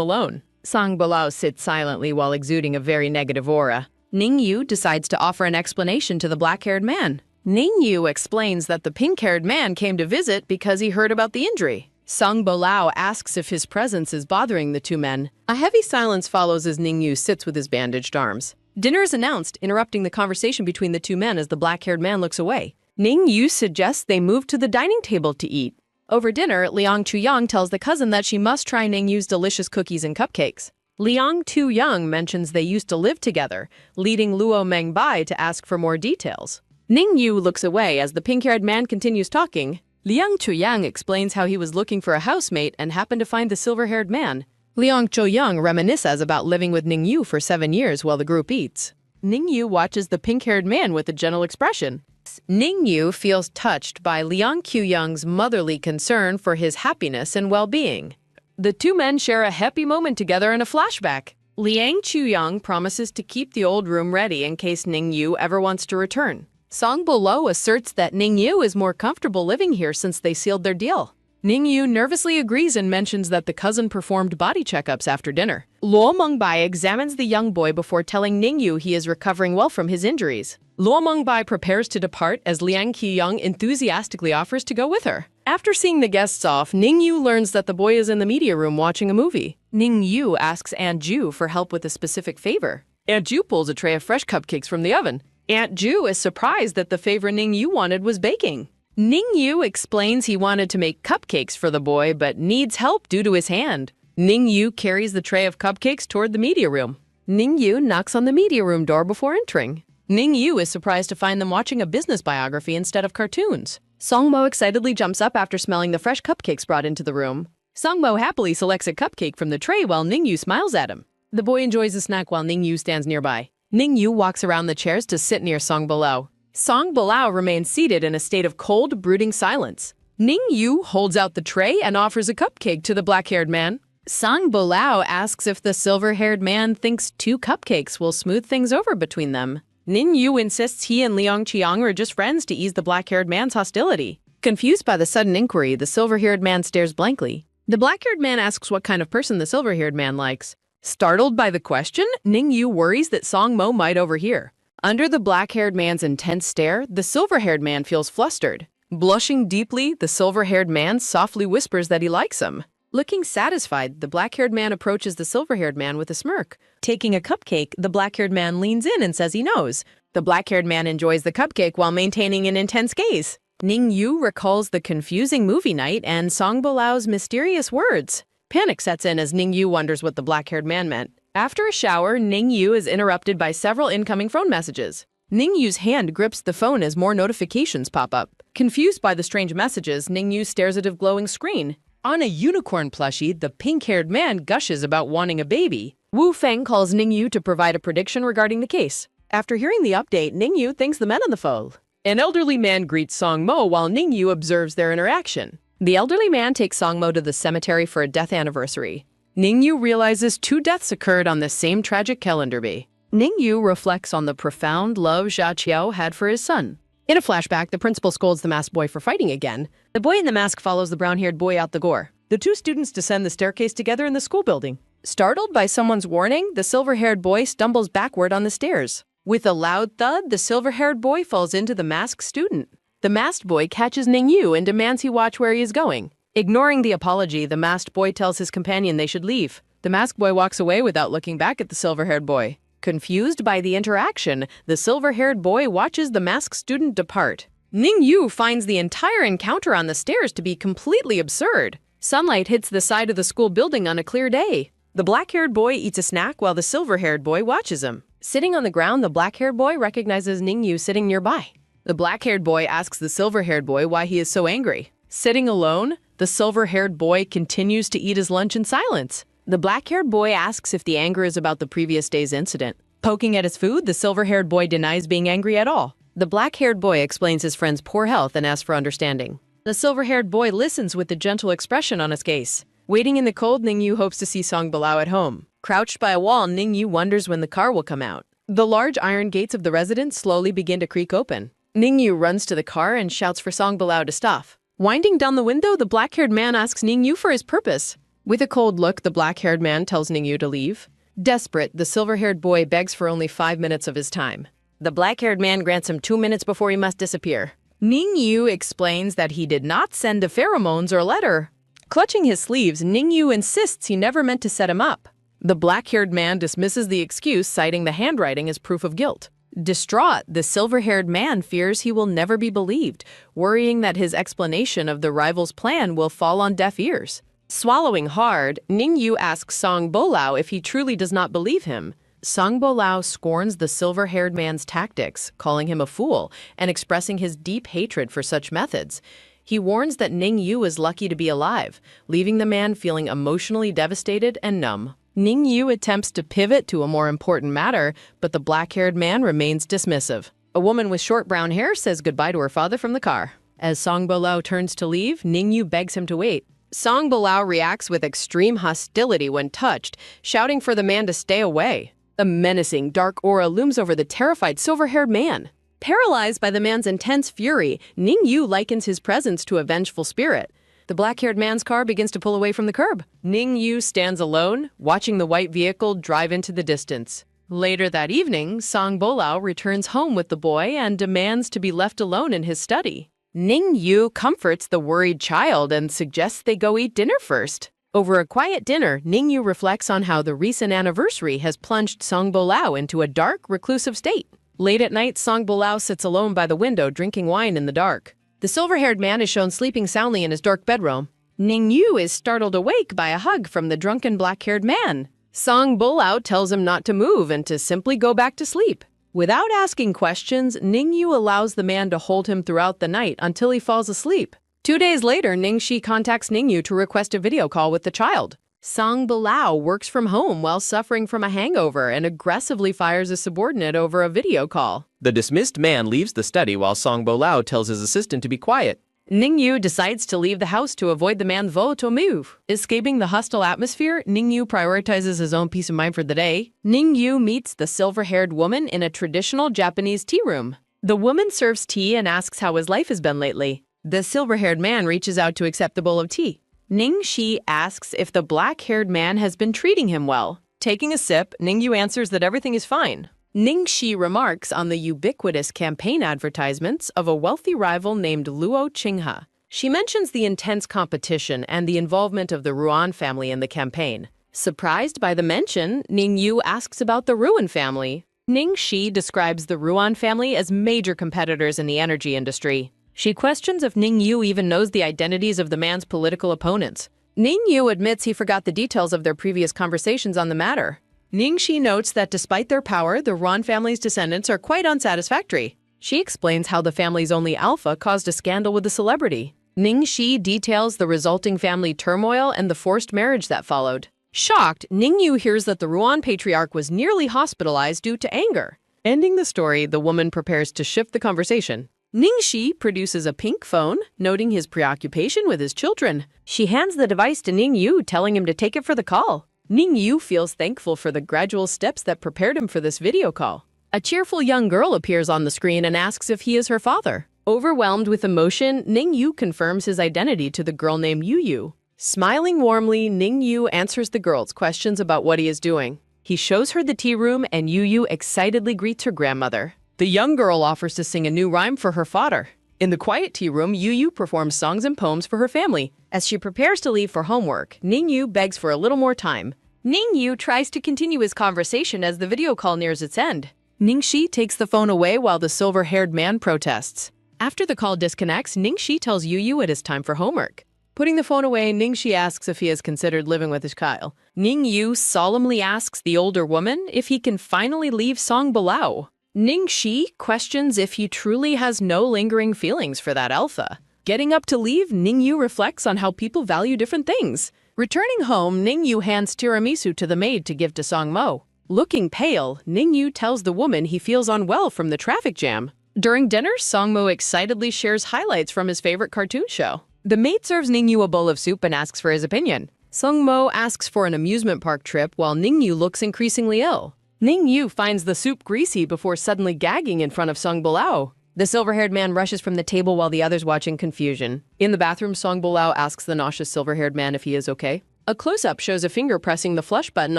alone. Song Bulao sits silently while exuding a very negative aura. Ningyu decides to offer an explanation to the black-haired man. Ningyu explains that the pink-haired man came to visit because he heard about the injury. Song Bulao asks if his presence is bothering the two men. A heavy silence follows as Ningyu sits with his bandaged arms. Dinner is announced, interrupting the conversation between the two men as the black-haired man looks away. Ningyu suggests they move to the dining table to eat. Over dinner, Liang Chuyang tells the cousin that she must try Ningyu's delicious cookies and cupcakes. Liang Chuyang mentions they used to live together, leading Luo Mengbai to ask for more details. Ningyu looks away as the pink-haired man continues talking. Liang Chuyang explains how he was looking for a housemate and happened to find the silver-haired man. Liang Chuyang reminisces about living with Ningyu for 7 years while the group eats. Ningyu watches the pink-haired man with a gentle expression. Ningyu feels touched by Liang Chuyang's motherly concern for his happiness and well-being. The two men share a happy moment together in a flashback. Liang Chuyang promises to keep the old room ready in case Ningyu ever wants to return. Song Bulao asserts that Ningyu is more comfortable living here since they sealed their deal. Ningyu nervously agrees and mentions that the cousin performed body checkups after dinner. Luo Mengbai examines the young boy before telling Ningyu he is recovering well from his injuries. Luo Mengbai prepares to depart as Liang Chuyang enthusiastically offers to go with her. After seeing the guests off, Ningyu learns that the boy is in the media room watching a movie. Ningyu asks Aunt Ju for help with a specific favor. Aunt Ju pulls a tray of fresh cupcakes from the oven. Aunt Ju is surprised that the favor Ningyu wanted was baking. Ningyu explains he wanted to make cupcakes for the boy but needs help due to his hand. Ningyu carries the tray of cupcakes toward the media room. Ningyu knocks on the media room door before entering. Ningyu is surprised to find them watching a business biography instead of cartoons. Songmo excitedly jumps up after smelling the fresh cupcakes brought into the room. Songmo happily selects a cupcake from the tray while Ningyu smiles at him. The boy enjoys the snack while Ningyu stands nearby. Ningyu walks around the chairs to sit near Song Bulao. Song Bulao remains seated in a state of cold, brooding silence. Ningyu holds out the tray and offers a cupcake to the black-haired man. Song Bulao asks if the silver-haired man thinks 2 cupcakes will smooth things over between them. Ningyu insists he and Liang Chuyang are just friends to ease the black-haired man's hostility. Confused by the sudden inquiry, the silver-haired man stares blankly. The black-haired man asks what kind of person the silver-haired man likes. Startled by the question, Ningyu worries that Songmo might overhear. Under the black-haired man's intense stare, the silver-haired man feels flustered. Blushing deeply, the silver-haired man softly whispers that he likes him. Looking satisfied, the black-haired man approaches the silver-haired man with a smirk. Taking a cupcake, the black-haired man leans in and says he knows. The black-haired man enjoys the cupcake while maintaining an intense gaze. Ningyu recalls the confusing movie night and Song Bulao's mysterious words. Panic sets in as Ningyu wonders what the black-haired man meant. After a shower, Ningyu is interrupted by several incoming phone messages. Ningyu's hand grips the phone as more notifications pop up. Confused by the strange messages, Ningyu stares at a glowing screen. On a unicorn plushie, the pink-haired man gushes about wanting a baby. Wu Feng calls Ningyu to provide a prediction regarding the case. After hearing the update, Ningyu thanks the men on the phone. An elderly man greets Song Mo while Ningyu observes their interaction. The elderly man takes Song Mo to the cemetery for a death anniversary. Ningyu realizes 2 deaths occurred on the same tragic calendar day. Ningyu reflects on the profound love Xia Qiao had for his son. In a flashback, the principal scolds the masked boy for fighting again. The boy in the mask follows the brown-haired boy out the door. The 2 students descend the staircase together in the school building. Startled by someone's warning, the silver-haired boy stumbles backward on the stairs. With a loud thud, the silver-haired boy falls into the masked student. The masked boy catches Ningyu and demands he watch where he is going. Ignoring the apology, the masked boy tells his companion they should leave. The masked boy walks away without looking back at the silver-haired boy. Confused by the interaction, the silver-haired boy watches the masked student depart. Ning Yu finds the entire encounter on the stairs to be completely absurd. Sunlight hits the side of the school building on a clear day. The black-haired boy eats a snack while the silver-haired boy watches him. Sitting on the ground, the black-haired boy recognizes Ning Yu sitting nearby. The black-haired boy asks the silver-haired boy why he is so angry. Sitting alone, the silver-haired boy continues to eat his lunch in silence. The black-haired boy asks if the anger is about the previous day's incident. Poking at his food, the silver-haired boy denies being angry at all. The black-haired boy explains his friend's poor health and asks for understanding. The silver-haired boy listens with a gentle expression on his face. Waiting in the cold, Ning Yu hopes to see Song Bilao at home. Crouched by a wall, Ning Yu wonders when the car will come out. The large iron gates of the residence slowly begin to creak open. Ning Yu runs to the car and shouts for Song Bilao to stop. Winding down the window, the black-haired man asks Ning Yu for his purpose. With a cold look, the black-haired man tells Ning Yu to leave. Desperate, the silver-haired boy begs for only 5 minutes of his time. The black-haired man grants him 2 minutes before he must disappear. Ning Yu explains that he did not send the pheromones or letter. Clutching his sleeves, Ning Yu insists he never meant to set him up. The black-haired man dismisses the excuse, citing the handwriting as proof of guilt. Distraught, the silver-haired man fears he will never be believed, worrying that his explanation of the rival's plan will fall on deaf ears. Swallowing hard, Ning Yu asks Song Bilao if he truly does not believe him. Song Bilao scorns the silver-haired man's tactics, calling him a fool and expressing his deep hatred for such methods. He warns that Ning Yu is lucky to be alive, leaving the man feeling emotionally devastated and numb. Ning Yu attempts to pivot to a more important matter, but the black-haired man remains dismissive. A woman with short brown hair says goodbye to her father from the car. As Song Bilao turns to leave, Ning Yu begs him to wait. Song Bilao reacts with extreme hostility when touched, shouting for the man to stay away. A menacing, dark aura looms over the terrified silver-haired man. Paralyzed by the man's intense fury, Ning Yu likens his presence to a vengeful spirit. The black-haired man's car begins to pull away from the curb. Ning Yu stands alone, watching the white vehicle drive into the distance. Later that evening, Song Bilao returns home with the boy and demands to be left alone in his study. Ning Yu comforts the worried child and suggests they go eat dinner first. Over a quiet dinner, Ning Yu reflects on how the recent anniversary has plunged Song Bilao into a dark, reclusive state. Late at night, Song Bilao sits alone by the window drinking wine in the dark. The silver-haired man is shown sleeping soundly in his dark bedroom. Ning Yu is startled awake by a hug from the drunken black-haired man. Song Bilao tells him not to move and to simply go back to sleep. Without asking questions, Ning Yu allows the man to hold him throughout the night until he falls asleep. 2 days later, Ning Shi contacts Ning Yu to request a video call with the child. Song Bilao works from home while suffering from a hangover and aggressively fires a subordinate over a video call. The dismissed man leaves the study while Song Bilao tells his assistant to be quiet. Ning Yu decides to leave the house to avoid the man's vote move. Escaping the hostile atmosphere, Ning Yu prioritizes his own peace of mind for the day. Ning Yu meets the silver-haired woman in a traditional Japanese tea room. The woman serves tea and asks how his life has been lately. The silver-haired man reaches out to accept the bowl of tea. Ning Shi asks if the black-haired man has been treating him well. Taking a sip, Ning Yu answers that everything is fine. Ning Shi remarks on the ubiquitous campaign advertisements of a wealthy rival named Luo Qinghe. She mentions the intense competition and the involvement of the Ruan family in the campaign. Surprised by the mention, Ning Yu asks about the Ruan family. Ning Shi describes the Ruan family as major competitors in the energy industry. She questions if Ning Yu even knows the identities of the man's political opponents. Ning Yu admits he forgot the details of their previous conversations on the matter. Ning Shi notes that despite their power, the Ruan family's descendants are quite unsatisfactory. She explains how the family's only alpha caused a scandal with a celebrity. Ning Shi details the resulting family turmoil and the forced marriage that followed. Shocked, Ning Yu hears that the Ruan patriarch was nearly hospitalized due to anger. Ending the story, the woman prepares to shift the conversation. Ning Shi produces a pink phone, noting his preoccupation with his children. She hands the device to Ning Yu, telling him to take it for the call. Ning Yu feels thankful for the gradual steps that prepared him for this video call. A cheerful young girl appears on the screen and asks if he is her father. Overwhelmed with emotion, Ning Yu confirms his identity to the girl named Yu Yu. Smiling warmly, Ning Yu answers the girl's questions about what he is doing. He shows her the tea room and Yu Yu excitedly greets her grandmother. The young girl offers to sing a new rhyme for her father. In the quiet tea room, Yu performs songs and poems for her family. As she prepares to leave for homework, Yu begs for a little more time. Yu tries to continue his conversation as the video call nears its end. Ningxi takes the phone away while the silver-haired man protests. After the call disconnects, Ningxi tells Yu it is time for homework. Putting the phone away, Ningxi asks if he has considered living with his child. Yu solemnly asks the older woman if he can finally leave Song Bilao. Ningxi questions if he truly has no lingering feelings for that alpha. Getting up to leave, Yu reflects on how people value different things. Returning home, Yu hands tiramisu to the maid to give to Songmo. Looking pale, Yu tells the woman he feels unwell from the traffic jam. During dinner, Songmo excitedly shares highlights from his favorite cartoon show. The maid serves Yu a bowl of soup and asks for his opinion. Songmo asks for an amusement park trip while Yu looks increasingly ill. Yu finds the soup greasy before suddenly gagging in front of Song Bilao. The silver-haired man rushes from the table while the others watch in confusion. In the bathroom, Song Bilao asks the nauseous silver-haired man if he is okay. A close-up shows a finger pressing the flush button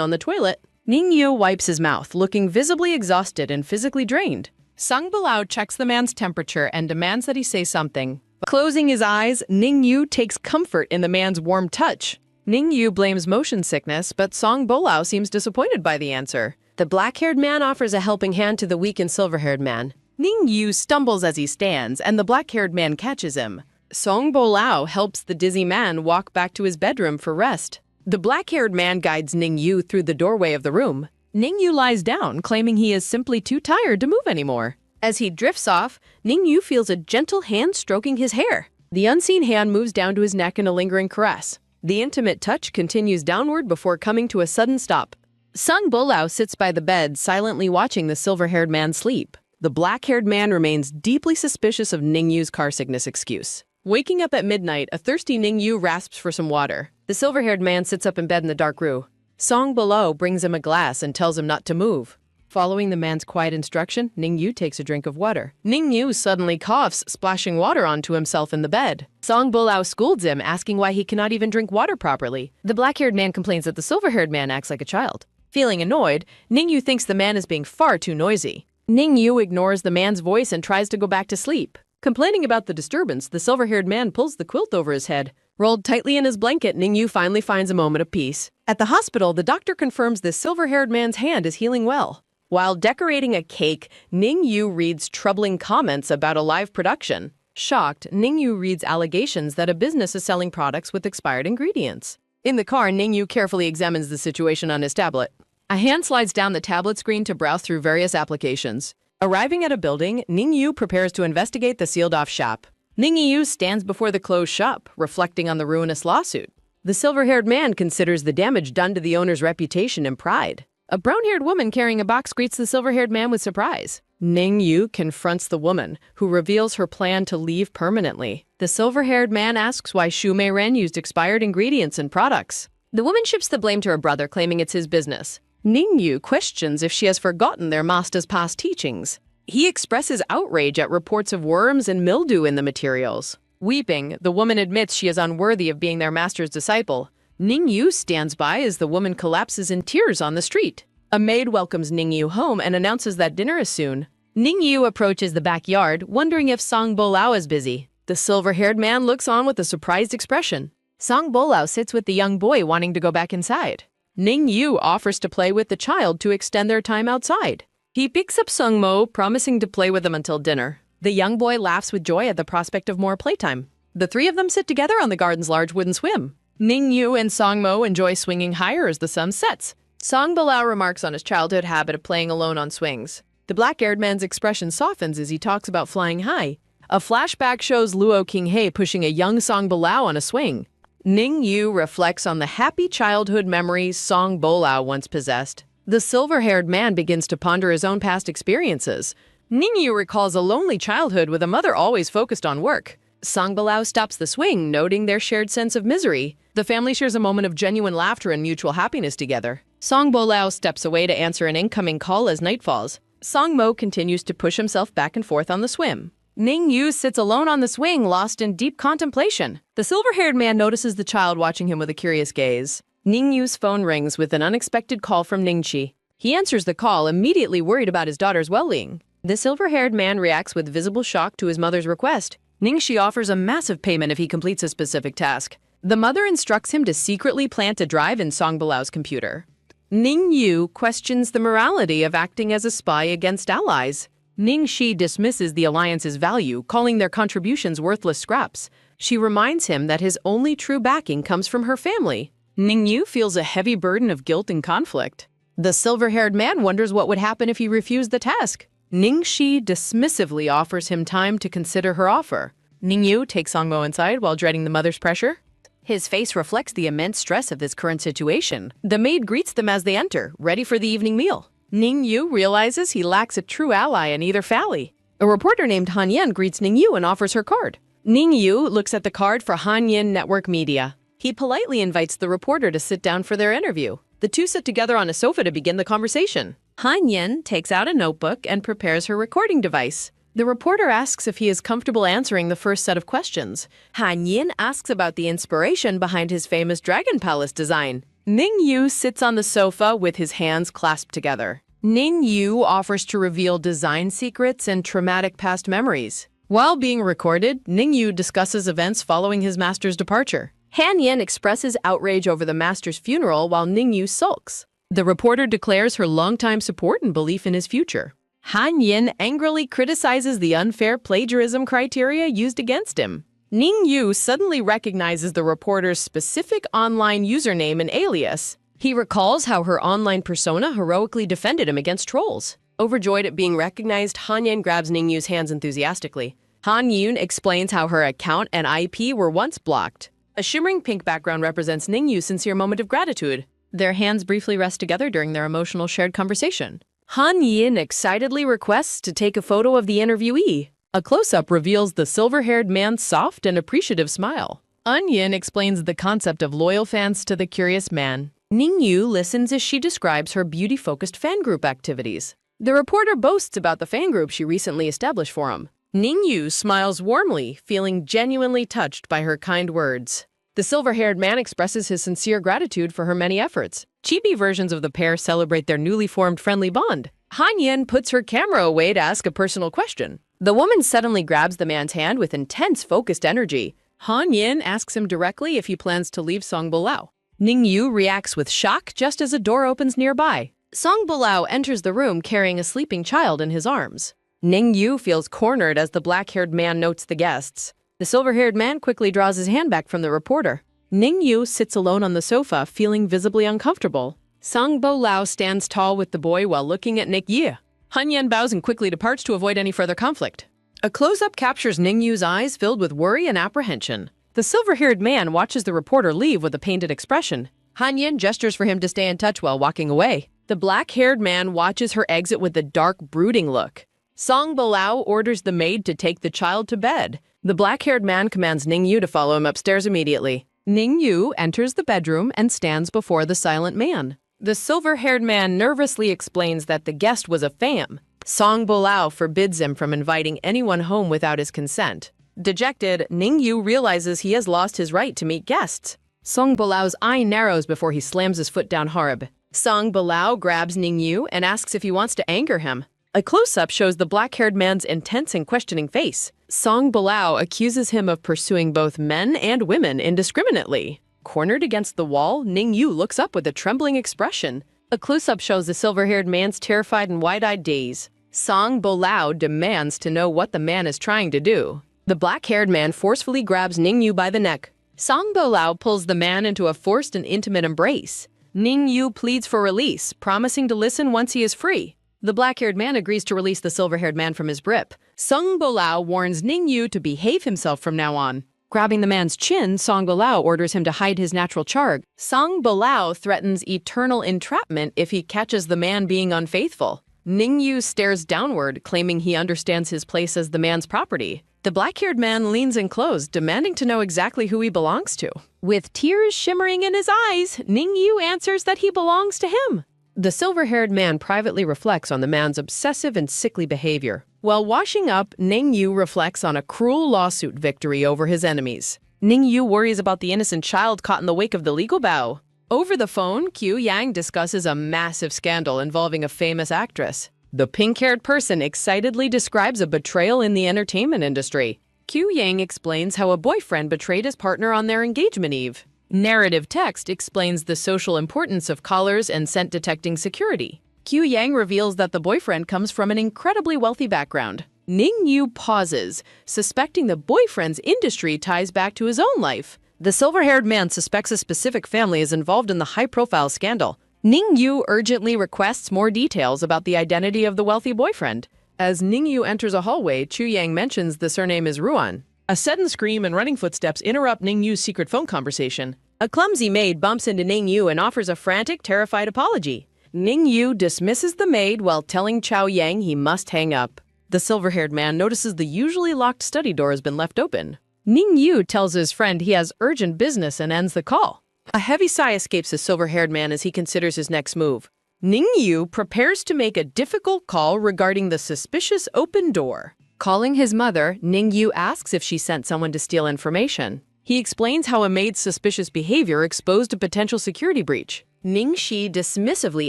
on the toilet. Yu wipes his mouth, looking visibly exhausted and physically drained. Song Bilao checks the man's temperature and demands that he say something. Closing his eyes, Yu takes comfort in the man's warm touch. Yu blames motion sickness, but Song Bilao seems disappointed by the answer. The black-haired man offers a helping hand to the weak and silver-haired man. Yu stumbles as he stands, and the black-haired man catches him. Song Bilao helps the dizzy man walk back to his bedroom for rest. The black-haired man guides Yu through the doorway of the room. Yu lies down, claiming he is simply too tired to move anymore. As he drifts off, Yu feels a gentle hand stroking his hair. The unseen hand moves down to his neck in a lingering caress. The intimate touch continues downward before coming to a sudden stop. Song Bilao sits by the bed, silently watching the silver-haired man sleep. The black-haired man remains deeply suspicious of Yu's car sickness excuse. Waking up at midnight, a thirsty Yu rasps for some water. The silver-haired man sits up in bed in the dark room. Song Bilao brings him a glass and tells him not to move. Following the man's quiet instruction, Yu takes a drink of water. Yu suddenly coughs, splashing water onto himself in the bed. Song Bilao scolds him, asking why he cannot even drink water properly. The black-haired man complains that the silver-haired man acts like a child. Feeling annoyed, Yu thinks the man is being far too noisy. Yu ignores the man's voice and tries to go back to sleep. Complaining about the disturbance, the silver-haired man pulls the quilt over his head. Rolled tightly in his blanket, Yu finally finds a moment of peace. At the hospital, the doctor confirms the silver-haired man's hand is healing well. While decorating a cake, Yu reads troubling comments about a live production. Shocked, Yu reads allegations that a business is selling products with expired ingredients. In the car, Yu carefully examines the situation on his tablet. A hand slides down the tablet screen to browse through various applications. Arriving at a building, Yu prepares to investigate the sealed-off shop. Yu stands before the closed shop, reflecting on the ruinous lawsuit. The silver-haired man considers the damage done to the owner's reputation and pride. A brown-haired woman carrying a box greets the silver-haired man with surprise. Yu confronts the woman, who reveals her plan to leave permanently. The silver-haired man asks why Shu Mei-ren used expired ingredients and products. The woman shifts the blame to her brother, claiming it's his business. Yu questions if she has forgotten their master's past teachings. He expresses outrage at reports of worms and mildew in the materials. Weeping, the woman admits she is unworthy of being their master's disciple. Yu stands by as the woman collapses in tears on the street. A maid welcomes Yu home and announces that dinner is soon. Yu approaches the backyard, wondering if Song Bilao is busy. The silver-haired man looks on with a surprised expression. Song Bilao sits with the young boy, wanting to go back inside. Yu offers to play with the child to extend their time outside. He picks up Sungmo, promising to play with him until dinner. The young boy laughs with joy at the prospect of more playtime. The three of them sit together on the garden's large wooden swim. Yu and Songmo enjoy swinging higher as the sun sets. Song Bilao remarks on his childhood habit of playing alone on swings. The black-haired man's expression softens as he talks about flying high. A flashback shows Luo Qinghe pushing a young Song Bilao on a swing. Yu reflects on the happy childhood memories Song Bilao once possessed. The silver-haired man begins to ponder his own past experiences. Yu recalls a lonely childhood with a mother always focused on work. Song Bilao stops the swing, noting their shared sense of misery. The family shares a moment of genuine laughter and mutual happiness together. Song Bilao steps away to answer an incoming call as night falls. Songmo continues to push himself back and forth on the swim. Yu sits alone on the swing, lost in deep contemplation. The silver-haired man notices the child watching him with a curious gaze. Yu's phone rings with an unexpected call from Ningxi. He answers the call, immediately worried about his daughter's well-being. The silver-haired man reacts with visible shock to his mother's request. Ningxi offers a massive payment if he completes a specific task. The mother instructs him to secretly plant a drive in Song Balao's computer. Ningyu questions the morality of acting as a spy against allies. Ningxi dismisses the alliance's value, calling their contributions worthless scraps. She reminds him that his only true backing comes from her family. Ningyu feels a heavy burden of guilt and conflict. The silver-haired man wonders what would happen if he refused the task. Ningxi dismissively offers him time to consider her offer. Ningyu takes Songbo inside while dreading the mother's pressure. His face reflects the immense stress of this current situation. The maid greets them as they enter, ready for the evening meal. Ningyu realizes he lacks a true ally in either family. A reporter named Han Yen greets Ningyu and offers her card. Ningyu looks at the card for Han Yen Network Media. He politely invites the reporter to sit down for their interview. The two sit together on a sofa to begin the conversation. Han Yen takes out a notebook and prepares her recording device. The reporter asks if he is comfortable answering the first set of questions. Han Yen asks about the inspiration behind his famous Dragon Palace design. Ningyu sits on the sofa with his hands clasped together. Ningyu offers to reveal design secrets and traumatic past memories. While being recorded, Ningyu discusses events following his master's departure. Han Yen expresses outrage over the master's funeral while Ningyu sulks. The reporter declares her longtime support and belief in his future. Han Yen angrily criticizes the unfair plagiarism criteria used against him. Ningyu suddenly recognizes the reporter's specific online username and alias. He recalls how her online persona heroically defended him against trolls. Overjoyed at being recognized, Han Yen grabs Ningyu's hands enthusiastically. Han Yen explains how her account and IP were once blocked. A shimmering pink background represents Ningyu's sincere moment of gratitude. Their hands briefly rest together during their emotional shared conversation. Han Yen excitedly requests to take a photo of the interviewee. A close-up reveals the silver-haired man's soft and appreciative smile. Onion explains the concept of loyal fans to the curious man. Ningyu listens as she describes her beauty-focused fan group activities. The reporter boasts about the fan group she recently established for him. Ningyu smiles warmly, feeling genuinely touched by her kind words. The silver-haired man expresses his sincere gratitude for her many efforts. Chibi versions of the pair celebrate their newly formed friendly bond. Han Yen puts her camera away to ask a personal question. The woman suddenly grabs the man's hand with intense, focused energy. Han Yen asks him directly if he plans to leave Song Bolao. Ningyu reacts with shock just as a door opens nearby. Song Bolao enters the room carrying a sleeping child in his arms. Ningyu feels cornered as the black-haired man notes the guests. The silver-haired man quickly draws his hand back from the reporter. Ningyu sits alone on the sofa, feeling visibly uncomfortable. Song Bolao stands tall with the boy while looking at Ningyu. Han Yen bows and quickly departs to avoid any further conflict. A close-up captures Ningyu's eyes filled with worry and apprehension. The silver-haired man watches the reporter leave with a pained expression. Han Yen gestures for him to stay in touch while walking away. The black-haired man watches her exit with a dark, brooding look. Song Bolao orders the maid to take the child to bed. The black-haired man commands Ningyu to follow him upstairs immediately. Ningyu enters the bedroom and stands before the silent man. The silver-haired man nervously explains that the guest was a fam. Song Bolao forbids him from inviting anyone home without his consent. Dejected, Ningyu realizes he has lost his right to meet guests. Song Balao's eye narrows before he slams his foot down hard. Song Balao grabs Ningyu and asks if he wants to anger him. A close-up shows the black-haired man's intense and questioning face. Song Balao accuses him of pursuing both men and women indiscriminately. Cornered against the wall, Ningyu looks up with a trembling expression. A close-up shows the silver-haired man's terrified and wide-eyed gaze. Song Balao demands to know what the man is trying to do. The black-haired man forcefully grabs Ningyu by the neck. Song Bolao pulls the man into a forced and intimate embrace. Ningyu pleads for release, promising to listen once he is free. The black-haired man agrees to release the silver-haired man from his grip. Song Bolao warns Ningyu to behave himself from now on. Grabbing the man's chin, Song Bolao orders him to hide his natural charg. Song Bolao threatens eternal entrapment if he catches the man being unfaithful. Ningyu stares downward, claiming he understands his place as the man's property. The black-haired man leans in close, demanding to know exactly who he belongs to. With tears shimmering in his eyes, Ningyu answers that he belongs to him. The silver-haired man privately reflects on the man's obsessive and sickly behavior. While washing up, Ningyu reflects on a cruel lawsuit victory over his enemies. Ningyu worries about the innocent child caught in the wake of the legal battle. Over the phone, Q Yang discusses a massive scandal involving a famous actress. The pink-haired person excitedly describes a betrayal in the entertainment industry. Q Yang explains how a boyfriend betrayed his partner on their engagement eve. Narrative text explains the social importance of collars and scent detecting security. Q Yang reveals that the boyfriend comes from an incredibly wealthy background. Ning Yu pauses, suspecting the boyfriend's industry ties back to his own life. The silver-haired man suspects a specific family is involved in the high-profile scandal. Ning Yu urgently requests more details about the identity of the wealthy boyfriend. As Ning Yu enters a hallway, Chu Yang mentions the surname is Ruan. A sudden scream and running footsteps interrupt Ning Yu's secret phone conversation. A clumsy maid bumps into Ning Yu and offers a frantic, terrified apology. Ning Yu dismisses the maid while telling Chao Yang he must hang up. The silver-haired man notices the usually locked study door has been left open. Ning Yu tells his friend he has urgent business and ends the call. A heavy sigh escapes the silver-haired man as he considers his next move. Ning Yu prepares to make a difficult call regarding the suspicious open door. Calling his mother, Ning Yu asks if she sent someone to steal information. He explains how a maid's suspicious behavior exposed a potential security breach. Ning Shi dismissively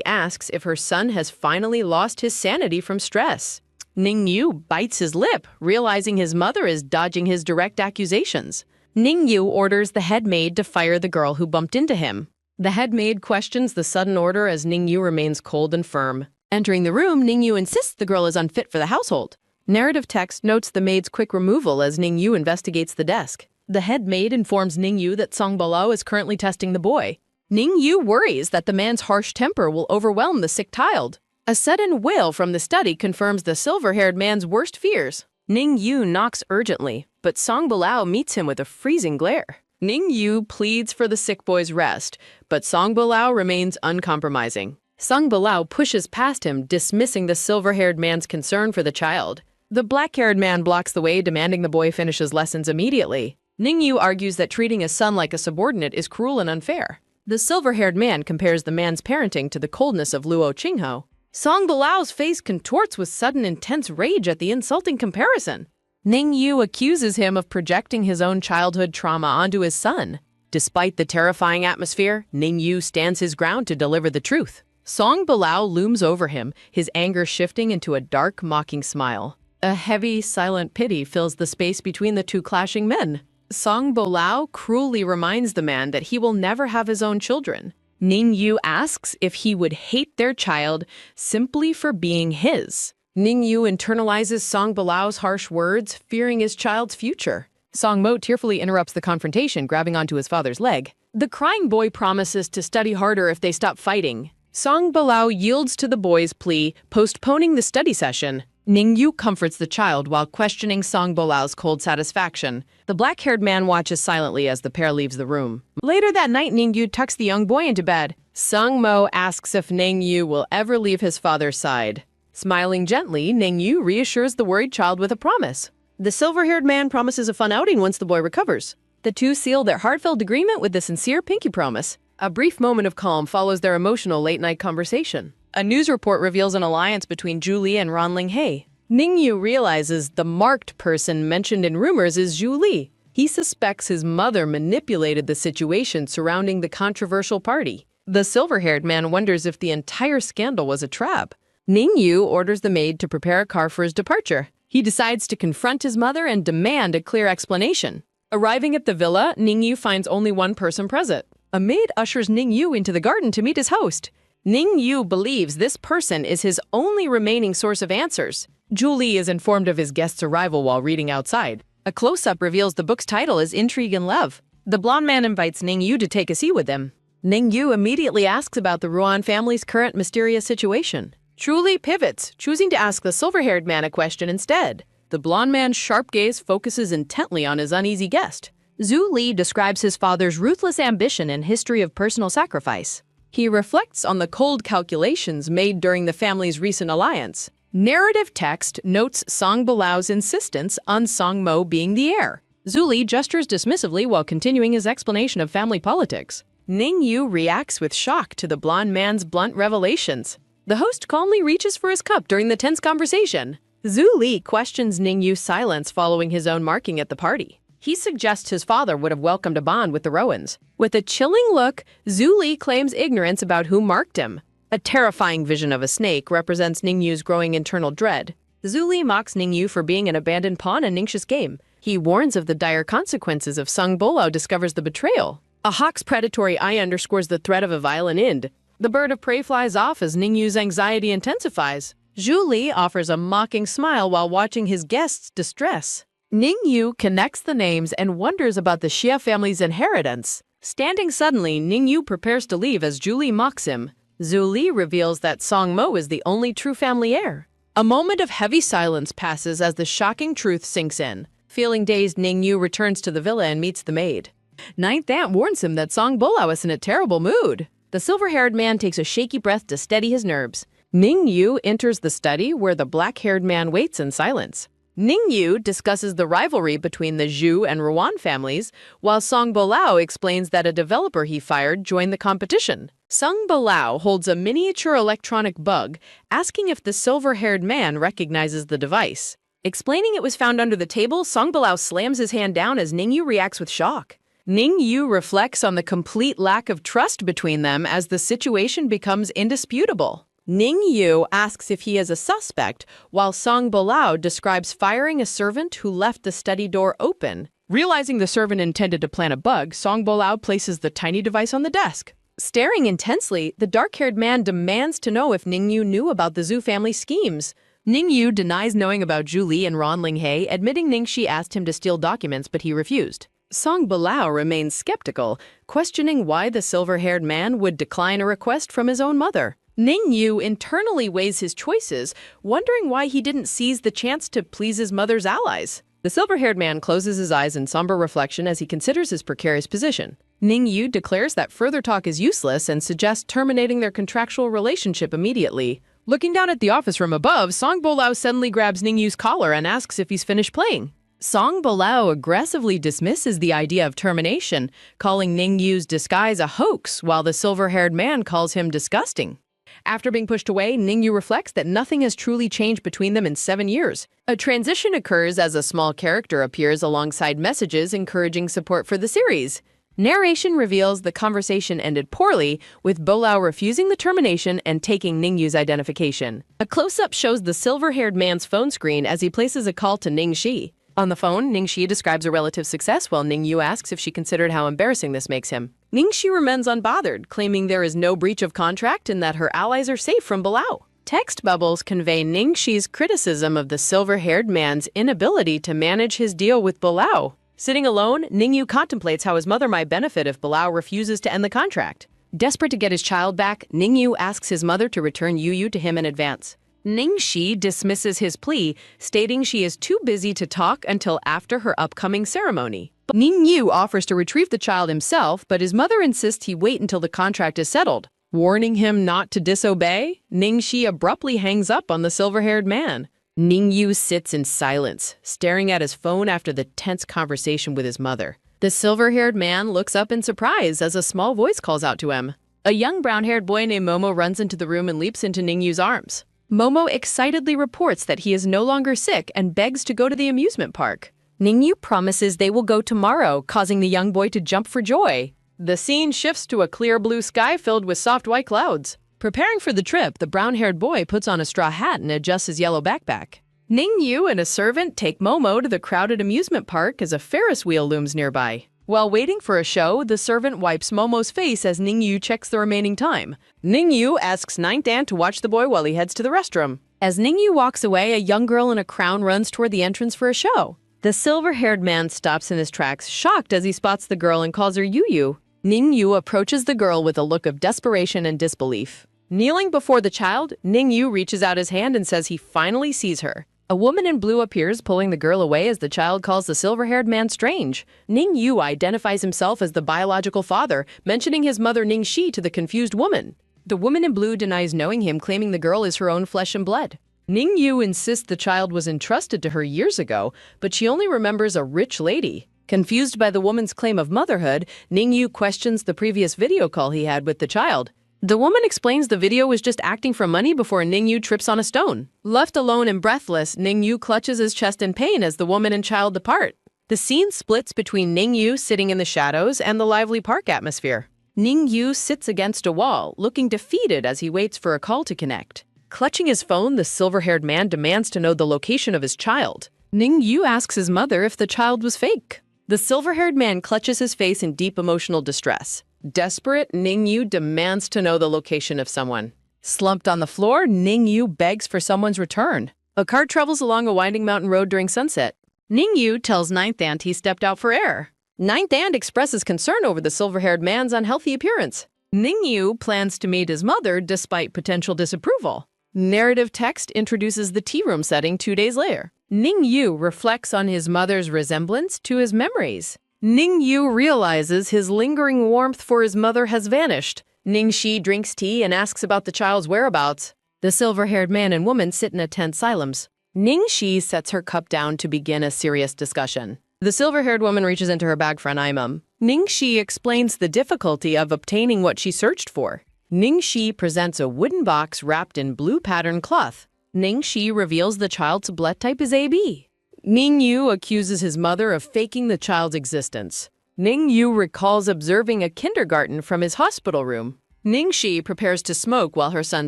asks if her son has finally lost his sanity from stress. Ning Yu bites his lip, realizing his mother is dodging his direct accusations. Ning Yu orders the head maid to fire the girl who bumped into him. The head maid questions the sudden order as Ning Yu remains cold and firm. Entering the room, Ning Yu insists the girl is unfit for the household. Narrative text notes the maid's quick removal as Ning Yu investigates the desk. The head maid informs Ning Yu that Song Balao is currently testing the boy. Ning Yu worries that the man's harsh temper will overwhelm the sick child. A sudden wail from the study confirms the silver-haired man's worst fears. Ning Yu knocks urgently, but Song Balao meets him with a freezing glare. Ning Yu pleads for the sick boy's rest, but Song Balao remains uncompromising. Song Balao pushes past him, dismissing the silver-haired man's concern for the child. The black-haired man blocks the way, demanding the boy finish his lessons immediately. Ning Yu argues that treating his son like a subordinate is cruel and unfair. The silver-haired man compares the man's parenting to the coldness of Luo Qingho. Song Balao's face contorts with sudden intense rage at the insulting comparison. Ning Yu accuses him of projecting his own childhood trauma onto his son. Despite the terrifying atmosphere, Ning Yu stands his ground to deliver the truth. Song Balao looms over him, his anger shifting into a dark, mocking smile. A heavy, silent pity fills the space between the two clashing men. Song Balao cruelly reminds the man that he will never have his own children. Ning Yu asks if he would hate their child simply for being his. Ning Yu internalizes Song Balao's harsh words, fearing his child's future. Song Mo tearfully interrupts the confrontation, grabbing onto his father's leg. The crying boy promises to study harder if they stop fighting. Song Balao yields to the boy's plea, postponing the study session. Ning Yu comforts the child while questioning Song Balao's cold satisfaction. The black-haired man watches silently as the pair leaves the room. Later that night, Ning Yu tucks the young boy into bed. Sung Mo asks if Ning Yu will ever leave his father's side. Smiling gently, Ning Yu reassures the worried child with a promise. The silver-haired man promises a fun outing once the boy recovers. The two seal their heartfelt agreement with a sincere pinky promise. A brief moment of calm follows their emotional late-night conversation. A news report reveals an alliance between Zhu Li and Ran Linghe. Ning Yu realizes the marked person mentioned in rumors is Zhu Li. He suspects his mother manipulated the situation surrounding the controversial party. The silver-haired man wonders if the entire scandal was a trap. Ning Yu orders the maid to prepare a car for his departure. He decides to confront his mother and demand a clear explanation. Arriving at the villa, Ning Yu finds only one person present. A maid ushers Ning Yu into the garden to meet his host. Ning Yu believes this person is his only remaining source of answers. Zhu Li is informed of his guest's arrival while reading outside. A close-up reveals the book's title is Intrigue and Love. The blonde man invites Ning Yu to take a seat with him. Ning Yu immediately asks about the Ruan family's current mysterious situation. Zhu Li pivots, choosing to ask the silver-haired man a question instead. The blonde man's sharp gaze focuses intently on his uneasy guest. Zhu Li describes his father's ruthless ambition and history of personal sacrifice. He reflects on the cold calculations made during the family's recent alliance. Narrative text notes Song Balao's insistence on Song Mo being the heir. Zhu Li gestures dismissively while continuing his explanation of family politics. Ning Yu reacts with shock to the blonde man's blunt revelations. The host calmly reaches for his cup during the tense conversation. Zhu Li questions Ning Yu's silence following his own marking at the party. He suggests his father would have welcomed a bond with the Rowans. With a chilling look, Zhu Li claims ignorance about who marked him. A terrifying vision of a snake represents Ning Yu's growing internal dread. Zhu Li mocks Ning Yu for being an abandoned pawn in Ningxia's game. He warns of the dire consequences if Sung Bolao discovers the betrayal. A hawk's predatory eye underscores the threat of a violent end. The bird of prey flies off as Ningyu's anxiety intensifies. Zhu Li offers a mocking smile while watching his guests' distress. Ningyu connects the names and wonders about the Xia family's inheritance. Standing suddenly, Ningyu prepares to leave as Zhu Li mocks him. Zhu Li reveals that Song Mo is the only true family heir. A moment of heavy silence passes as the shocking truth sinks in. Feeling dazed, Ningyu returns to the villa and meets the maid. Ninth Aunt warns him that Song Bolao is in a terrible mood. The silver-haired man takes a shaky breath to steady his nerves. Ningyu enters the study where the black-haired man waits in silence. Ningyu discusses the rivalry between the Zhu and Ruan families, while Song Bolao explains that a developer he fired joined the competition. Sung Bolao holds a miniature electronic bug, asking if the silver-haired man recognizes the device. Explaining it was found under the table, Song Bolao slams his hand down as Ningyu reacts with shock. Ningyu reflects on the complete lack of trust between them as the situation becomes indisputable. Ningyu asks if he is a suspect, while Song Bolao describes firing a servant who left the study door open. Realizing the servant intended to plant a bug, Song Bolao places the tiny device on the desk. Staring intensely, the dark-haired man demands to know if Ningyu knew about the Zhu family schemes. Ningyu denies knowing about Zhu Li and Ron Linghe, admitting Ningxi asked him to steal documents, but he refused. Song Bolao remains skeptical, questioning why the silver-haired man would decline a request from his own mother. Ningyu internally weighs his choices, wondering why he didn't seize the chance to please his mother's allies. The silver-haired man closes his eyes in somber reflection as he considers his precarious position. Ningyu declares that further talk is useless and suggests terminating their contractual relationship immediately. Looking down at the office from above, Song Bolao suddenly grabs Ningyu's collar and asks if he's finished playing. Song Bolao aggressively dismisses the idea of termination, calling Ningyu's disguise a hoax, while the silver-haired man calls him disgusting. After being pushed away, Ningyu reflects that nothing has truly changed between them in 7 years. A transition occurs as a small character appears alongside messages encouraging support for the series. Narration reveals the conversation ended poorly, with Bolao refusing the termination and taking Ningyu's identification. A close-up shows the silver-haired man's phone screen as he places a call to Ningxi. On the phone, Ningxi describes a relative's success while Ningyu asks if she considered how embarrassing this makes him. Ningxi remains unbothered, claiming there is no breach of contract and that her allies are safe from Bolao. Text bubbles convey Ningxi's criticism of the silver-haired man's inability to manage his deal with Bolao. Sitting alone, Ningyu contemplates how his mother might benefit if Bolao refuses to end the contract. Desperate to get his child back, Ningyu asks his mother to return Yu to him in advance. Ningxi dismisses his plea, stating she is too busy to talk until after her upcoming ceremony. Ningyu offers to retrieve the child himself, but his mother insists he wait until the contract is settled. Warning him not to disobey, Ningxi abruptly hangs up on the silver-haired man. Ningyu sits in silence, staring at his phone after the tense conversation with his mother. The silver-haired man looks up in surprise as a small voice calls out to him. A young brown-haired boy named Momo runs into the room and leaps into Ningyu's arms. Momo excitedly reports that he is no longer sick and begs to go to the amusement park. Ningyu promises they will go tomorrow, causing the young boy to jump for joy. The scene shifts to a clear blue sky filled with soft white clouds. Preparing for the trip, the brown-haired boy puts on a straw hat and adjusts his yellow backpack. Ningyu and a servant take Momo to the crowded amusement park as a Ferris wheel looms nearby. While waiting for a show, the servant wipes Momo's face as Ningyu checks the remaining time. Ningyu asks Ninth Aunt to watch the boy while he heads to the restroom. As Ningyu walks away, a young girl in a crown runs toward the entrance for a show. The silver-haired man stops in his tracks, shocked as he spots the girl and calls her Yu. Ningyu approaches the girl with a look of desperation and disbelief. Kneeling before the child, Ningyu reaches out his hand and says he finally sees her. A woman in blue appears, pulling the girl away as the child calls the silver-haired man strange. Ningyu identifies himself as the biological father, mentioning his mother Ningxi to the confused woman. The woman in blue denies knowing him, claiming the girl is her own flesh and blood. Ningyu insists the child was entrusted to her years ago, but she only remembers a rich lady. Confused by the woman's claim of motherhood, Ningyu questions the previous video call he had with the child. The woman explains the video was just acting for money before Ningyu trips on a stone. Left alone and breathless, Ningyu clutches his chest in pain as the woman and child depart. The scene splits between Ningyu sitting in the shadows and the lively park atmosphere. Ningyu sits against a wall, looking defeated as he waits for a call to connect. Clutching his phone, the silver-haired man demands to know the location of his child. Ning Yu asks his mother if the child was fake. The silver-haired man clutches his face in deep emotional distress. Desperate, Ning Yu demands to know the location of someone. Slumped on the floor, Ning Yu begs for someone's return. A cart travels along a winding mountain road during sunset. Ning Yu tells Ninth Aunt he stepped out for air. Ninth Aunt expresses concern over the silver-haired man's unhealthy appearance. Ning Yu plans to meet his mother despite potential disapproval. Narrative text introduces the tea room setting 2 days later. Ning Yu reflects on his mother's resemblance to his memories. Ning Yu realizes his lingering warmth for his mother has vanished. Ning Shi drinks tea and asks about the child's whereabouts. The silver-haired man and woman sit in a tense silence. Ning Shi sets her cup down to begin a serious discussion. The silver-haired woman reaches into her bag for an imam. Ning Shi explains the difficulty of obtaining what she searched for. Ning Shi presents a wooden box wrapped in blue pattern cloth. Ning Shi reveals the child's blood type is AB. Ning Yu accuses his mother of faking the child's existence. Ning Yu recalls observing a kindergarten from his hospital room. Ning Shi prepares to smoke while her son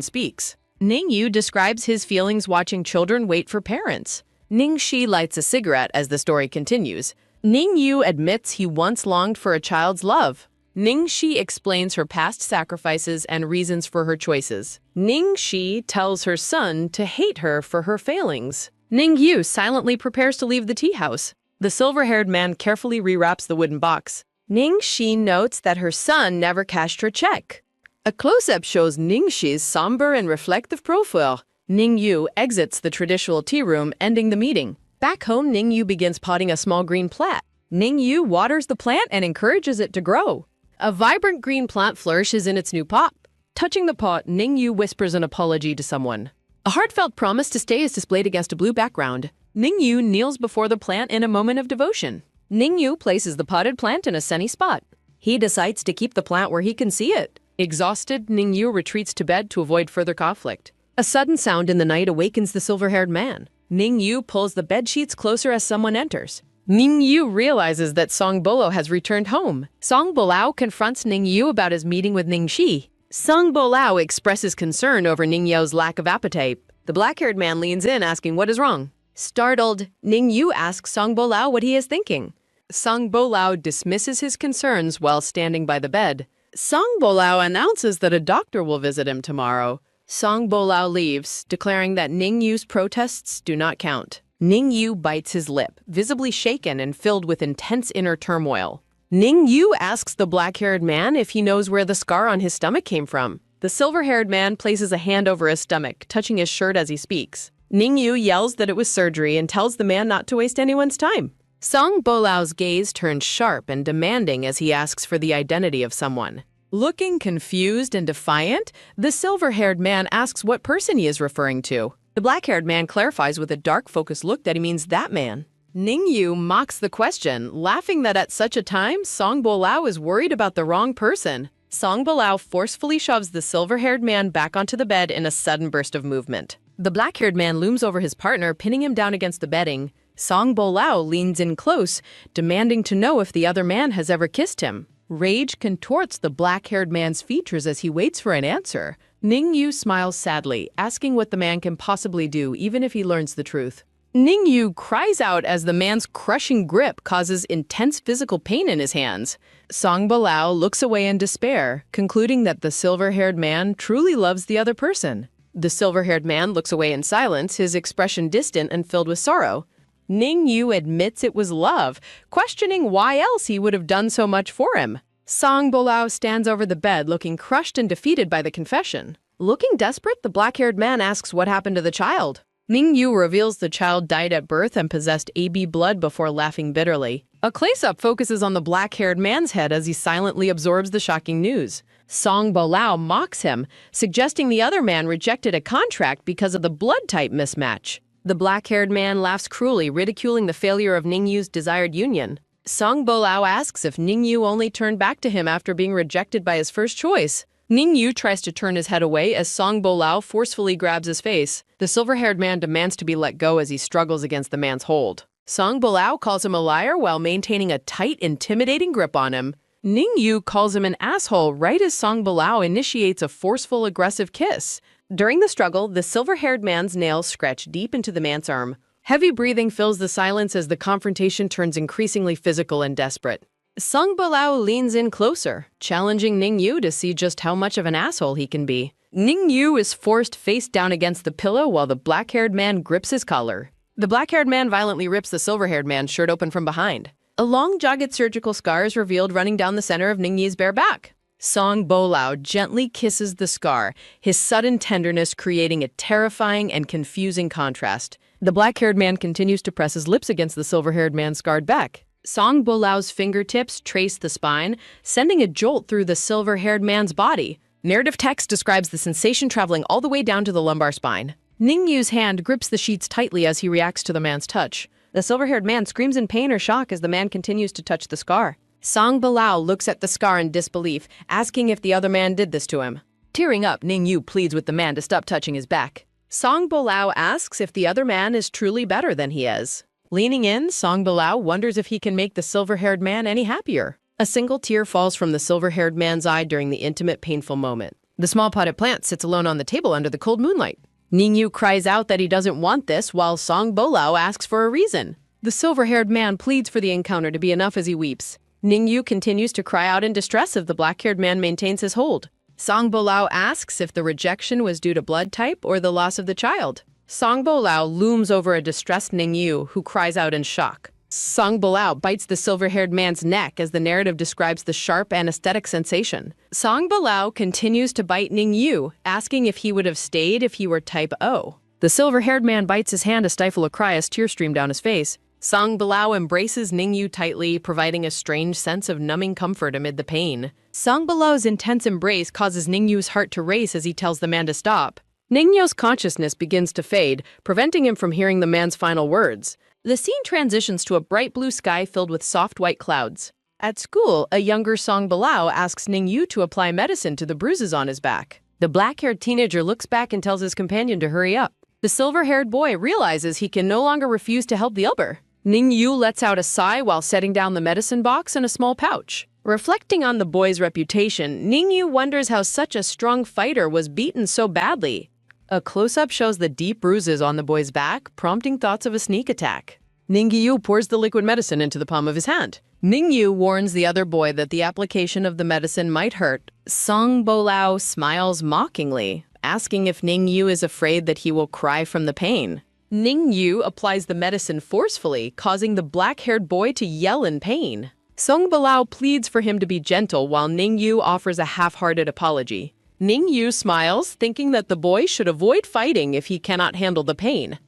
speaks. Ning Yu describes his feelings watching children wait for parents. Ning Shi lights a cigarette as the story continues. Ning Yu admits he once longed for a child's love. Ning Shi explains her past sacrifices and reasons for her choices. Ning Shi tells her son to hate her for her failings. Ning Yu silently prepares to leave the tea house. The silver-haired man carefully rewraps the wooden box. Ning Shi notes that her son never cashed her check. A close-up shows Ning Shi's somber and reflective profile. Ning Yu exits the traditional tea room, ending the meeting. Back home, Ning Yu begins potting a small green plant. Ning Yu waters the plant and encourages it to grow. A vibrant green plant flourishes in its new pot. Touching the pot, Ning Yu whispers an apology to someone. A heartfelt promise to stay is displayed against a blue background. Ning Yu kneels before the plant in a moment of devotion. Ning Yu places the potted plant in a sunny spot. He decides to keep the plant where he can see it. Exhausted, Ning Yu retreats to bed to avoid further conflict. A sudden sound in the night awakens the silver-haired man. Ning Yu pulls the bedsheets closer as someone enters. Ning Yu realizes that Song Bolo has returned home. Song Bolao confronts Ning Yu about his meeting with Ning Shi. Song Bolao expresses concern over Ning Yao's lack of appetite. The black-haired man leans in, asking what is wrong. Startled, Ning Yu asks Song Bolao what he is thinking. Song Bolao dismisses his concerns while standing by the bed. Song Bolao announces that a doctor will visit him tomorrow. Song Bolao leaves, declaring that Ning Yu's protests do not count. Ning Yu bites his lip, visibly shaken and filled with intense inner turmoil. Ning Yu asks the black-haired man if he knows where the scar on his stomach came from. The silver-haired man places a hand over his stomach, touching his shirt as he speaks. Ning Yu yells that it was surgery and tells the man not to waste anyone's time. Song Bolao's gaze turns sharp and demanding as he asks for the identity of someone. Looking confused and defiant, the silver-haired man asks what person he is referring to. The black-haired man clarifies with a dark, focused look that he means that man. Ning Yu mocks the question, laughing that at such a time, Song Bolao is worried about the wrong person. Song Bolao forcefully shoves the silver-haired man back onto the bed in a sudden burst of movement. The black-haired man looms over his partner, pinning him down against the bedding. Song Bolao leans in close, demanding to know if the other man has ever kissed him. Rage contorts the black-haired man's features as he waits for an answer. Ning Yu smiles sadly, asking what the man can possibly do even if he learns the truth. Ning Yu cries out as the man's crushing grip causes intense physical pain in his hands. Song Bolao looks away in despair, concluding that the silver-haired man truly loves the other person. The silver-haired man looks away in silence, his expression distant and filled with sorrow. Ning Yu admits it was love, questioning why else he would have done so much for him. Song Bolao stands over the bed, looking crushed and defeated by the confession. Looking desperate, the black-haired man asks what happened to the child. Ning Yu reveals the child died at birth and possessed AB blood before laughing bitterly. A close-up focuses on the black-haired man's head as he silently absorbs the shocking news. Song Bolao mocks him, suggesting the other man rejected a contract because of the blood type mismatch. The black-haired man laughs cruelly, ridiculing the failure of Ning Yu's desired union. Song Bolao asks if Ning Yu only turned back to him after being rejected by his first choice. Ning Yu tries to turn his head away as Song Bolao forcefully grabs his face. The silver-haired man demands to be let go as he struggles against the man's hold. Song Bolao calls him a liar while maintaining a tight, intimidating grip on him. Ning Yu calls him an asshole right as Song Bolao initiates a forceful, aggressive kiss. During the struggle, the silver-haired man's nails scratch deep into the man's arm. Heavy breathing fills the silence as the confrontation turns increasingly physical and desperate. Song Bolao leans in closer, challenging Ning Yu to see just how much of an asshole he can be. Ning Yu is forced face down against the pillow while the black-haired man grips his collar. The black-haired man violently rips the silver-haired man's shirt open from behind. A long, jagged surgical scar is revealed running down the center of Ning Yu's bare back. Song Bolao gently kisses the scar, his sudden tenderness creating a terrifying and confusing contrast. The black-haired man continues to press his lips against the silver-haired man's scarred back. Song Bolao's fingertips trace the spine, sending a jolt through the silver-haired man's body. Narrative text describes the sensation traveling all the way down to the lumbar spine. Ning Yu's hand grips the sheets tightly as he reacts to the man's touch. The silver-haired man screams in pain or shock as the man continues to touch the scar. Song Bolao looks at the scar in disbelief, asking if the other man did this to him. Tearing up, Ning Yu pleads with the man to stop touching his back. Song Bolao asks if the other man is truly better than he is. Leaning in, Song Bolao wonders if he can make the silver-haired man any happier. A single tear falls from the silver-haired man's eye during the intimate, painful moment. The small potted plant sits alone on the table under the cold moonlight. Ning Yu cries out that he doesn't want this, while Song Bolao asks for a reason. The silver-haired man pleads for the encounter to be enough as he weeps. Ning Yu continues to cry out in distress as the black-haired man maintains his hold. Song Bolao asks if the rejection was due to blood type or the loss of the child. Song Bolao looms over a distressed Ning Yu, who cries out in shock. Song Bolao bites the silver-haired man's neck as the narrative describes the sharp anesthetic sensation. Song Bolao continues to bite Ning Yu, asking if he would have stayed if he were type O. The silver-haired man bites his hand to stifle a cry as tears stream down his face. Song Bolao embraces Ning Yu tightly, providing a strange sense of numbing comfort amid the pain. Song Bolao's intense embrace causes Ning Yu's heart to race as he tells the man to stop. Ning Yu's consciousness begins to fade, preventing him from hearing the man's final words. The scene transitions to a bright blue sky filled with soft white clouds. At school, a younger Song Bolao asks Ning Yu to apply medicine to the bruises on his back. The black-haired teenager looks back and tells his companion to hurry up. The silver-haired boy realizes he can no longer refuse to help the elder. Ning Yu lets out a sigh while setting down the medicine box in a small pouch. Reflecting on the boy's reputation, Ning Yu wonders how such a strong fighter was beaten so badly. A close-up shows the deep bruises on the boy's back, prompting thoughts of a sneak attack. Ning Yu pours the liquid medicine into the palm of his hand. Ning Yu warns the other boy that the application of the medicine might hurt. Song Bolao smiles mockingly, asking if Ning Yu is afraid that he will cry from the pain. Ning Yu applies the medicine forcefully, causing the black-haired boy to yell in pain. Song Bolao pleads for him to be gentle while Ning Yu offers a half-hearted apology. Ning Yu smiles, thinking that the boy should avoid fighting if he cannot handle the pain.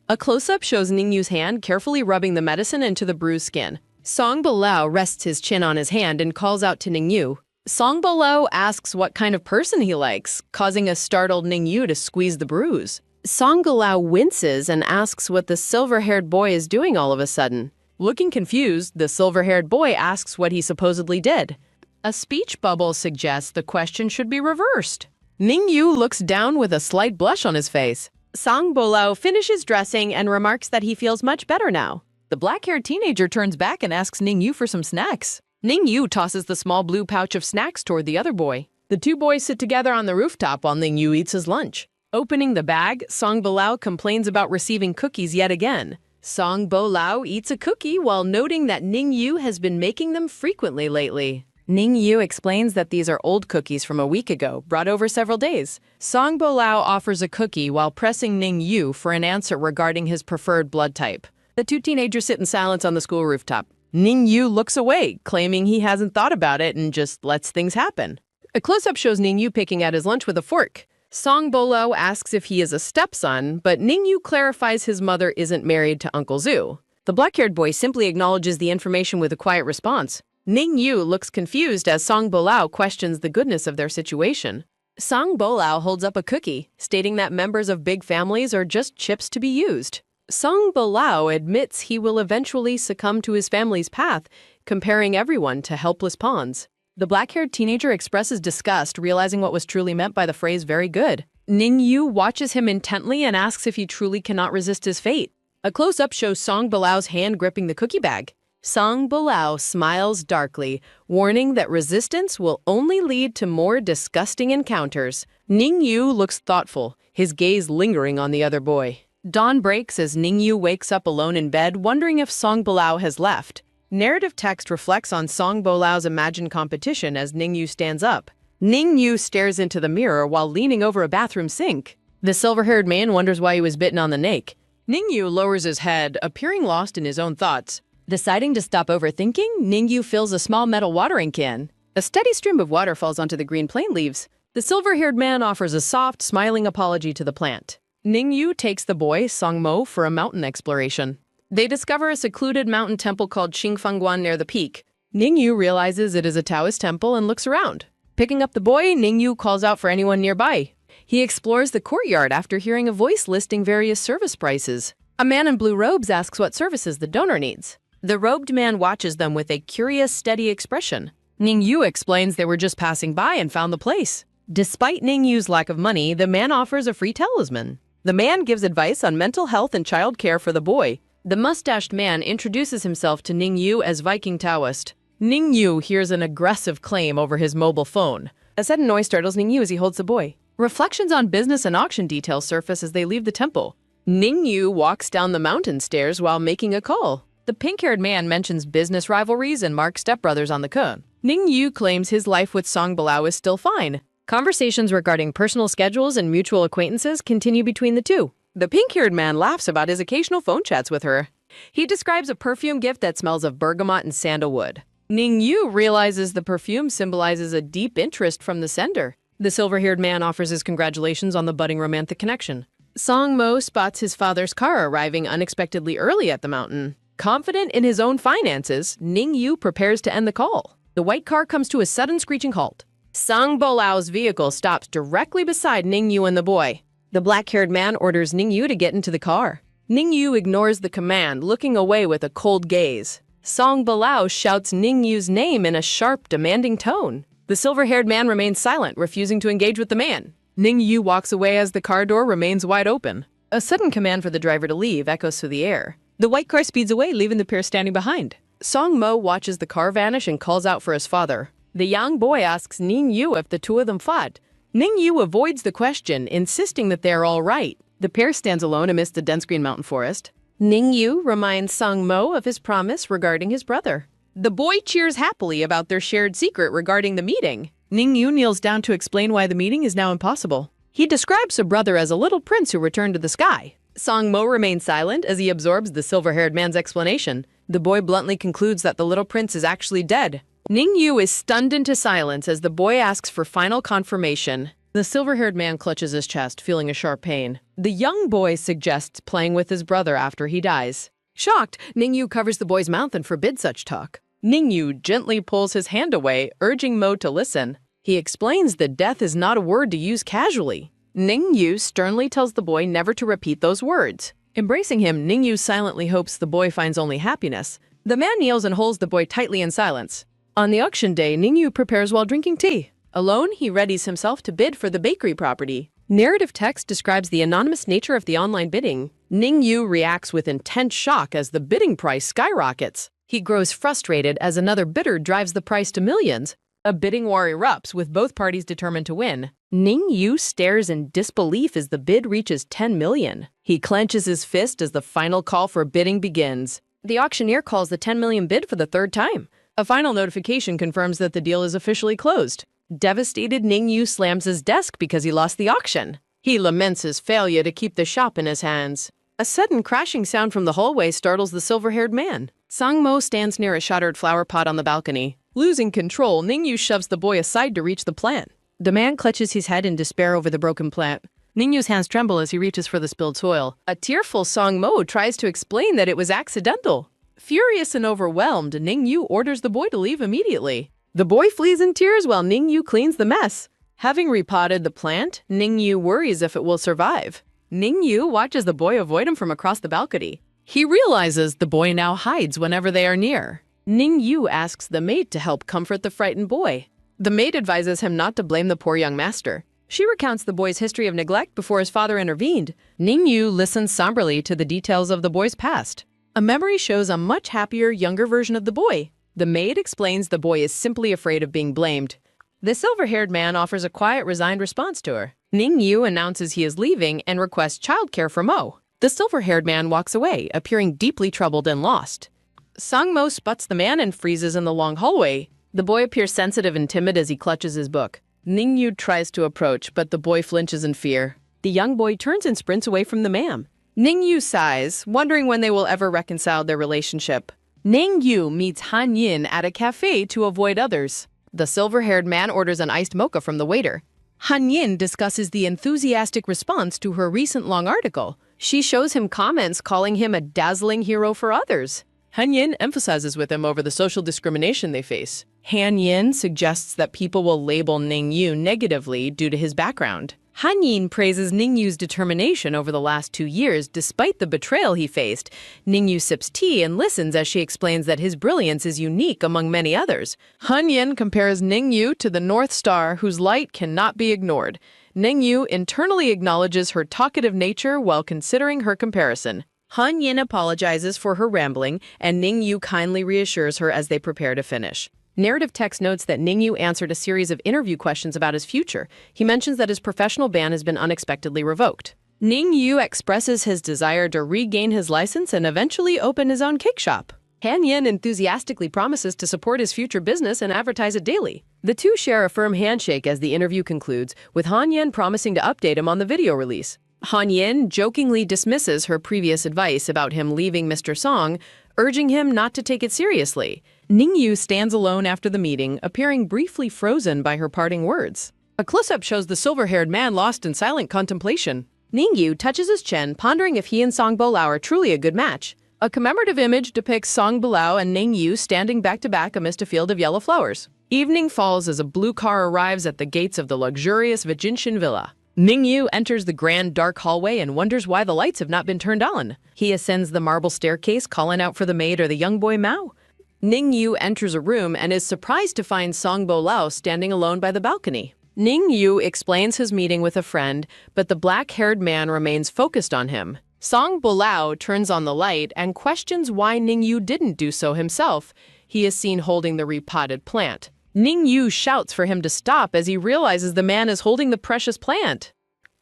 A close-up shows Ning Yu's hand carefully rubbing the medicine into the bruised skin. Song Bolao rests his chin on his hand and calls out to Ning Yu. Song Bolao asks what kind of person he likes, causing a startled Ning Yu to squeeze the bruise. Song Bolao winces and asks what the silver-haired boy is doing all of a sudden. Looking confused, the silver-haired boy asks what he supposedly did. A speech bubble suggests the question should be reversed. Ning Yu looks down with a slight blush on his face. Song Bolao finishes dressing and remarks that he feels much better now. The black-haired teenager turns back and asks Ning Yu for some snacks. Ning Yu tosses the small blue pouch of snacks toward the other boy. The two boys sit together on the rooftop while Ning Yu eats his lunch. Opening the bag, Song Bolao complains about receiving cookies yet again. Song Bolao eats a cookie while noting that Ning Yu has been making them frequently lately. Ning Yu explains that these are old cookies from a week ago, brought over several days. Song Bolao offers a cookie while pressing Ning Yu for an answer regarding his preferred blood type. The two teenagers sit in silence on the school rooftop. Ning Yu looks away, claiming he hasn't thought about it and just lets things happen. A close-up shows Ning Yu picking at his lunch with a fork. Song Bolao asks if he is a stepson, but Ning Yu clarifies his mother isn't married to Uncle Zhu. The black-haired boy simply acknowledges the information with a quiet response. Ning Yu looks confused as Song Bolao questions the goodness of their situation. Song Bolao holds up a cookie, stating that members of big families are just chips to be used. Song Bolao admits he will eventually succumb to his family's path, comparing everyone to helpless pawns. The black-haired teenager expresses disgust, realizing what was truly meant by the phrase "very good." Ning Yu watches him intently and asks if he truly cannot resist his fate. A close-up shows Song Bolao's hand gripping the cookie bag. Song Bolao smiles darkly, warning that resistance will only lead to more disgusting encounters. Ning Yu looks thoughtful, his gaze lingering on the other boy. Dawn breaks as Ningyu wakes up alone in bed, wondering if Song Bolao has left. Narrative text reflects on Song Bolao's imagined competition as Ningyu stands up. Ningyu stares into the mirror while leaning over a bathroom sink. The silver-haired man wonders why he was bitten on the nape. Ningyu lowers his head, appearing lost in his own thoughts. Deciding to stop overthinking, Ningyu fills a small metal watering can. A steady stream of water falls onto the green plant leaves. The silver-haired man offers a soft, smiling apology to the plant. Ningyu takes the boy, Songmo, for a mountain exploration. They discover a secluded mountain temple called Qingfangguan near the peak. Ningyu realizes it is a Taoist temple and looks around. Picking up the boy, Ningyu calls out for anyone nearby. He explores the courtyard after hearing a voice listing various service prices. A man in blue robes asks what services the donor needs. The robed man watches them with a curious, steady expression. Ningyu explains they were just passing by and found the place. Despite Ningyu's lack of money, the man offers a free talisman. The man gives advice on mental health and child care for the boy. The mustached man introduces himself to Ningyu as Viking Taoist. Ningyu hears an aggressive claim over his mobile phone. A sudden noise startles Ningyu as he holds the boy. Reflections on business and auction details surface as they leave the temple. Ningyu walks down the mountain stairs while making a call. The pink-haired man mentions business rivalries and Mark's stepbrothers on the cone. Ningyu claims his life with Song Bolao is still fine. Conversations regarding personal schedules and mutual acquaintances continue between the two. The pink-haired man laughs about his occasional phone chats with her. He describes a perfume gift that smells of bergamot and sandalwood. Ningyu realizes the perfume symbolizes a deep interest from the sender. The silver-haired man offers his congratulations on the budding romantic connection. Songmo spots his father's car arriving unexpectedly early at the mountain. Confident in his own finances, Ningyu prepares to end the call. The white car comes to a sudden screeching halt. Song Bolao's vehicle stops directly beside Ningyu and the boy. The black-haired man orders Ningyu to get into the car. Ningyu ignores the command, looking away with a cold gaze. Song Bolao shouts Ningyu's name in a sharp, demanding tone. The silver-haired man remains silent, refusing to engage with the man. Ningyu walks away as the car door remains wide open. A sudden command for the driver to leave echoes through the air. The white car speeds away, leaving the pair standing behind. Songmo watches the car vanish and calls out for his father. The young boy asks Ningyu if the two of them fought. Ningyu avoids the question, insisting that they are all right. The pair stands alone amidst the dense green mountain forest. Ningyu reminds Songmo of his promise regarding his brother. The boy cheers happily about their shared secret regarding the meeting. Ningyu kneels down to explain why the meeting is now impossible. He describes the brother as a little prince who returned to the sky. Songmo remains silent as he absorbs the silver-haired man's explanation. The boy bluntly concludes that the little prince is actually dead. Ningyu is stunned into silence as the boy asks for final confirmation. The silver-haired man clutches his chest, feeling a sharp pain. The young boy suggests playing with his brother after he dies. Shocked, Ningyu covers the boy's mouth and forbids such talk. Ningyu gently pulls his hand away, urging Mo to listen. He explains that death is not a word to use casually. Ningyu sternly tells the boy never to repeat those words. Embracing him, Ningyu silently hopes the boy finds only happiness. The man kneels and holds the boy tightly in silence. On the auction day, Ningyu prepares while drinking tea. Alone, he readies himself to bid for the bakery property. Narrative text describes the anonymous nature of the online bidding. Ningyu reacts with intense shock as the bidding price skyrockets. He grows frustrated as another bidder drives the price to millions. A bidding war erupts, with both parties determined to win. Ningyu stares in disbelief as the bid reaches 10 million. He clenches his fist as the final call for bidding begins. The auctioneer calls the 10 million bid for the third time. A final notification confirms that the deal is officially closed. Devastated, Ningyu slams his desk because he lost the auction. He laments his failure to keep the shop in his hands. A sudden crashing sound from the hallway startles the silver-haired man. Songmo stands near a shattered flower pot on the balcony. Losing control, Ningyu shoves the boy aside to reach the plant. The man clutches his head in despair over the broken plant. Ningyu's hands tremble as he reaches for the spilled soil. A tearful Songmo tries to explain that it was accidental. Furious and overwhelmed, Ningyu orders the boy to leave immediately. The boy flees in tears while Ningyu cleans the mess. Having repotted the plant, Ningyu worries if it will survive. Ningyu watches the boy avoid him from across the balcony. He realizes the boy now hides whenever they are near. Ningyu asks the maid to help comfort the frightened boy. The maid advises him not to blame the poor young master. She recounts the boy's history of neglect before his father intervened. Ningyu listens somberly to the details of the boy's past. A memory shows a much happier, younger version of the boy. The maid explains the boy is simply afraid of being blamed. The silver-haired man offers a quiet, resigned response to her. Ningyu announces he is leaving and requests childcare for Mo. The silver-haired man walks away, appearing deeply troubled and lost. Sangmo spots the man and freezes in the long hallway. The boy appears sensitive and timid as he clutches his book. Ningyu tries to approach, but the boy flinches in fear. The young boy turns and sprints away from the man. Ningyu sighs, wondering when they will ever reconcile their relationship. Ningyu meets Han Yin at a cafe to avoid others. The silver-haired man orders an iced mocha from the waiter. Han Yin discusses the enthusiastic response to her recent long article. She shows him comments calling him a dazzling hero for others. Han Yin emphasizes with him over the social discrimination they face. Han Yin suggests that people will label Ningyu negatively due to his background. Han Yin praises Ningyu's determination over the last 2 years despite the betrayal he faced. Ningyu sips tea and listens as she explains that his brilliance is unique among many others. Han Yin compares Ningyu to the North Star whose light cannot be ignored. Ningyu internally acknowledges her talkative nature while considering her comparison. Han Yin apologizes for her rambling, and Ningyu kindly reassures her as they prepare to finish. Narrative text notes that Ningyu answered a series of interview questions about his future. He mentions that his professional ban has been unexpectedly revoked. Ningyu expresses his desire to regain his license and eventually open his own cake shop. Han Yin enthusiastically promises to support his future business and advertise it daily. The two share a firm handshake as the interview concludes, with Han Yin promising to update him on the video release. Han Yin jokingly dismisses her previous advice about him leaving Mr. Song, urging him not to take it seriously. Ningyu stands alone after the meeting, appearing briefly frozen by her parting words. A close-up shows the silver-haired man lost in silent contemplation. Ningyu touches his chin, pondering if he and Song Bolao are truly a good match. A commemorative image depicts Song Bolao and Ningyu standing back-to-back amidst a field of yellow flowers. Evening falls as a blue car arrives at the gates of the luxurious Vijintian villa. Ningyu enters the grand dark hallway and wonders why the lights have not been turned on. He ascends the marble staircase, calling out for the maid or the young boy Mao. Ningyu enters a room and is surprised to find Song Bolao standing alone by the balcony. Ningyu explains his meeting with a friend, but the black-haired man remains focused on him. Song Bolao turns on the light and questions why Ningyu didn't do so himself. He is seen holding the repotted plant. Ningyu shouts for him to stop as he realizes the man is holding the precious plant.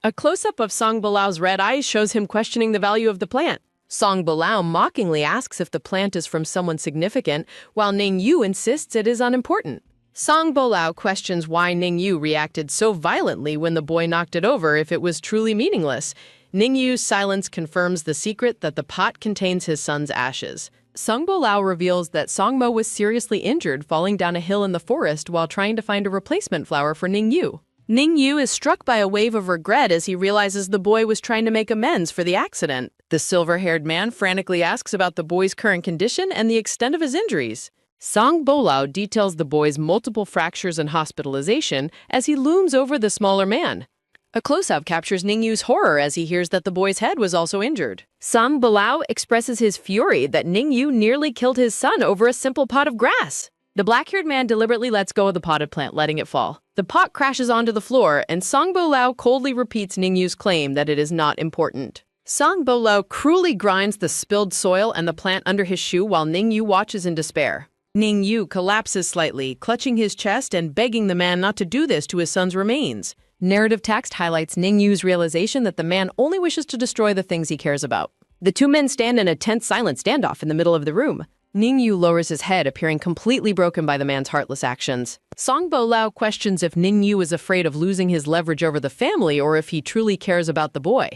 A close-up of Song Bolao's red eyes shows him questioning the value of the plant. Song Bolao mockingly asks if the plant is from someone significant, while Ningyu insists it is unimportant. Song Bolao questions why Ningyu reacted so violently when the boy knocked it over if it was truly meaningless. Ningyu's silence confirms the secret that the pot contains his son's ashes. Song Bolao reveals that Songmo was seriously injured falling down a hill in the forest while trying to find a replacement flower for Ningyu. Ningyu is struck by a wave of regret as he realizes the boy was trying to make amends for the accident. The silver-haired man frantically asks about the boy's current condition and the extent of his injuries. Song Bolao details the boy's multiple fractures and hospitalization as he looms over the smaller man. A close-up captures Ningyu's horror as he hears that the boy's head was also injured. Song Bolao expresses his fury that Ningyu nearly killed his son over a simple pot of grass. The black-haired man deliberately lets go of the potted plant, letting it fall. The pot crashes onto the floor, and Song Bolao coldly repeats Ningyu's claim that it is not important. Song Bolao cruelly grinds the spilled soil and the plant under his shoe while Ningyu watches in despair. Ningyu collapses slightly, clutching his chest and begging the man not to do this to his son's remains. Narrative text highlights Ningyu's realization that the man only wishes to destroy the things he cares about. The two men stand in a tense, silent standoff in the middle of the room. Ningyu lowers his head, appearing completely broken by the man's heartless actions. Song Bolao questions if Ningyu is afraid of losing his leverage over the family or if he truly cares about the boy.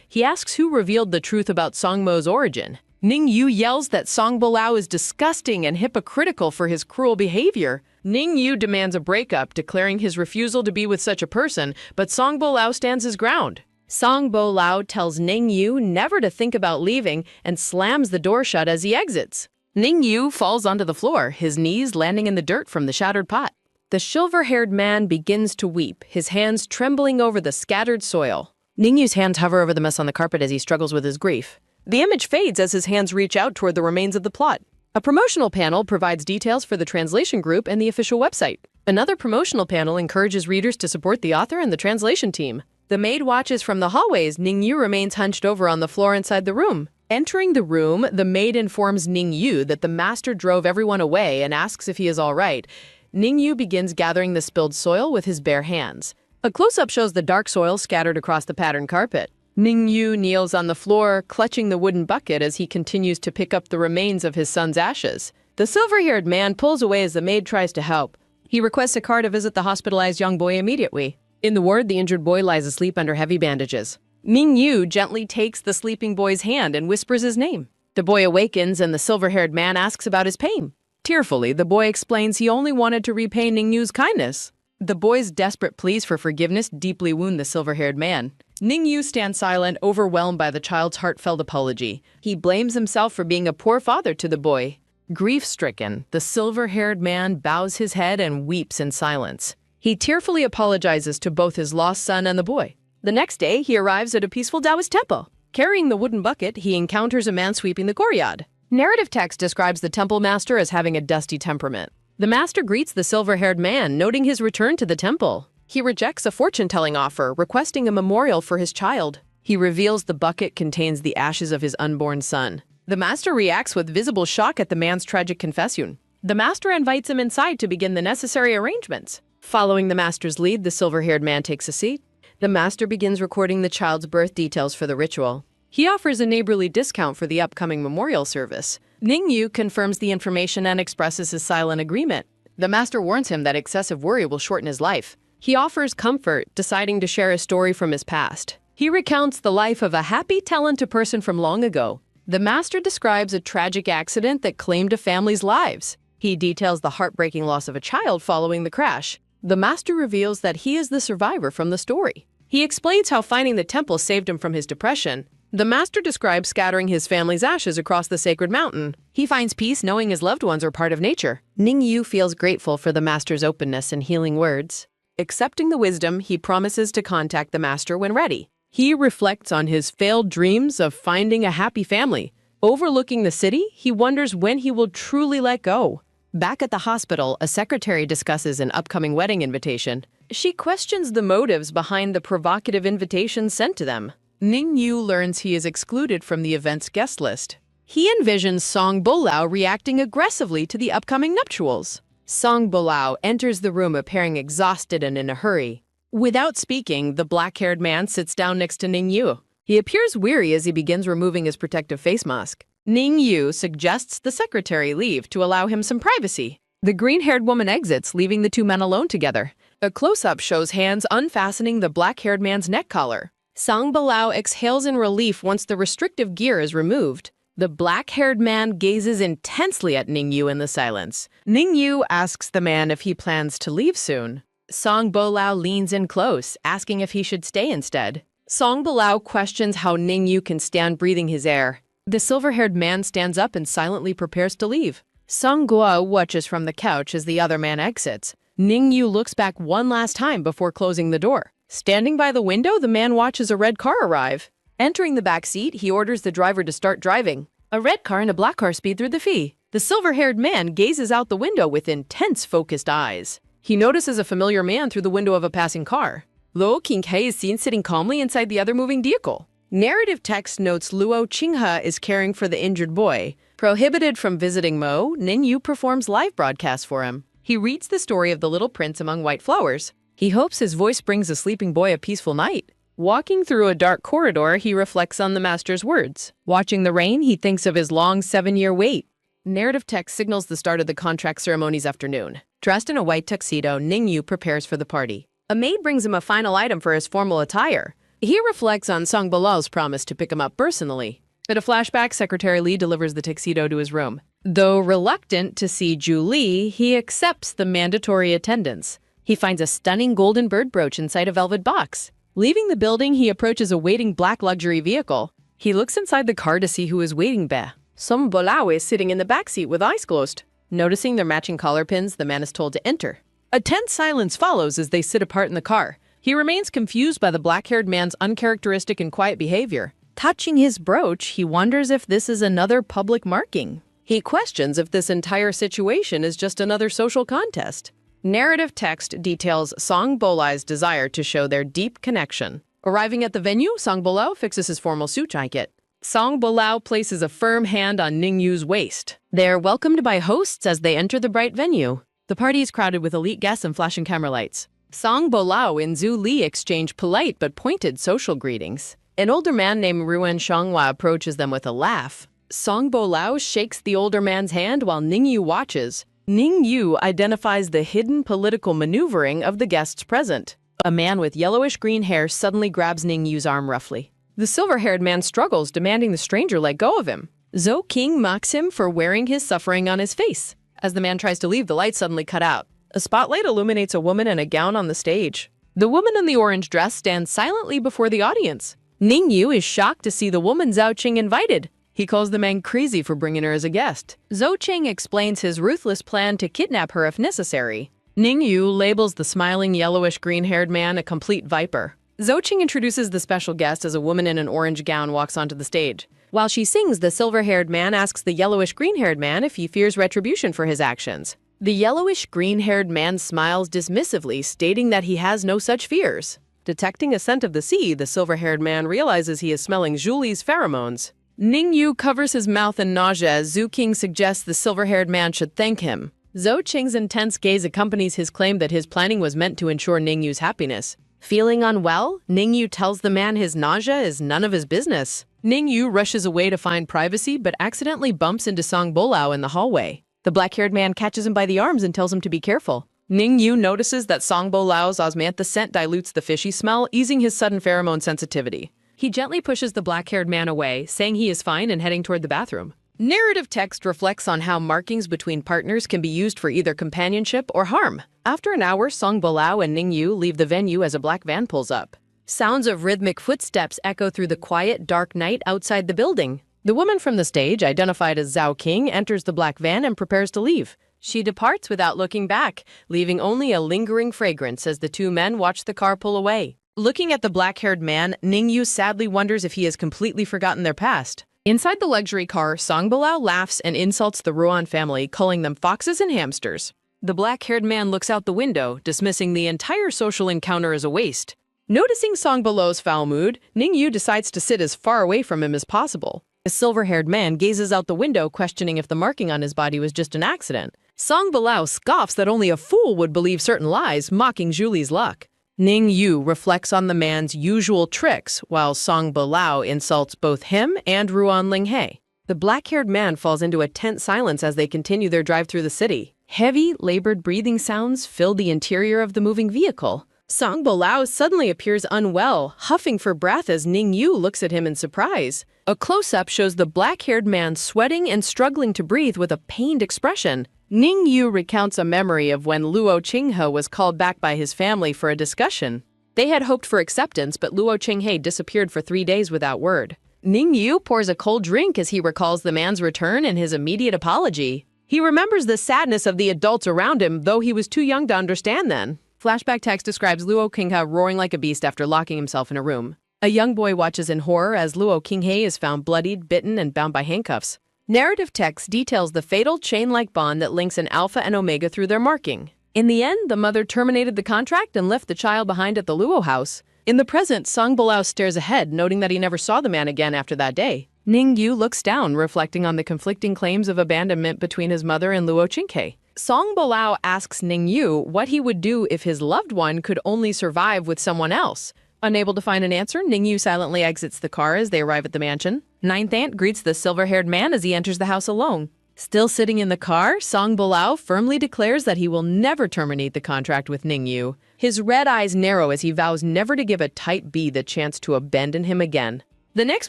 He asks who revealed the truth about Songmo's origin. Ningyu yells that Song Bolao is disgusting and hypocritical for his cruel behavior. Ningyu demands a breakup, declaring his refusal to be with such a person, but Song Bolao stands his ground. Song Bolao tells Ningyu never to think about leaving and slams the door shut as he exits. Ningyu falls onto the floor, his knees landing in the dirt from the shattered pot. The silver-haired man begins to weep, his hands trembling over the scattered soil. Ningyu's hands hover over the mess on the carpet as he struggles with his grief. The image fades as his hands reach out toward the remains of the plot. A promotional panel provides details for the translation group and the official website. Another promotional panel encourages readers to support the author and the translation team. The maid watches from the hallways. Ningyu remains hunched over on the floor inside the room. Entering the room, the maid informs Ningyu that the master drove everyone away and asks if he is all right. Ningyu begins gathering the spilled soil with his bare hands. A close-up shows the dark soil scattered across the patterned carpet. Ningyu kneels on the floor, clutching the wooden bucket as he continues to pick up the remains of his son's ashes. The silver-haired man pulls away as the maid tries to help. He requests a car to visit the hospitalized young boy immediately. In the ward, the injured boy lies asleep under heavy bandages. Ningyu gently takes the sleeping boy's hand and whispers his name. The boy awakens and the silver-haired man asks about his pain. Tearfully, the boy explains he only wanted to repay Ningyu's kindness. The boy's desperate pleas for forgiveness deeply wound the silver-haired man. Ningyu stands silent, overwhelmed by the child's heartfelt apology. He blames himself for being a poor father to the boy. Grief-stricken, the silver-haired man bows his head and weeps in silence. He tearfully apologizes to both his lost son and the boy. The next day, he arrives at a peaceful Taoist temple. Carrying the wooden bucket, he encounters a man sweeping the courtyard. Narrative text describes the temple master as having a dusty temperament. The master greets the silver-haired man, noting his return to the temple. He rejects a fortune-telling offer, requesting a memorial for his child. He reveals the bucket contains the ashes of his unborn son. The master reacts with visible shock at the man's tragic confession. The master invites him inside to begin the necessary arrangements. Following the master's lead, the silver-haired man takes a seat. The master begins recording the child's birth details for the ritual. He offers a neighborly discount for the upcoming memorial service. Ningyu confirms the information and expresses his silent agreement. The master warns him that excessive worry will shorten his life. He offers comfort, deciding to share a story from his past. He recounts the life of a happy, talented person from long ago. The master describes a tragic accident that claimed a family's lives. He details the heartbreaking loss of a child following the crash. The master reveals that he is the survivor from the story. He explains how finding the temple saved him from his depression. The master describes scattering his family's ashes across the sacred mountain. He finds peace knowing his loved ones are part of nature. Ningyu feels grateful for the master's openness and healing words. Accepting the wisdom, he promises to contact the master when ready. He reflects on his failed dreams of finding a happy family. Overlooking the city, he wonders when he will truly let go. Back at the hospital, a secretary discusses an upcoming wedding invitation. She questions the motives behind the provocative invitation sent to them. Ningyu learns he is excluded from the event's guest list. He envisions Song Bolao reacting aggressively to the upcoming nuptials. Song Bolao enters the room appearing exhausted and in a hurry. Without speaking, the black-haired man sits down next to Ningyu. He appears weary as he begins removing his protective face mask. Ningyu suggests the secretary leave to allow him some privacy. The green-haired woman exits, leaving the two men alone together. A close-up shows hands unfastening the black-haired man's neck collar. Song Bolao exhales in relief once the restrictive gear is removed. The black-haired man gazes intensely at Ningyu in the silence. Ningyu asks the man if he plans to leave soon. Song Bolao leans in close, asking if he should stay instead. Song Bolao questions how Ningyu can stand breathing his air. The silver-haired man stands up and silently prepares to leave. Song Guo watches from the couch as the other man exits. Ningyu looks back one last time before closing the door. Standing by the window, the man watches a red car arrive. Entering the back seat, he orders the driver to start driving. A red car and a black car speed through the fee. The silver-haired man gazes out the window with intense, focused eyes. He notices a familiar man through the window of a passing car. Luo Qinghe is seen sitting calmly inside the other moving vehicle. Narrative text notes Luo Qinghe is caring for the injured boy. Prohibited from visiting Mo, Ningyu performs live broadcasts for him. He reads the story of the little prince among white flowers. He hopes his voice brings a sleeping boy a peaceful night. Walking through a dark corridor, he reflects on the master's words. Watching the rain, he thinks of his long 7-year wait. Narrative text signals the start of the contract ceremony's afternoon. Dressed in a white tuxedo, Ningyu prepares for the party. A maid brings him a final item for his formal attire. He reflects on Song Bolao's promise to pick him up personally. In a flashback, Secretary Li delivers the tuxedo to his room. Though reluctant to see Ju Li, he accepts the mandatory attendance. He finds a stunning golden bird brooch inside a velvet box. Leaving the building, he approaches a waiting black luxury vehicle. He looks inside the car to see who is waiting there. Song Bolao is sitting in the backseat with eyes closed. Noticing their matching collar pins, the man is told to enter. A tense silence follows as they sit apart in the car. He remains confused by the black-haired man's uncharacteristic and quiet behavior. Touching his brooch, he wonders if this is another public marking. He questions if this entire situation is just another social contest. Narrative text details Song Bolao's desire to show their deep connection. Arriving at the venue, Song Bolao fixes his formal suit jacket. Song Bolao places a firm hand on Ningyu's waist. They are welcomed by hosts as they enter the bright venue. The party is crowded with elite guests and flashing camera lights. Song Bolao and Zhu Li exchange polite but pointed social greetings. An older man named Ruan Xianghua approaches them with a laugh. Song Bo Lao shakes the older man's hand while Ning Yu watches. Ning Yu identifies the hidden political maneuvering of the guests present. A man with yellowish-green hair suddenly grabs Ning Yu's arm roughly. The silver-haired man struggles, demanding the stranger let go of him. Zhou King mocks him for wearing his suffering on his face. As the man tries to leave, the lights suddenly cut out. A spotlight illuminates a woman in a gown on the stage. The woman in the orange dress stands silently before the audience. Ning Yu is shocked to see the woman Zhao Qing invited. He calls the man crazy for bringing her as a guest. Zhou Qing explains his ruthless plan to kidnap her if necessary. Ning Yu labels the smiling yellowish-green-haired man a complete viper. Zhou Qing introduces the special guest as a woman in an orange gown walks onto the stage. While she sings, the silver-haired man asks the yellowish-green-haired man if he fears retribution for his actions. The yellowish-green-haired man smiles dismissively, stating that he has no such fears. Detecting a scent of the sea, the silver-haired man realizes he is smelling Julie's pheromones. Ning Yu covers his mouth in nausea as Zhou King suggests the silver-haired man should thank him. Zhou Qing's intense gaze accompanies his claim that his planning was meant to ensure Ning Yu's happiness. Feeling unwell, Ning Yu tells the man his nausea is none of his business. Ning Yu rushes away to find privacy but accidentally bumps into Song Bo Lao in the hallway. The black-haired man catches him by the arms and tells him to be careful. Ning Yu notices that Song Bo Lao's osmanthus scent dilutes the fishy smell, easing his sudden pheromone sensitivity. He gently pushes the black-haired man away, saying he is fine and heading toward the bathroom. Narrative text reflects on how markings between partners can be used for either companionship or harm. After an hour, Song Bo Lao and Ning Yu leave the venue as a black van pulls up. Sounds of rhythmic footsteps echo through the quiet, dark night outside the building. The woman from the stage, identified as Zhao King, enters the black van and prepares to leave. She departs without looking back, leaving only a lingering fragrance as the two men watch the car pull away. Looking at the black-haired man, Ning Yu sadly wonders if he has completely forgotten their past. Inside the luxury car, Song Bo Lao laughs and insults the Ruan family, calling them foxes and hamsters. The black-haired man looks out the window, dismissing the entire social encounter as a waste. Noticing Song Bo Lao's foul mood, Ning Yu decides to sit as far away from him as possible. The silver-haired man gazes out the window, questioning if the marking on his body was just an accident. Song Bo Lao scoffs that only a fool would believe certain lies, mocking Julie's luck. Ning Yu reflects on the man's usual tricks, while Song Bo Lao insults both him and Ruan Linghe. The black-haired man falls into a tense silence as they continue their drive through the city. Heavy, labored breathing sounds fill the interior of the moving vehicle. Song Bo Lao suddenly appears unwell, huffing for breath as Ning Yu looks at him in surprise. A close-up shows the black-haired man sweating and struggling to breathe with a pained expression. Ning Yu recounts a memory of when Luo Qinghe was called back by his family for a discussion. They had hoped for acceptance, but Luo Qinghe disappeared for 3 days without word. Ning Yu pours a cold drink as he recalls the man's return and his immediate apology. He remembers the sadness of the adults around him, though he was too young to understand then. Flashback text describes Luo Qinghe roaring like a beast after locking himself in a room. A young boy watches in horror as Luo Qinghe is found bloodied, bitten, and bound by handcuffs. Narrative text details the fatal chain-like bond that links an alpha and omega through their marking. In the end, the mother terminated the contract and left the child behind at the Luo house. In the present, Song Bo Lao stares ahead, noting that he never saw the man again after that day. Ning Yu looks down, reflecting on the conflicting claims of abandonment between his mother and Luo Qinghe. Song Bo Lao asks Ning Yu what he would do if his loved one could only survive with someone else. Unable to find an answer, Ning Yu silently exits the car as they arrive at the mansion. Ninth Aunt greets the silver-haired man as he enters the house alone. Still sitting in the car, Song Bo Lao firmly declares that he will never terminate the contract with Ning Yu. His red eyes narrow as he vows never to give a type B the chance to abandon him again. The next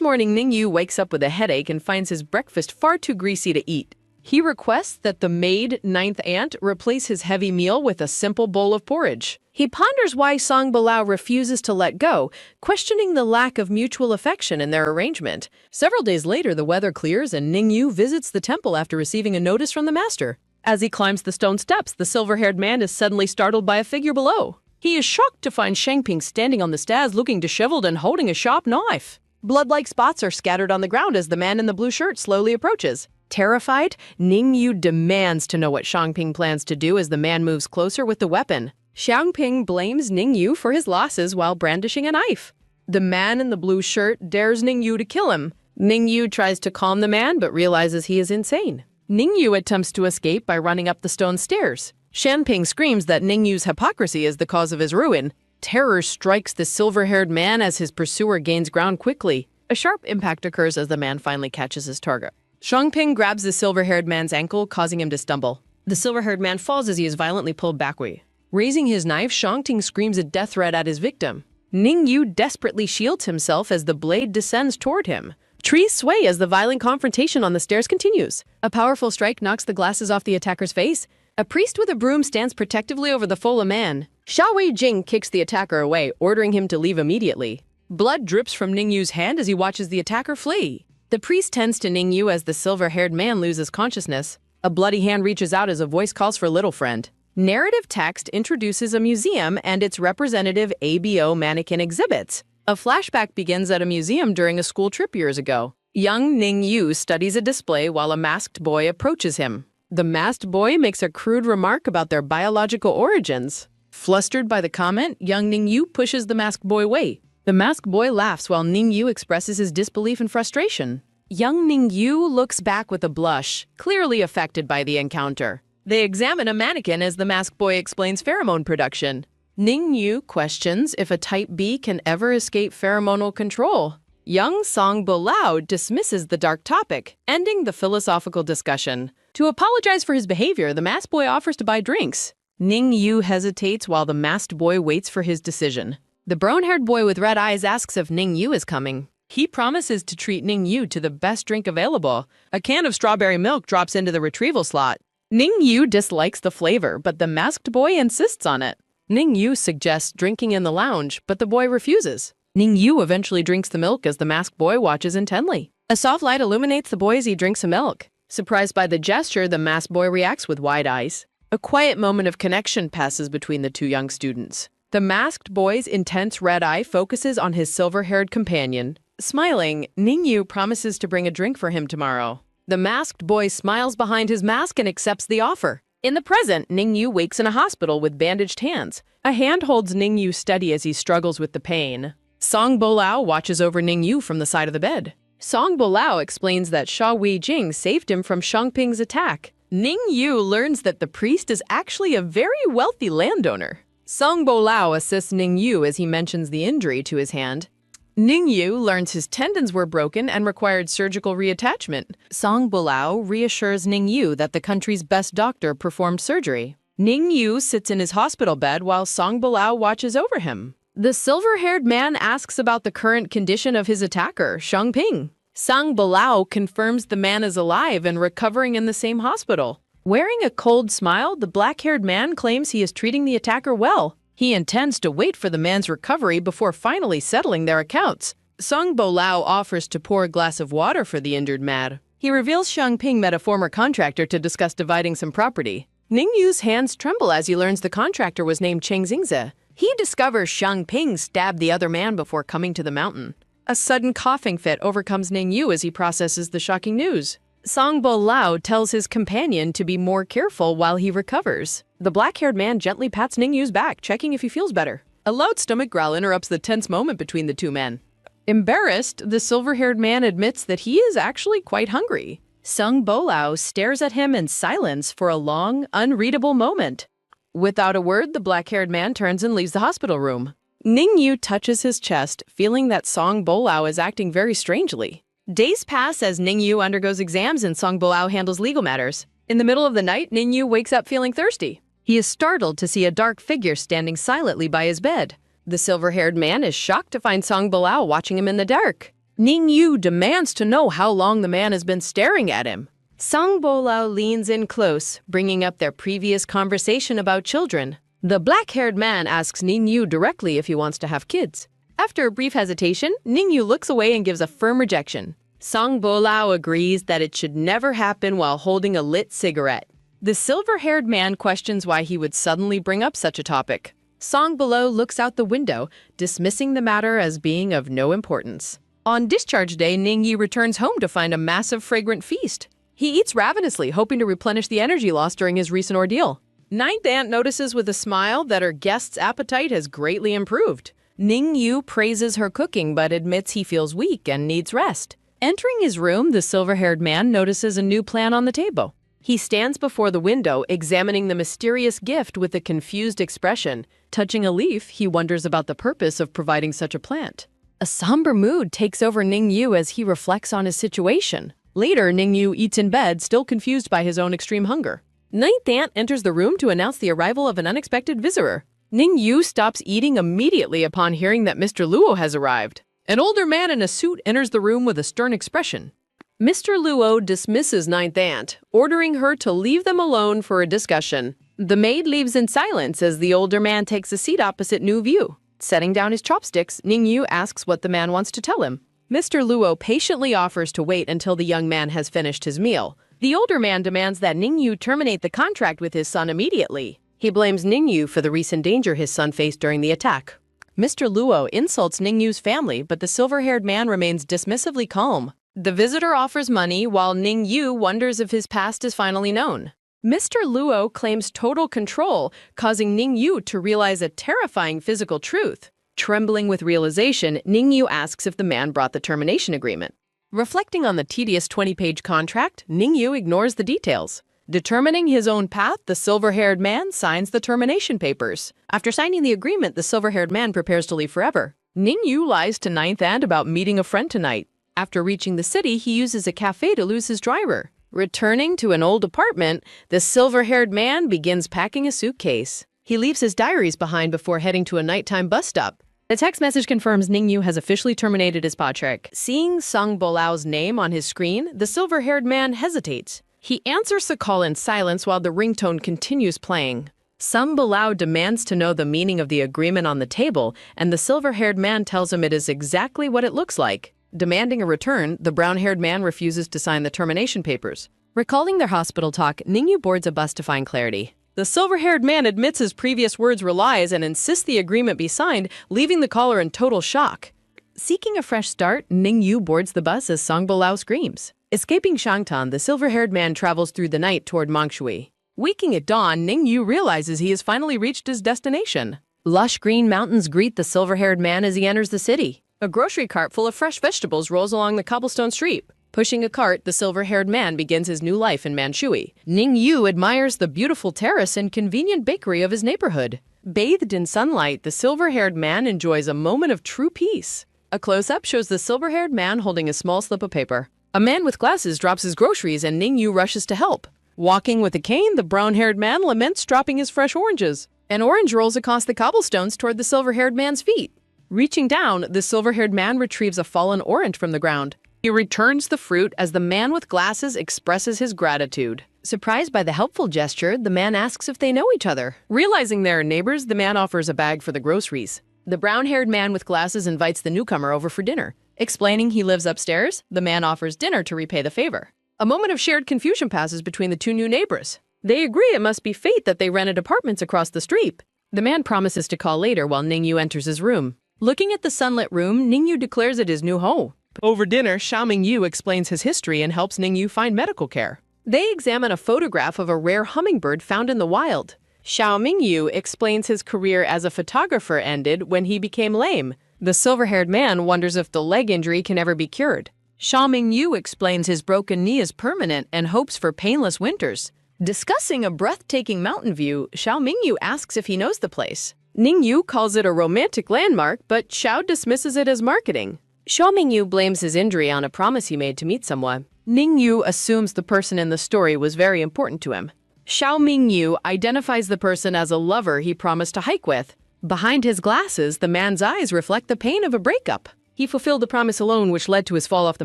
morning, Ning Yu wakes up with a headache and finds his breakfast far too greasy to eat. He requests that the maid, Ninth Aunt, replace his heavy meal with a simple bowl of porridge. He ponders why Song Bo Lao refuses to let go, questioning the lack of mutual affection in their arrangement. Several days later, the weather clears and Ning Yu visits the temple after receiving a notice from the master. As he climbs the stone steps, the silver-haired man is suddenly startled by a figure below. He is shocked to find Shangping standing on the stairs looking disheveled and holding a sharp knife. Blood-like spots are scattered on the ground as the man in the blue shirt slowly approaches. Terrified, Ning Yu demands to know what Shangping plans to do as the man moves closer with the weapon. Shangping blames Ning Yu for his losses while brandishing a knife. The man in the blue shirt dares Ning Yu to kill him. Ning Yu tries to calm the man but realizes he is insane. Ning Yu attempts to escape by running up the stone stairs. Shangping screams that Ning Yu's hypocrisy is the cause of his ruin. Terror strikes the silver-haired man as his pursuer gains ground quickly. A sharp impact occurs as the man finally catches his target. Xiangping grabs the silver-haired man's ankle, causing him to stumble. The silver-haired man falls as he is violently pulled backward. Raising his knife, Xiangting screams a death threat at his victim. Ningyu desperately shields himself as the blade descends toward him. Trees sway as the violent confrontation on the stairs continues. A powerful strike knocks the glasses off the attacker's face. A priest with a broom stands protectively over the fallen man. Sha Wei-jing kicks the attacker away, ordering him to leave immediately. Blood drips from Ningyu's hand as he watches the attacker flee. The priest tends to Ningyu as the silver-haired man loses consciousness. A bloody hand reaches out as a voice calls for little friend. Narrative text introduces a museum and its representative ABO mannequin exhibits. A flashback begins at a museum during a school trip years ago. Young Ningyu studies a display while a masked boy approaches him. The masked boy makes a crude remark about their biological origins. Flustered by the comment, young Ningyu pushes the masked boy away. The masked boy laughs while Ningyu expresses his disbelief and frustration. Young Ningyu looks back with a blush, clearly affected by the encounter. They examine a mannequin as the masked boy explains pheromone production. Ningyu questions if a type B can ever escape pheromonal control. Young Song Bolao dismisses the dark topic, ending the philosophical discussion. To apologize for his behavior, the masked boy offers to buy drinks. Ningyu hesitates while the masked boy waits for his decision. The brown-haired boy with red eyes asks if Ningyu is coming. He promises to treat Ningyu to the best drink available. A can of strawberry milk drops into the retrieval slot. Ningyu dislikes the flavor, but the masked boy insists on it. Ningyu suggests drinking in the lounge, but the boy refuses. Ningyu eventually drinks the milk as the masked boy watches intently. A soft light illuminates the boy as he drinks the milk. Surprised by the gesture, the masked boy reacts with wide eyes. A quiet moment of connection passes between the two young students. The masked boy's intense red eye focuses on his silver-haired companion. Smiling, Ningyu promises to bring a drink for him tomorrow. The masked boy smiles behind his mask and accepts the offer. In the present, Ningyu wakes in a hospital with bandaged hands. A hand holds Ningyu steady as he struggles with the pain. Song Bolao watches over Ningyu from the side of the bed. Song Bolao explains that Sha Wei-jing saved him from Xiangping's attack. Ningyu learns that the priest is actually a very wealthy landowner. Song Bolao assists Ningyu as he mentions the injury to his hand. Ningyu learns his tendons were broken and required surgical reattachment. Song Bolao reassures Ningyu that the country's best doctor performed surgery. Ningyu sits in his hospital bed while Song Bolao watches over him. The silver-haired man asks about the current condition of his attacker, Xiangping. Song Bolao confirms the man is alive and recovering in the same hospital. Wearing a cold smile, the black-haired man claims he is treating the attacker well. He intends to wait for the man's recovery before finally settling their accounts. Song Bolao offers to pour a glass of water for the injured man. He reveals Xiangping met a former contractor to discuss dividing some property. Ningyu's hands tremble as he learns the contractor was named Cheng Xingze. He discovers Xiangping stabbed the other man before coming to the mountain. A sudden coughing fit overcomes Ningyu as he processes the shocking news. Song Bolao tells his companion to be more careful while he recovers. The black-haired man gently pats Ningyu's back, checking if he feels better. A loud stomach growl interrupts the tense moment between the two men. Embarrassed, the silver-haired man admits that he is actually quite hungry. Song Bolao stares at him in silence for a long, unreadable moment. Without a word, the black-haired man turns and leaves the hospital room. Ningyu touches his chest, feeling that Song Bolao is acting very strangely. Days pass as Ningyu undergoes exams and Song Bolao handles legal matters. In the middle of the night, Ningyu wakes up feeling thirsty. He is startled to see a dark figure standing silently by his bed. The silver-haired man is shocked to find Song Bolao watching him in the dark. Ningyu demands to know how long the man has been staring at him. Song Bolao leans in close, bringing up their previous conversation about children. The black-haired man asks Ningyu directly if he wants to have kids. After a brief hesitation, Ningyu looks away and gives a firm rejection. Song Bolao agrees that it should never happen while holding a lit cigarette. The silver-haired man questions why he would suddenly bring up such a topic. Song Bolao looks out the window, dismissing the matter as being of no importance. On discharge day, Ningyu returns home to find a massive fragrant feast. He eats ravenously, hoping to replenish the energy lost during his recent ordeal. Ninth Aunt notices with a smile that her guest's appetite has greatly improved. Ningyu praises her cooking but admits he feels weak and needs rest. Entering his room, the silver-haired man notices a new plan on the table. He stands before the window, examining the mysterious gift with a confused expression. Touching a leaf, he wonders about the purpose of providing such a plant. A somber mood takes over Ningyu as he reflects on his situation. Later, Ningyu eats in bed, still confused by his own extreme hunger. Ninth aunt enters the room to announce the arrival of an unexpected visitor. Ningyu stops eating immediately upon hearing that Mr. Luo has arrived. An older man in a suit enters the room with a stern expression. Mr. Luo dismisses ninth aunt, ordering her to leave them alone for a discussion. The maid leaves in silence as the older man takes a seat opposite New View. Setting down his chopsticks, Ningyu asks what the man wants to tell him. Mr. Luo patiently offers to wait until the young man has finished his meal. The older man demands that Ningyu terminate the contract with his son immediately. He blames Ningyu for the recent danger his son faced during the attack. Mr. Luo insults Ningyu's family, but the silver-haired man remains dismissively calm. The visitor offers money while Ningyu wonders if his past is finally known. Mr. Luo claims total control, causing Ningyu to realize a terrifying physical truth. Trembling with realization, Ningyu asks if the man brought the termination agreement. Reflecting on the tedious 20-page contract, Ningyu ignores the details. Determining his own path, the silver-haired man signs the termination papers. After signing the agreement, the silver-haired man prepares to leave forever. Ningyu lies to ninth aunt about meeting a friend tonight. After reaching the city, he uses a cafe to lose his driver. Returning to an old apartment, the silver-haired man begins packing a suitcase. He leaves his diaries behind before heading to a nighttime bus stop. The text message confirms Ningyu has officially terminated his contract. Seeing Sung Bolao's name on his screen, the silver-haired man hesitates. He answers the call in silence while the ringtone continues playing. Sung Bolao demands to know the meaning of the agreement on the table, and the silver-haired man tells him it is exactly what it looks like. Demanding a return, the brown-haired man refuses to sign the termination papers. Recalling their hospital talk, Ningyu boards a bus to find clarity. The silver-haired man admits his previous words were lies and insists the agreement be signed, leaving the caller in total shock. Seeking a fresh start, Ningyu boards the bus as Song Bolao screams. Escaping Shangtan, the silver-haired man travels through the night toward Mongshui. Waking at dawn, Ningyu realizes he has finally reached his destination. Lush green mountains greet the silver-haired man as he enters the city. A grocery cart full of fresh vegetables rolls along the cobblestone street. Pushing a cart, the silver-haired man begins his new life in Manchuy. Ningyu admires the beautiful terrace and convenient bakery of his neighborhood. Bathed in sunlight, the silver-haired man enjoys a moment of true peace. A close-up shows the silver-haired man holding a small slip of paper. A man with glasses drops his groceries and Ningyu rushes to help. Walking with a cane, the brown-haired man laments dropping his fresh oranges. An orange rolls across the cobblestones toward the silver-haired man's feet. Reaching down, the silver-haired man retrieves a fallen orange from the ground. He returns the fruit as the man with glasses expresses his gratitude. Surprised by the helpful gesture, the man asks if they know each other. Realizing they are neighbors, the man offers a bag for the groceries. The brown-haired man with glasses invites the newcomer over for dinner. Explaining he lives upstairs, the man offers dinner to repay the favor. A moment of shared confusion passes between the two new neighbors. They agree it must be fate that they rented apartments across the street. The man promises to call later while Ningyu enters his room. Looking at the sunlit room, Ningyu declares it his new home. Over dinner, Xiao Mingyu explains his history and helps Ningyu find medical care. They examine a photograph of a rare hummingbird found in the wild. Xiao Mingyu explains his career as a photographer ended when he became lame. The silver-haired man wonders if the leg injury can ever be cured. Xiao Mingyu explains his broken knee is permanent and hopes for painless winters. Discussing a breathtaking mountain view, Xiao Mingyu asks if he knows the place. Ningyu calls it a romantic landmark, but Xiao dismisses it as marketing. Xiao Mingyu blames his injury on a promise he made to meet someone. Ningyu assumes the person in the story was very important to him. Xiao Mingyu identifies the person as a lover he promised to hike with. Behind his glasses, the man's eyes reflect the pain of a breakup. He fulfilled the promise alone, which led to his fall off the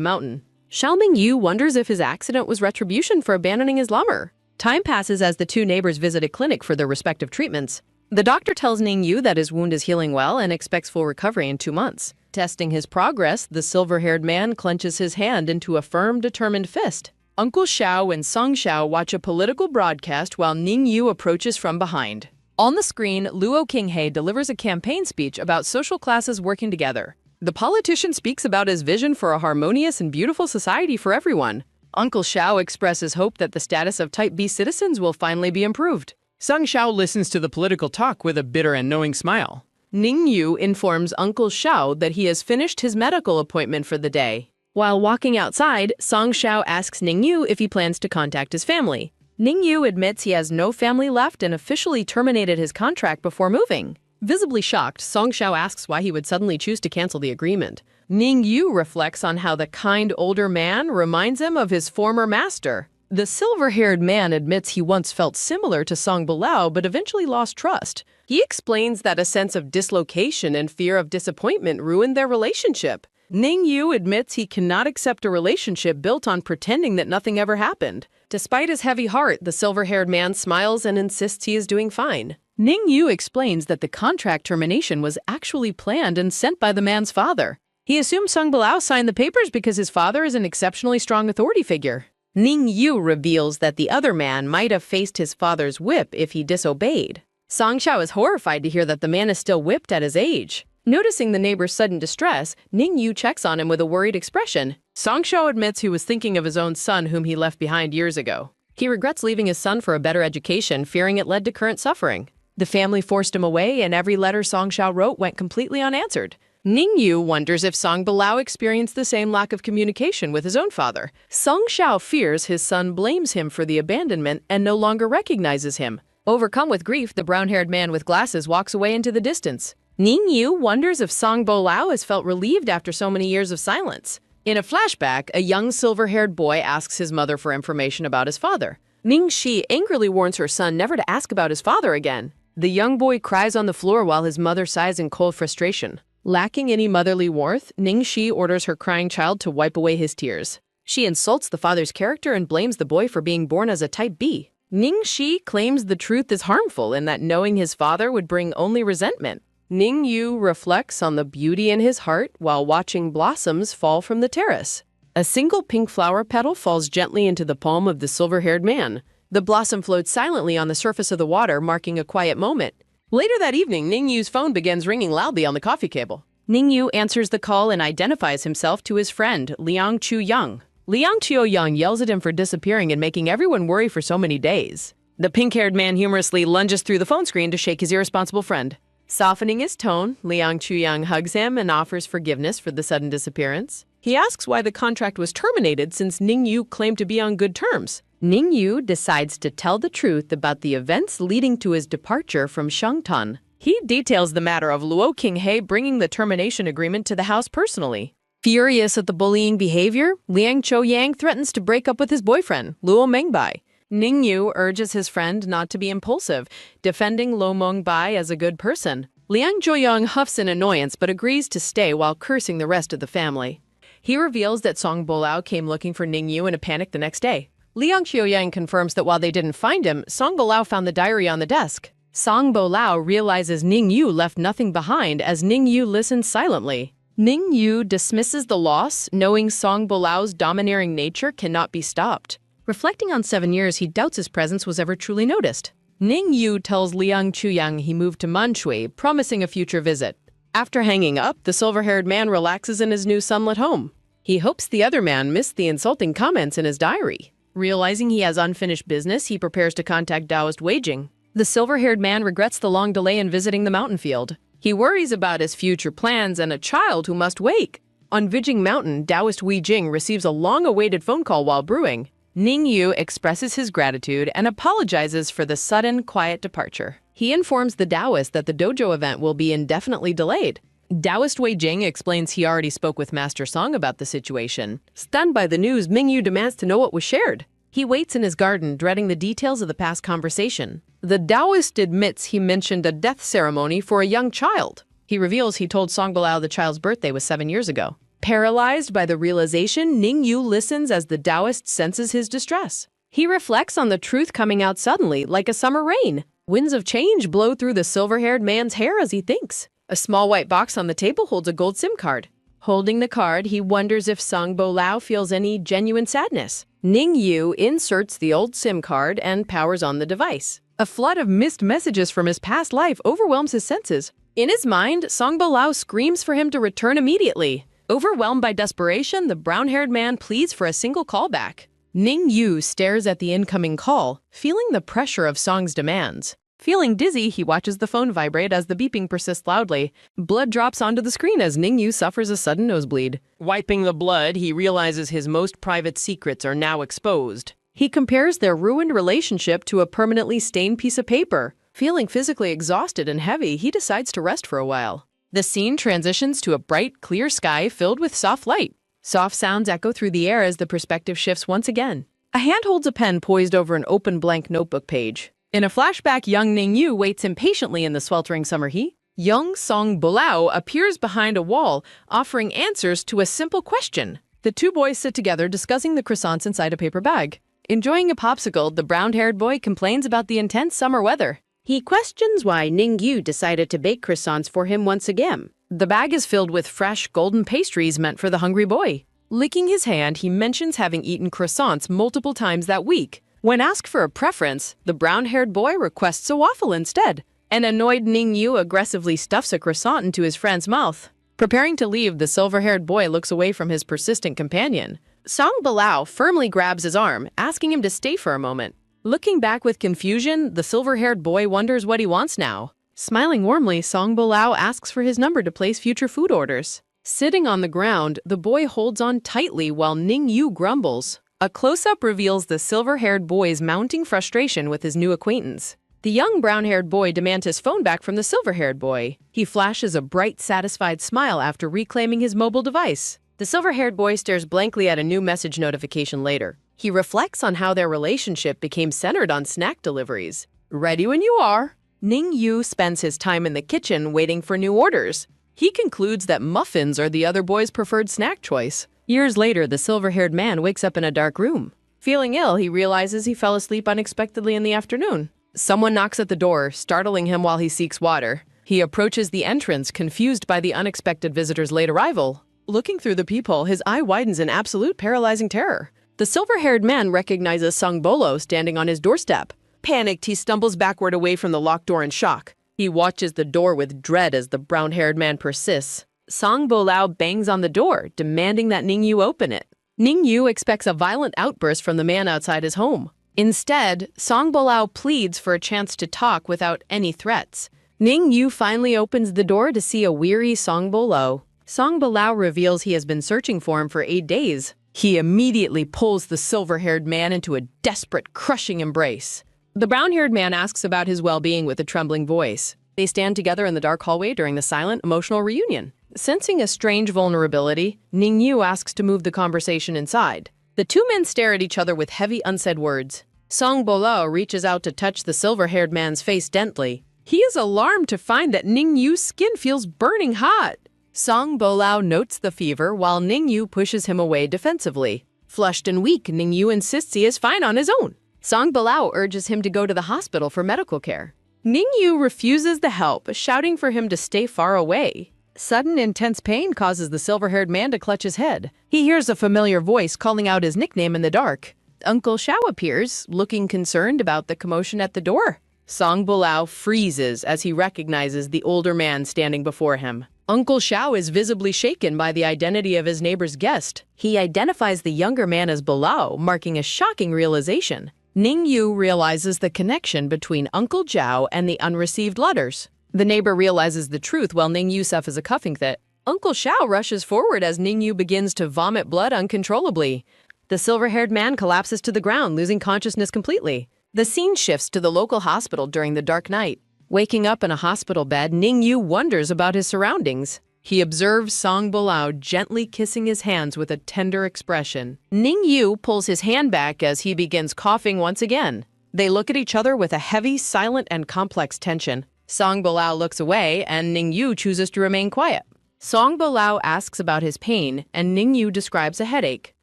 mountain. Xiao Mingyu wonders if his accident was retribution for abandoning his lover. Time passes as the two neighbors visit a clinic for their respective treatments. The doctor tells Ningyu that his wound is healing well and expects full recovery in 2 months. Testing his progress, the silver-haired man clenches his hand into a firm, determined fist. Uncle Xiao and Song Xiao watch a political broadcast while Ningyu approaches from behind. On the screen, Luo Qinghe delivers a campaign speech about social classes working together. The politician speaks about his vision for a harmonious and beautiful society for everyone. Uncle Xiao expresses hope that the status of Type B citizens will finally be improved. Sung Xiao listens to the political talk with a bitter and knowing smile. Ningyu informs Uncle Xiao that he has finished his medical appointment for the day. While walking outside, Song Xiao asks Ningyu if he plans to contact his family. Ningyu admits he has no family left and officially terminated his contract before moving. Visibly shocked, Song Xiao asks why he would suddenly choose to cancel the agreement. Ningyu reflects on how the kind older man reminds him of his former master. The silver-haired man admits he once felt similar to Song Balao but eventually lost trust. He explains that a sense of dislocation and fear of disappointment ruined their relationship. Ningyu admits he cannot accept a relationship built on pretending that nothing ever happened. Despite his heavy heart, the silver-haired man smiles and insists he is doing fine. Ningyu explains that the contract termination was actually planned and sent by the man's father. He assumes Song Balao signed the papers because his father is an exceptionally strong authority figure. Ningyu reveals that the other man might have faced his father's whip if he disobeyed. Song Xiao is horrified to hear that the man is still whipped at his age. Noticing the neighbor's sudden distress, Ningyu checks on him with a worried expression. Song Xiao admits he was thinking of his own son whom he left behind years ago. He regrets leaving his son for a better education, fearing it led to current suffering. The family forced him away, and every letter Song Xiao wrote went completely unanswered. Ningyu wonders if Song Balao experienced the same lack of communication with his own father. Song Xiao fears his son blames him for the abandonment and no longer recognizes him. Overcome with grief, the brown-haired man with glasses walks away into the distance. Ningyu wonders if Song Balao has felt relieved after so many years of silence. In a flashback, a young silver-haired boy asks his mother for information about his father. Ningxi angrily warns her son never to ask about his father again. The young boy cries on the floor while his mother sighs in cold frustration. Lacking any motherly warmth, Ningxi orders her crying child to wipe away his tears. She insults the father's character and blames the boy for being born as a type B. Ningxi claims the truth is harmful and that knowing his father would bring only resentment. Ningyu reflects on the beauty in his heart while watching blossoms fall from the terrace. A single pink flower petal falls gently into the palm of the silver-haired man. The blossom floats silently on the surface of the water, marking a quiet moment. Later that evening, Ningyu's phone begins ringing loudly on the coffee table. Ningyu answers the call and identifies himself to his friend, Liang Chuyang. Liang Chuyang yells at him for disappearing and making everyone worry for so many days. The pink-haired man humorously lunges through the phone screen to shake his irresponsible friend. Softening his tone, Liang Chuyang hugs him and offers forgiveness for the sudden disappearance. He asks why the contract was terminated since Ningyu claimed to be on good terms. Ningyu decides to tell the truth about the events leading to his departure from Shangtan. He details the matter of Luo Qinghe bringing the termination agreement to the house personally. Furious at the bullying behavior, Liang Choyang threatens to break up with his boyfriend, Luo Mengbai. Ningyu urges his friend not to be impulsive, defending Luo Mengbai as a good person. Liang Choyang huffs in annoyance but agrees to stay while cursing the rest of the family. He reveals that Song Balao came looking for Ningyu in a panic the next day. Liang Qiuyang confirms that while they didn't find him, Song Balao found the diary on the desk. Song Balao realizes Ningyu left nothing behind as Ningyu listens silently. Ningyu dismisses the loss, knowing Song Balao's domineering nature cannot be stopped. Reflecting on 7 years, he doubts his presence was ever truly noticed. Ningyu tells Liang Chuyang he moved to Manshui, promising a future visit. After hanging up, the silver-haired man relaxes in his new sunlit home. He hopes the other man missed the insulting comments in his diary. Realizing he has unfinished business, he prepares to contact Taoist Wei Jing. The silver-haired man regrets the long delay in visiting the mountain field. He worries about his future plans and a child who must wake. On Vijing Mountain, Taoist Wei Jing receives a long-awaited phone call while brewing. Ningyu expresses his gratitude and apologizes for the sudden, quiet departure. He informs the Taoist that the dojo event will be indefinitely delayed. Taoist Wei Jing explains he already spoke with Master Song about the situation. Stunned by the news, Mingyu demands to know what was shared. He waits in his garden, dreading the details of the past conversation. The Taoist admits he mentioned a death ceremony for a young child. He reveals he told Song Balao the child's birthday was 7 years ago. Paralyzed by the realization, Ningyu listens as the Taoist senses his distress. He reflects on the truth coming out suddenly, like a summer rain. Winds of change blow through the silver-haired man's hair as he thinks. A small white box on the table holds a gold SIM card. Holding the card, he wonders if Song Balao feels any genuine sadness. Ningyu inserts the old SIM card and powers on the device. A flood of missed messages from his past life overwhelms his senses. In his mind, Song Balao screams for him to return immediately. Overwhelmed by desperation, the brown-haired man pleads for a single callback. Ningyu stares at the incoming call, feeling the pressure of Song's demands. Feeling dizzy, he watches the phone vibrate as the beeping persists loudly. Blood drops onto the screen as Ningyu suffers a sudden nosebleed. Wiping the blood, he realizes his most private secrets are now exposed. He compares their ruined relationship to a permanently stained piece of paper. Feeling physically exhausted and heavy, he decides to rest for a while. The scene transitions to a bright, clear sky filled with soft light. Soft sounds echo through the air as the perspective shifts once again. A hand holds a pen poised over an open blank notebook page. In a flashback, young Ningyu waits impatiently in the sweltering summer heat. Young Song Bolao appears behind a wall, offering answers to a simple question. The two boys sit together discussing the croissants inside a paper bag. Enjoying a popsicle, the brown-haired boy complains about the intense summer weather. He questions why Ningyu decided to bake croissants for him once again. The bag is filled with fresh, golden pastries meant for the hungry boy. Licking his hand, he mentions having eaten croissants multiple times that week. When asked for a preference, the brown-haired boy requests a waffle instead. An annoyed Ningyu aggressively stuffs a croissant into his friend's mouth. Preparing to leave, the silver-haired boy looks away from his persistent companion. Song Bolao firmly grabs his arm, asking him to stay for a moment. Looking back with confusion, the silver-haired boy wonders what he wants now. Smiling warmly, Song Bolao asks for his number to place future food orders. Sitting on the ground, the boy holds on tightly while Ningyu grumbles. A close-up reveals the silver-haired boy's mounting frustration with his new acquaintance. The young brown-haired boy demands his phone back from the silver-haired boy. He flashes a bright, satisfied smile after reclaiming his mobile device. The silver-haired boy stares blankly at a new message notification later. He reflects on how their relationship became centered on snack deliveries. Ready when you are. Ningyu spends his time in the kitchen waiting for new orders. He concludes that muffins are the other boy's preferred snack choice. Years later, the silver-haired man wakes up in a dark room. Feeling ill, he realizes he fell asleep unexpectedly in the afternoon. Someone knocks at the door, startling him while he seeks water. He approaches the entrance, confused by the unexpected visitor's late arrival. Looking through the peephole, his eye widens in absolute paralyzing terror. The silver-haired man recognizes Song Bolo standing on his doorstep. Panicked, he stumbles backward away from the locked door in shock. He watches the door with dread as the brown-haired man persists. Song Bolao bangs on the door, demanding that Ningyu open it. Ningyu expects a violent outburst from the man outside his home. Instead, Song Bolao pleads for a chance to talk without any threats. Ningyu finally opens the door to see a weary Song Bolao. Song Bolao reveals he has been searching for him for 8 days. He immediately pulls the silver-haired man into a desperate, crushing embrace. The brown-haired man asks about his well-being with a trembling voice. They stand together in the dark hallway during the silent, emotional reunion. Sensing a strange vulnerability, Ningyu asks to move the conversation inside. The two men stare at each other with heavy, unsaid words. Song Bolao reaches out to touch the silver-haired man's face gently. He is alarmed to find that Ningyu's skin feels burning hot. Song Bolao notes the fever while Ningyu pushes him away defensively. Flushed and weak, Ningyu insists he is fine on his own. Song Bolao urges him to go to the hospital for medical care. Ningyu refuses the help, shouting for him to stay far away. Sudden, intense pain causes the silver-haired man to clutch his head. He hears a familiar voice calling out his nickname in the dark. Uncle Xiao appears, looking concerned about the commotion at the door. Song Bolao freezes as he recognizes the older man standing before him. Uncle Xiao is visibly shaken by the identity of his neighbor's guest. He identifies the younger man as Bolao, marking a shocking realization. Ningyu realizes the connection between Uncle Zhao and the unreceived letters. The neighbor realizes the truth while Ningyu suffers a coughing fit. Uncle Xiao rushes forward as Ningyu begins to vomit blood uncontrollably. The silver-haired man collapses to the ground, losing consciousness completely. The scene shifts to the local hospital during the dark night. Waking up in a hospital bed, Ningyu wonders about his surroundings. He observes Song Bolao gently kissing his hands with a tender expression. Ningyu pulls his hand back as he begins coughing once again. They look at each other with a heavy, silent, and complex tension. Song Bolao looks away, and Ningyu chooses to remain quiet. Song Bolao asks about his pain, and Ningyu describes a headache.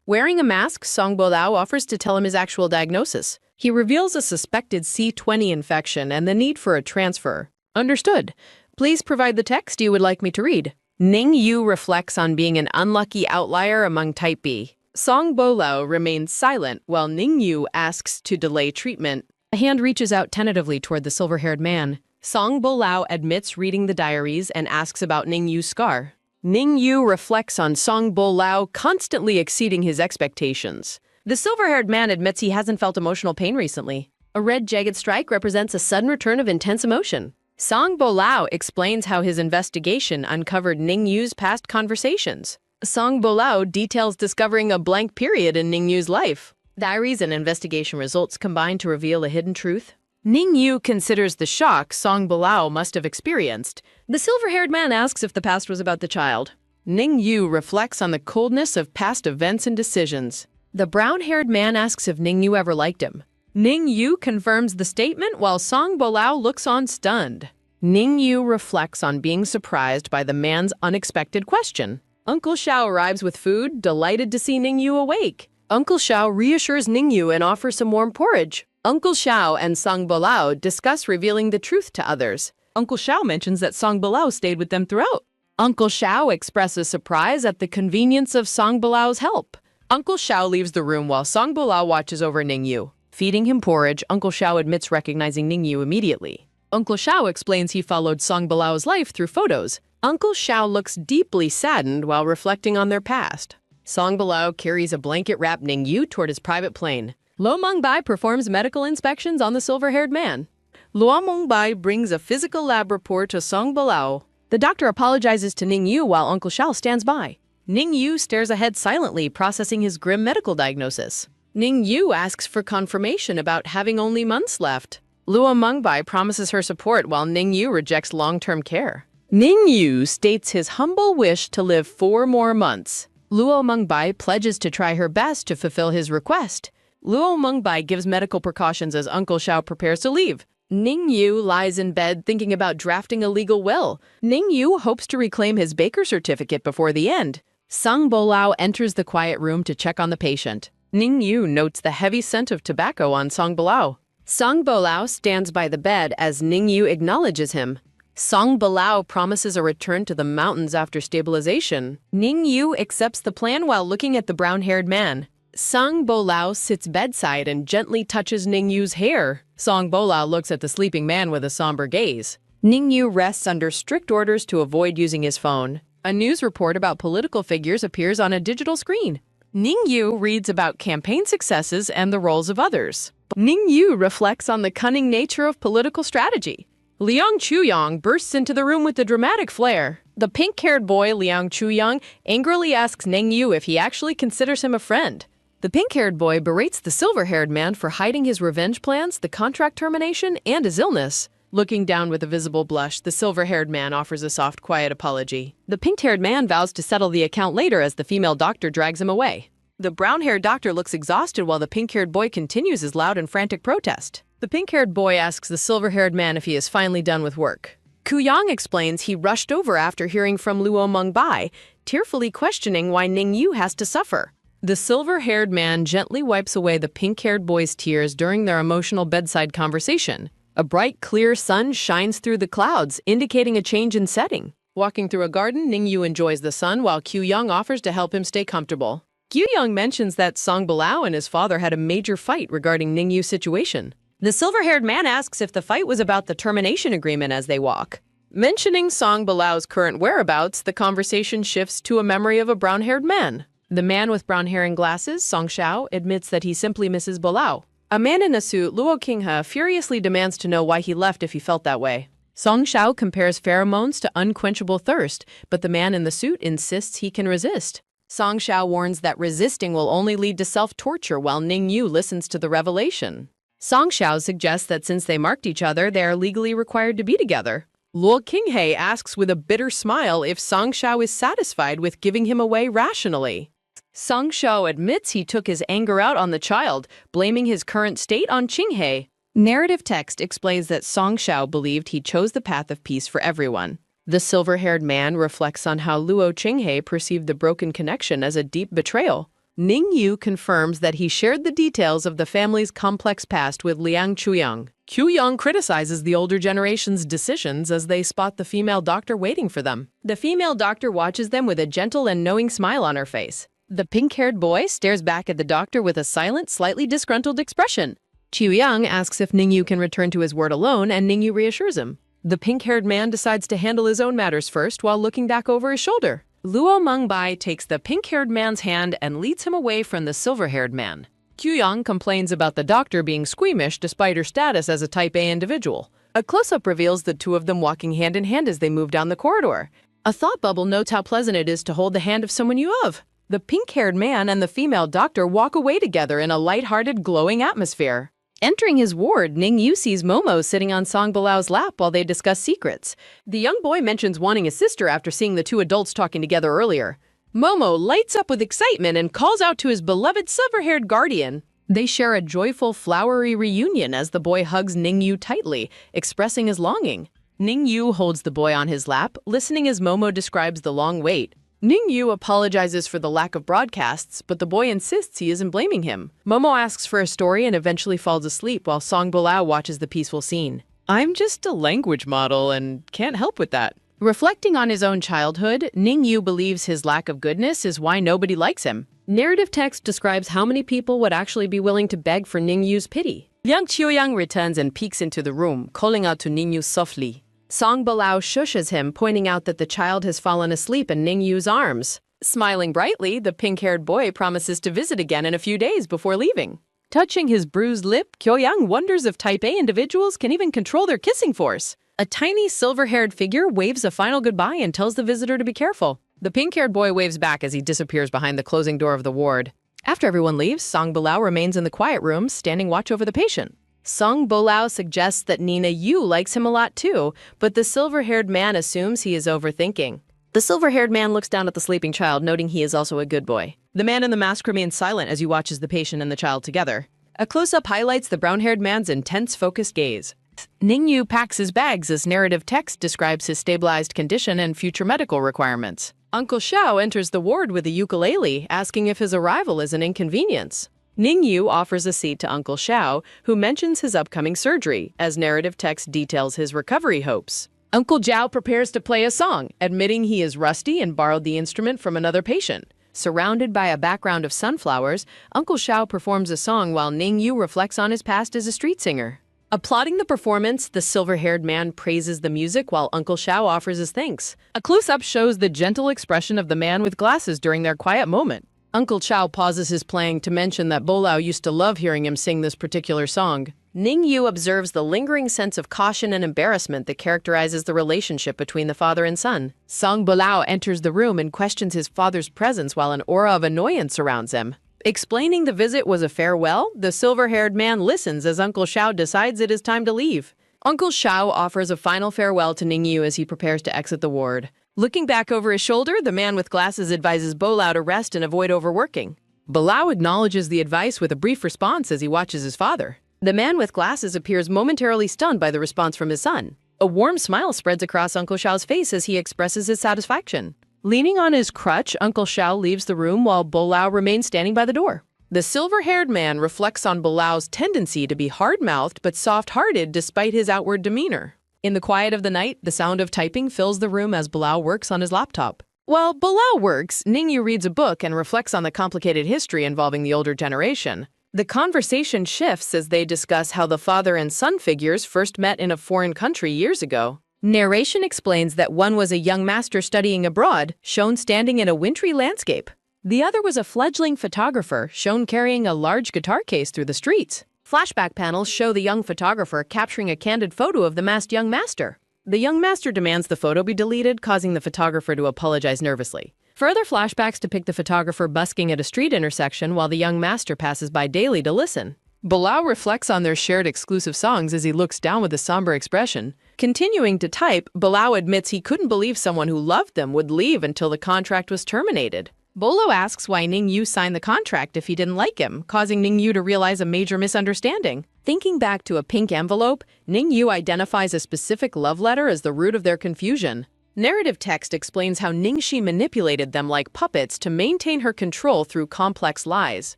Wearing a mask, Song Bolao offers to tell him his actual diagnosis. He reveals a suspected C20 infection and the need for a transfer. Understood. Please provide the text you would like me to read. Ningyu reflects on being an unlucky outlier among Type B. Song Bolao remains silent while Ningyu asks to delay treatment. A hand reaches out tentatively toward the silver-haired man. Song Bolao admits reading the diaries and asks about Ningyu's scar. Ningyu reflects on Song Bolao constantly exceeding his expectations. The silver-haired man admits he hasn't felt emotional pain recently. A red jagged strike represents a sudden return of intense emotion. Song Bolao explains how his investigation uncovered Ningyu's past conversations. Song Bolao details discovering a blank period in Ningyu's life. Diaries and investigation results combine to reveal a hidden truth. Ning Yu considers the shock Song Bilao must have experienced. The silver-haired man asks if the past was about the child. Ning Yu reflects on the coldness of past events and decisions. The brown-haired man asks if Ning Yu ever liked him. Ning Yu confirms the statement while Song Bilao looks on stunned. Ning Yu reflects on being surprised by the man's unexpected question. Uncle Xiao arrives with food, delighted to see Ning Yu awake. Uncle Xiao reassures Ning Yu and offers some warm porridge. Uncle Xiao and Song Bilao discuss revealing the truth to others. Uncle Xiao mentions that Song Bilao stayed with them throughout. Uncle Xiao expresses surprise at the convenience of Song Bilao's help. Uncle Xiao leaves the room while Song Bilao watches over Ning Yu. Feeding him porridge, Uncle Xiao admits recognizing Ning Yu immediately. Uncle Xiao explains he followed Song Bilao's life through photos. Uncle Xiao looks deeply saddened while reflecting on their past. Song Bilao carries a blanket-wrapped Ning Yu toward his private plane. Luo Mengbai performs medical inspections on the silver-haired man. Luo Mengbai brings a physical lab report to Song Bilao. The doctor apologizes to Ning Yu while Uncle Xiao stands by. Ning Yu stares ahead silently, processing his grim medical diagnosis. Ning Yu asks for confirmation about having only months left. Luo Mengbai promises her support while Ning Yu rejects long-term care. Ning Yu states his humble wish to live 4 more months. Luo Mengbai pledges to try her best to fulfill his request. Luo Mengbai gives medical precautions as Uncle Xiao prepares to leave. Ning Yu lies in bed thinking about drafting a legal will. Ning Yu hopes to reclaim his Baker certificate before the end. Song Bilao enters the quiet room to check on the patient. Ning Yu notes the heavy scent of tobacco on Song Bilao. Song Bilao stands by the bed as Ning Yu acknowledges him. Song Bilao promises a return to the mountains after stabilization. Ning Yu accepts the plan while looking at the brown-haired man. Song Bilao sits bedside and gently touches Ning Yu's hair. Song Bilao looks at the sleeping man with a somber gaze. Ning Yu rests under strict orders to avoid using his phone. A news report about political figures appears on a digital screen. Ning Yu reads about campaign successes and the roles of others. Ning Yu reflects on the cunning nature of political strategy. Liang Chuyang bursts into the room with a dramatic flair. The pink-haired boy, Liang Chuyang, angrily asks Ning Yu if he actually considers him a friend. The pink-haired boy berates the silver-haired man for hiding his revenge plans, the contract termination, and his illness. Looking down with a visible blush, the silver-haired man offers a soft, quiet apology. The pink-haired man vows to settle the account later as the female doctor drags him away. The brown-haired doctor looks exhausted while the pink-haired boy continues his loud and frantic protest. The pink-haired boy asks the silver-haired man if he is finally done with work. Kuyang explains he rushed over after hearing from Luo Mengbai, tearfully questioning why Ning Yu has to suffer. The silver-haired man gently wipes away the pink-haired boy's tears during their emotional bedside conversation. A bright, clear sun shines through the clouds, indicating a change in setting. Walking through a garden, Ning Yu enjoys the sun while Kuyang offers to help him stay comfortable. Kuyang mentions that Song Bilao and his father had a major fight regarding Ning Yu's situation. The silver-haired man asks if the fight was about the termination agreement as they walk. Mentioning Song Bilao's current whereabouts, the conversation shifts to a memory of a brown-haired man. The man with brown hair and glasses, Song Xiao, admits that he simply misses Bilao. A man in a suit, Luo Qinghe, furiously demands to know why he left if he felt that way. Song Xiao compares pheromones to unquenchable thirst, but the man in the suit insists he can resist. Song Xiao warns that resisting will only lead to self-torture while Ning Yu listens to the revelation. Song Xiao suggests that since they marked each other, they are legally required to be together. Luo Qinghe asks with a bitter smile if Song Xiao is satisfied with giving him away rationally. Song Xiao admits he took his anger out on the child, blaming his current state on Qinghe. Narrative text explains that Song Xiao believed he chose the path of peace for everyone. The silver-haired man reflects on how Luo Qinghe perceived the broken connection as a deep betrayal. Ning Yu confirms that he shared the details of the family's complex past with Liang Chuyang. Chuyang criticizes the older generation's decisions as they spot the female doctor waiting for them. The female doctor watches them with a gentle and knowing smile on her face. The pink-haired boy stares back at the doctor with a silent, slightly disgruntled expression. Chuyang asks if Ning Yu can return to his ward alone, and Ning Yu reassures him. The pink-haired man decides to handle his own matters first while looking back over his shoulder. Luo Mengbai takes the pink-haired man's hand and leads him away from the silver-haired man. Chuyang complains about the doctor being squeamish despite her status as a Type A individual. A close-up reveals the two of them walking hand in hand as they move down the corridor. A thought bubble notes how pleasant it is to hold the hand of someone you love. The pink-haired man and the female doctor walk away together in a light-hearted, glowing atmosphere. Entering his ward, Ningyu sees Momo sitting on Song Bilao's lap while they discuss secrets. The young boy mentions wanting a sister after seeing the two adults talking together earlier. Momo lights up with excitement and calls out to his beloved silver-haired guardian. They share a joyful, flowery reunion as the boy hugs Ningyu tightly, expressing his longing. Ningyu holds the boy on his lap, listening as Momo describes the long wait. Ningyu apologizes for the lack of broadcasts, but the boy insists he isn't blaming him. Momo asks for a story and eventually falls asleep while Song Bilao watches the peaceful scene. "I'm just a language model and can't help with that." Reflecting on his own childhood, Ningyu believes his lack of goodness is why nobody likes him. Narrative text describes how many people would actually be willing to beg for Ningyu's pity. Liang Qiuyang returns and peeks into the room, calling out to Ningyu softly. Song Bilao shushes him, pointing out that the child has fallen asleep in Ningyu's arms. Smiling brightly, the pink-haired boy promises to visit again in a few days before leaving. Touching his bruised lip, Qiuyang wonders if Type A individuals can even control their kissing force. A tiny silver-haired figure waves a final goodbye and tells the visitor to be careful. The pink-haired boy waves back as he disappears behind the closing door of the ward. After everyone leaves, Song Bilao remains in the quiet room, standing watch over the patient. Song Bilao suggests that Nina Yu likes him a lot too, but the silver-haired man assumes he is overthinking. The silver-haired man looks down at the sleeping child, noting he is also a good boy. The man in the mask remains silent as he watches the patient and the child together. A close-up highlights the brown-haired man's intense, focused gaze. Ningyu packs his bags as narrative text describes his stabilized condition and future medical requirements. Uncle Xiao enters the ward with a ukulele, asking if his arrival is an inconvenience. Ningyu offers a seat to Uncle Xiao, who mentions his upcoming surgery, as narrative text details his recovery hopes. Uncle Zhao prepares to play a song, admitting he is rusty and borrowed the instrument from another patient. Surrounded by a background of sunflowers, Uncle Xiao performs a song while Ningyu reflects on his past as a street singer. Applauding the performance, the silver-haired man praises the music while Uncle Xiao offers his thanks. A close-up shows the gentle expression of the man with glasses during their quiet moment. Uncle Xiao pauses his playing to mention that Bolao used to love hearing him sing this particular song. Ningyu observes the lingering sense of caution and embarrassment that characterizes the relationship between the father and son. Song Bolao enters the room and questions his father's presence while an aura of annoyance surrounds him. Explaining the visit was a farewell, the silver-haired man listens as Uncle Xiao decides it is time to leave. Uncle Xiao offers a final farewell to Ningyu as he prepares to exit the ward. Looking back over his shoulder, the man with glasses advises Bolao to rest and avoid overworking. Bolao acknowledges the advice with a brief response as he watches his father. The man with glasses appears momentarily stunned by the response from his son. A warm smile spreads across Uncle Xiao's face as he expresses his satisfaction. Leaning on his crutch, Uncle Xiao leaves the room while Bolao remains standing by the door. The silver-haired man reflects on Bolao's tendency to be hard-mouthed but soft-hearted despite his outward demeanor. In the quiet of the night, the sound of typing fills the room as Bolao works on his laptop. While Bolao works, Ningyu reads a book and reflects on the complicated history involving the older generation. The conversation shifts as they discuss how the father and son figures first met in a foreign country years ago. Narration explains that one was a young master studying abroad, shown standing in a wintry landscape. The other was a fledgling photographer, shown carrying a large guitar case through the streets. Flashback panels show the young photographer capturing a candid photo of the masked young master. The young master demands the photo be deleted, causing the photographer to apologize nervously. Further flashbacks depict the photographer busking at a street intersection while the young master passes by daily to listen. Bolao reflects on their shared exclusive songs as he looks down with a somber expression. Continuing to type, Bolao admits he couldn't believe someone who loved them would leave until the contract was terminated. Bolo asks why Ningyu signed the contract if he didn't like him, causing Ningyu to realize a major misunderstanding. Thinking back to a pink envelope, Ningyu identifies a specific love letter as the root of their confusion. Narrative text explains how Ningxi manipulated them like puppets to maintain her control through complex lies.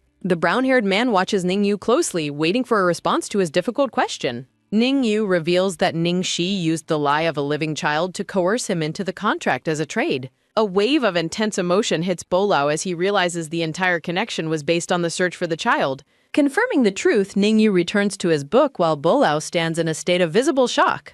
The brown-haired man watches Ningyu closely, waiting for a response to his difficult question. Ningyu reveals that Ningxi used the lie of a living child to coerce him into the contract as a trade. A wave of intense emotion hits Bolao as he realizes the entire connection was based on the search for the child. Confirming the truth, Ningyu returns to his book while Bolao stands in a state of visible shock.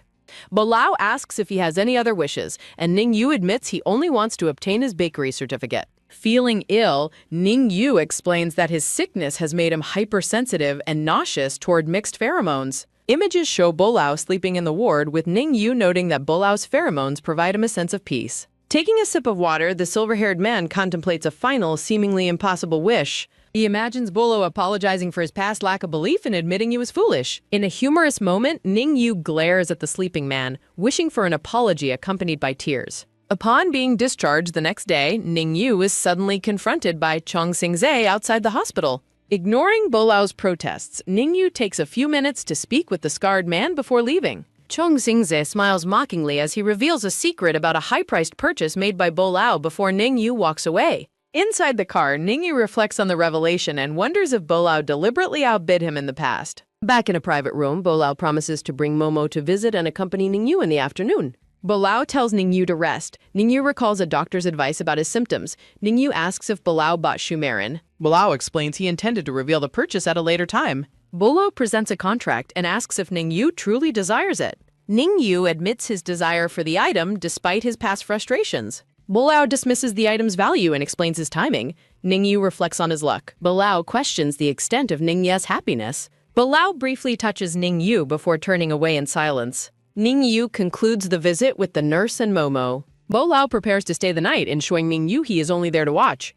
Bolao asks if he has any other wishes, and Ningyu admits he only wants to obtain his bakery certificate. Feeling ill, Ningyu explains that his sickness has made him hypersensitive and nauseous toward mixed pheromones. Images show Bolao sleeping in the ward, with Ningyu noting that Bolao's pheromones provide him a sense of peace. Taking a sip of water, the silver-haired man contemplates a final, seemingly impossible wish. He imagines Bolo apologizing for his past lack of belief and admitting he was foolish. In a humorous moment, Ningyu glares at the sleeping man, wishing for an apology accompanied by tears. Upon being discharged the next day, Ningyu is suddenly confronted by Chong Xingze outside the hospital. Ignoring Bolao's protests, Ningyu takes a few minutes to speak with the scarred man before leaving. Chong Xingze smiles mockingly as he reveals a secret about a high-priced purchase made by Bolao before Ningyu walks away. Inside the car, Ningyu reflects on the revelation and wonders if Bolao deliberately outbid him in the past. Back in a private room, Bolao promises to bring Momo to visit and accompany Ningyu in the afternoon. Bolao tells Ningyu to rest. Ningyu recalls a doctor's advice about his symptoms. Ningyu asks if Bolao bought shumarin. Bolao explains he intended to reveal the purchase at a later time. Bolo presents a contract and asks if Ningyu truly desires it. Ningyu admits his desire for the item despite his past frustrations. Bolao dismisses the item's value and explains his timing. Ningyu reflects on his luck. Bolao questions the extent of Ningya's happiness. Bolao briefly touches Ningyu before turning away in silence. Ningyu concludes the visit with the nurse and Momo. Bolao prepares to stay the night, ensuring Ningyu he is only there to watch.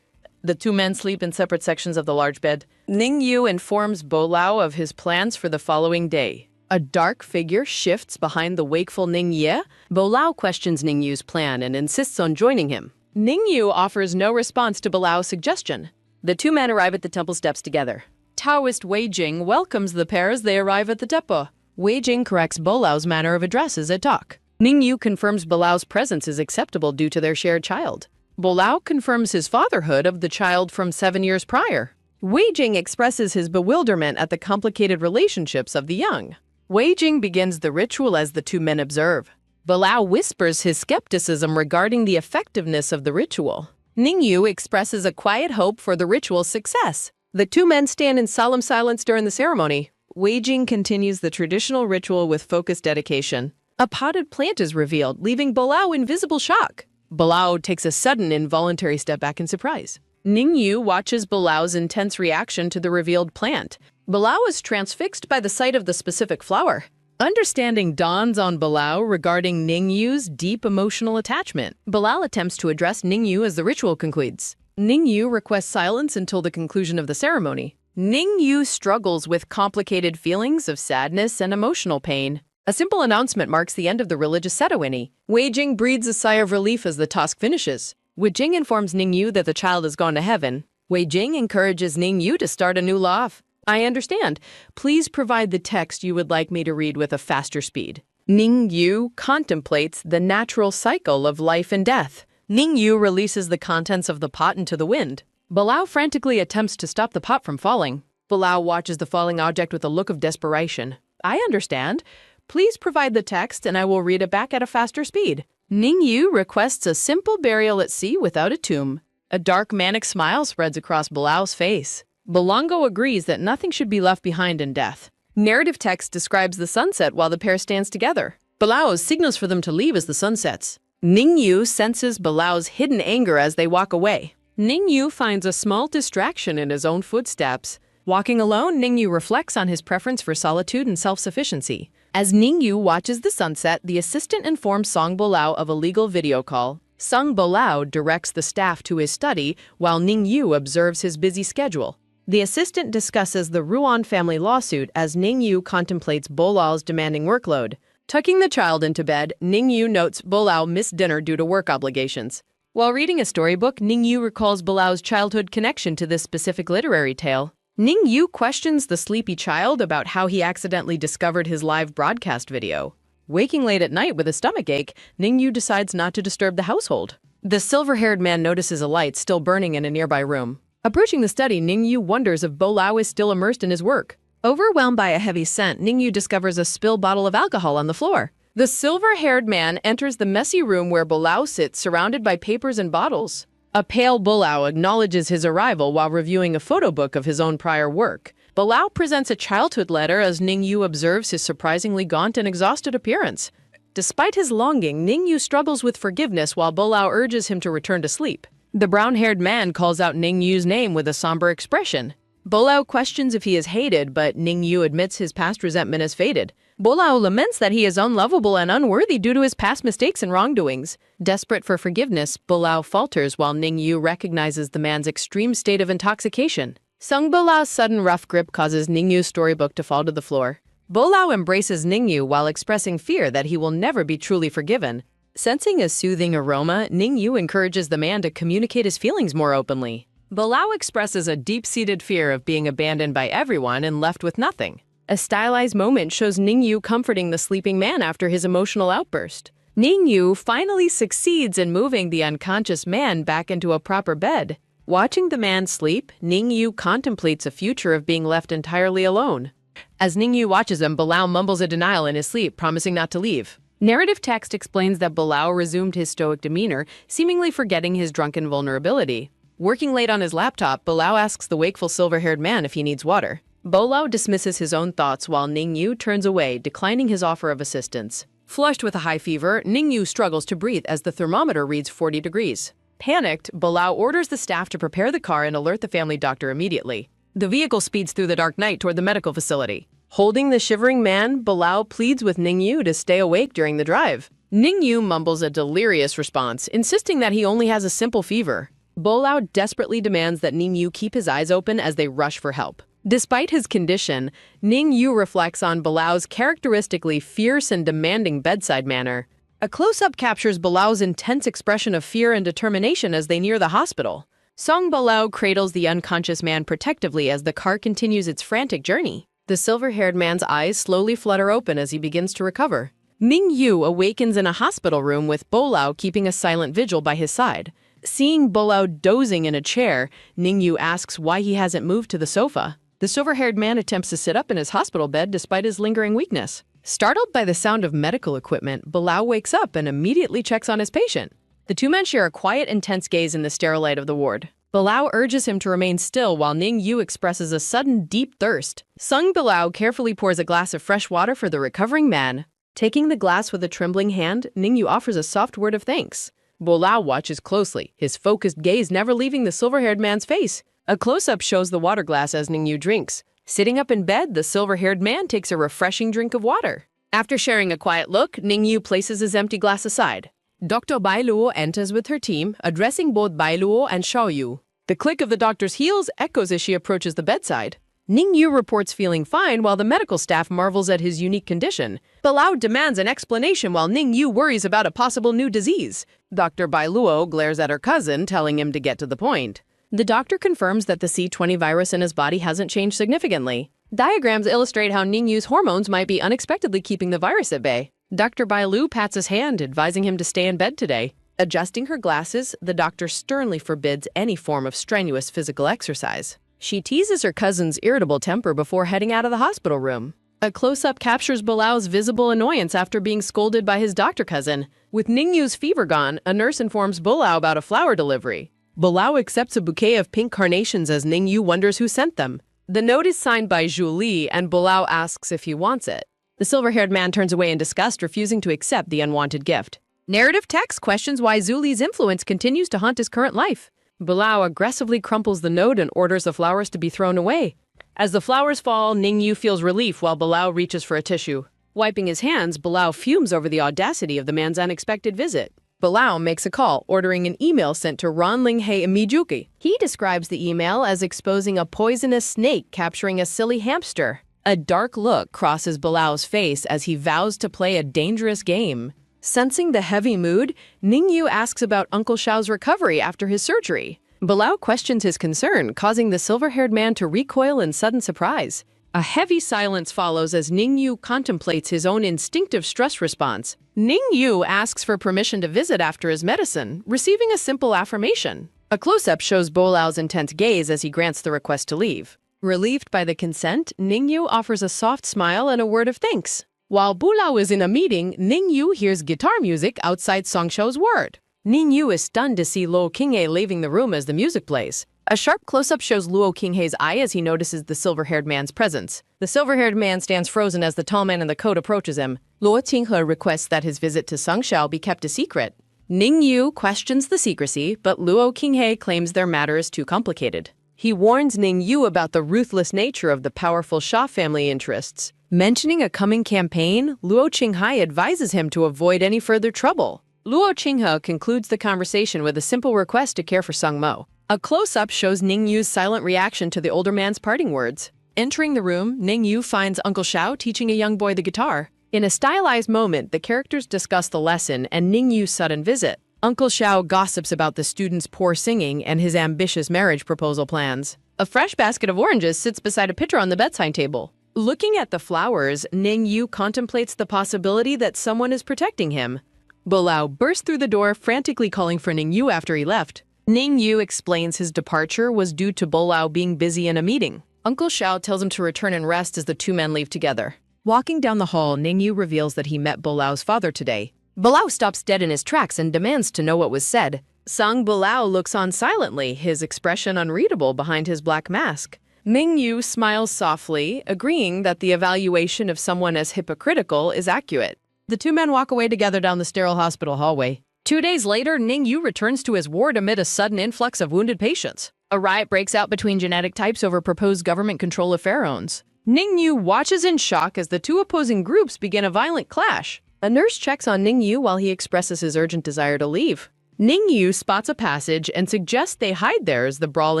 The two men sleep in separate sections of the large bed. Ningyu informs Bolao of his plans for the following day. A dark figure shifts behind the wakeful Ningye. Bolao questions Ningyu's plan and insists on joining him. Ningyu offers no response to Bolao's suggestion. The two men arrive at the temple steps together. Taoist Wei Jing welcomes the pair as they arrive at the tepo. Wei Jing corrects Bolao's manner of address as a talk. Ningyu confirms Bolao's presence is acceptable due to their shared child. Bolao confirms his fatherhood of the child from 7 years prior. Wei Jing expresses his bewilderment at the complicated relationships of the young. Wei Jing begins the ritual as the two men observe. Bolao whispers his skepticism regarding the effectiveness of the ritual. Ningyu expresses a quiet hope for the ritual's success. The two men stand in solemn silence during the ceremony. Wei Jing continues the traditional ritual with focused dedication. A potted plant is revealed, leaving Bolao in visible shock. Bolao takes a sudden, involuntary step back in surprise. Ningyu watches Bolao's intense reaction to the revealed plant. Bolao is transfixed by the sight of the specific flower. Understanding dawns on Bolao regarding Ningyu's deep emotional attachment. Bolao attempts to address Ningyu as the ritual concludes. Ningyu requests silence until the conclusion of the ceremony. Ningyu struggles with complicated feelings of sadness and emotional pain. A simple announcement marks the end of the religious ceremony. Wei Jing breathes a sigh of relief as the task finishes. Wei Jing informs Ningyu that the child has gone to heaven. Wei Jing encourages Ningyu to start a new life. I understand. Please provide the text you would like me to read with a faster speed. Ningyu contemplates the natural cycle of life and death. Ningyu releases the contents of the pot into the wind. Bolao frantically attempts to stop the pot from falling. Bolao watches the falling object with a look of desperation. I understand. Please provide the text and I will read it back at a faster speed. Ningyu requests a simple burial at sea without a tomb. A dark manic smile spreads across Bolao's face. Bolongo agrees that nothing should be left behind in death. Narrative text describes the sunset while the pair stands together. Bolao signals for them to leave as the sun sets. Ningyu senses Bolao's hidden anger as they walk away. Ningyu finds a small distraction in his own footsteps. Walking alone, Ningyu reflects on his preference for solitude and self-sufficiency. As Ningyu watches the sunset, the assistant informs Song Bolao of a legal video call. Song Bolao directs the staff to his study while Ningyu observes his busy schedule. The assistant discusses the Ruan family lawsuit as Ningyu contemplates Bolao's demanding workload. Tucking the child into bed, Ningyu notes Bolao missed dinner due to work obligations. While reading a storybook, Ningyu recalls Bolao's childhood connection to this specific literary tale. Ningyu questions the sleepy child about how he accidentally discovered his live broadcast video. Waking late at night with a stomachache, Ningyu decides not to disturb the household. The silver-haired man notices a light still burning in a nearby room. Approaching the study, Ningyu wonders if Bolao is still immersed in his work. Overwhelmed by a heavy scent, Ningyu discovers a spilled bottle of alcohol on the floor. The silver-haired man enters the messy room where Bolao sits, surrounded by papers and bottles. A pale Bolao acknowledges his arrival while reviewing a photo book of his own prior work. Bolao presents a childhood letter as Ningyu observes his surprisingly gaunt and exhausted appearance. Despite his longing, Ningyu struggles with forgiveness while Bolao urges him to return to sleep. The brown-haired man calls out Ningyu's name with a somber expression. Bolao questions if he is hated, but Ningyu admits his past resentment has faded. Bolao laments that he is unlovable and unworthy due to his past mistakes and wrongdoings. Desperate for forgiveness, Bolao falters while Ningyu recognizes the man's extreme state of intoxication. Sung Bolao's sudden rough grip causes Ningyu's storybook to fall to the floor. Bolao embraces Ningyu while expressing fear that he will never be truly forgiven. Sensing a soothing aroma, Ningyu encourages the man to communicate his feelings more openly. Bolao expresses a deep-seated fear of being abandoned by everyone and left with nothing. A stylized moment shows Ningyu comforting the sleeping man after his emotional outburst. Ningyu finally succeeds in moving the unconscious man back into a proper bed. Watching the man sleep, Ningyu contemplates a future of being left entirely alone. As Ningyu watches him, Bolao mumbles a denial in his sleep, promising not to leave. Narrative text explains that Bolao resumed his stoic demeanor, seemingly forgetting his drunken vulnerability. Working late on his laptop, Bolao asks the wakeful silver-haired man if he needs water. Bolao dismisses his own thoughts while Ningyu turns away, declining his offer of assistance. Flushed with a high fever, Ningyu struggles to breathe as the thermometer reads 40 degrees. Panicked, Bolao orders the staff to prepare the car and alert the family doctor immediately. The vehicle speeds through the dark night toward the medical facility. Holding the shivering man, Bolao pleads with Ningyu to stay awake during the drive. Ningyu mumbles a delirious response, insisting that he only has a simple fever. Bolao desperately demands that Ningyu keep his eyes open as they rush for help. Despite his condition, Ningyu reflects on Bolao's characteristically fierce and demanding bedside manner. A close-up captures Bolao's intense expression of fear and determination as they near the hospital. Song Bolao cradles the unconscious man protectively as the car continues its frantic journey. The silver-haired man's eyes slowly flutter open as he begins to recover. Ningyu awakens in a hospital room with Bolao keeping a silent vigil by his side. Seeing Bolao dozing in a chair, Ningyu asks why he hasn't moved to the sofa. The silver-haired man attempts to sit up in his hospital bed despite his lingering weakness. Startled by the sound of medical equipment, Bolao wakes up and immediately checks on his patient. The two men share a quiet, intense gaze in the sterile light of the ward. Bolao urges him to remain still while Ningyu expresses a sudden deep thirst. Sung Bolao carefully pours a glass of fresh water for the recovering man. Taking the glass with a trembling hand, Ningyu offers a soft word of thanks. Bolao watches closely, his focused gaze never leaving the silver-haired man's face. A close-up shows the water glass as Ningyu drinks. Sitting up in bed, the silver-haired man takes a refreshing drink of water. After sharing a quiet look, Ningyu places his empty glass aside. Dr. Bailuo enters with her team, addressing both Bailuo and Xiaoyu. The click of the doctor's heels echoes as she approaches the bedside. Ningyu reports feeling fine while the medical staff marvels at his unique condition. Bolao demands an explanation while Ningyu worries about a possible new disease. Dr. Bailuo glares at her cousin, telling him to get to the point. The doctor confirms that the C20 virus in his body hasn't changed significantly. Diagrams illustrate how Ningyu's hormones might be unexpectedly keeping the virus at bay. Dr. Bailu pats his hand, advising him to stay in bed today. Adjusting her glasses, the doctor sternly forbids any form of strenuous physical exercise. She teases her cousin's irritable temper before heading out of the hospital room. A close-up captures Bolao's visible annoyance after being scolded by his doctor cousin. With Ningyu's fever gone, a nurse informs Bolao about a flower delivery. Bolao accepts a bouquet of pink carnations as Ningyu wonders who sent them. The note is signed by Julie, and Bolao asks if he wants it. The silver-haired man turns away in disgust, refusing to accept the unwanted gift. Narrative text questions why Zuli's influence continues to haunt his current life. Bolao aggressively crumples the note and orders the flowers to be thrown away. As the flowers fall, Ningyu feels relief while Bolao reaches for a tissue. Wiping his hands, Bolao fumes over the audacity of the man's unexpected visit. Bolao makes a call, ordering an email sent to Ranlinghei immediately. He describes the email as exposing a poisonous snake capturing a silly hamster. A dark look crosses Bolao's face as he vows to play a dangerous game. Sensing the heavy mood, Ningyu asks about Uncle Xiao's recovery after his surgery. Bolao questions his concern, causing the silver-haired man to recoil in sudden surprise. A heavy silence follows as Ningyu contemplates his own instinctive stress response. Ningyu asks for permission to visit after his medicine, receiving a simple affirmation. A close-up shows Bolao's intense gaze as he grants the request to leave. Relieved by the consent, Ningyu offers a soft smile and a word of thanks. While Bolao is in a meeting, Ningyu hears guitar music outside Songshou's ward. Ningyu is stunned to see Luo Qinghe leaving the room as the music plays. A sharp close-up shows Luo Qinghe's eye as he notices the silver-haired man's presence. The silver-haired man stands frozen as the tall man in the coat approaches him. Luo Qinghe requests that his visit to Songshou be kept a secret. Ningyu questions the secrecy, but Luo Qinghe claims their matter is too complicated. He warns Ningyu about the ruthless nature of the powerful Xia family interests. Mentioning a coming campaign, Luo Qinghai advises him to avoid any further trouble. Luo Qinghai concludes the conversation with a simple request to care for Sung Mo. A close-up shows Ning Yu's silent reaction to the older man's parting words. Entering the room, Ning Yu finds Uncle Xiao teaching a young boy the guitar. In a stylized moment, the characters discuss the lesson and Ning Yu's sudden visit. Uncle Xiao gossips about the student's poor singing and his ambitious marriage proposal plans. A fresh basket of oranges sits beside a pitcher on the bedside table. Looking at the flowers, Ning Yu contemplates the possibility that someone is protecting him. Bolao bursts through the door, frantically calling for Ning Yu after he left. Ning Yu explains his departure was due to Bolao being busy in a meeting. Uncle Xiao tells him to return and rest as the two men leave together. Walking down the hall, Ning Yu reveals that he met Bolao's father today. Bolao stops dead in his tracks and demands to know what was said. Sung Bolao looks on silently, his expression unreadable behind his black mask. Ning Yu smiles softly, agreeing that the evaluation of someone as hypocritical is accurate. The two men walk away together down the sterile hospital hallway. 2 days later, Ning Yu returns to his ward amid a sudden influx of wounded patients. A riot breaks out between genetic types over proposed government control of pharaohs. Ning Yu watches in shock as the two opposing groups begin a violent clash. A nurse checks on Ning Yu while he expresses his urgent desire to leave. Ning Yu spots a passage and suggests they hide there as the brawl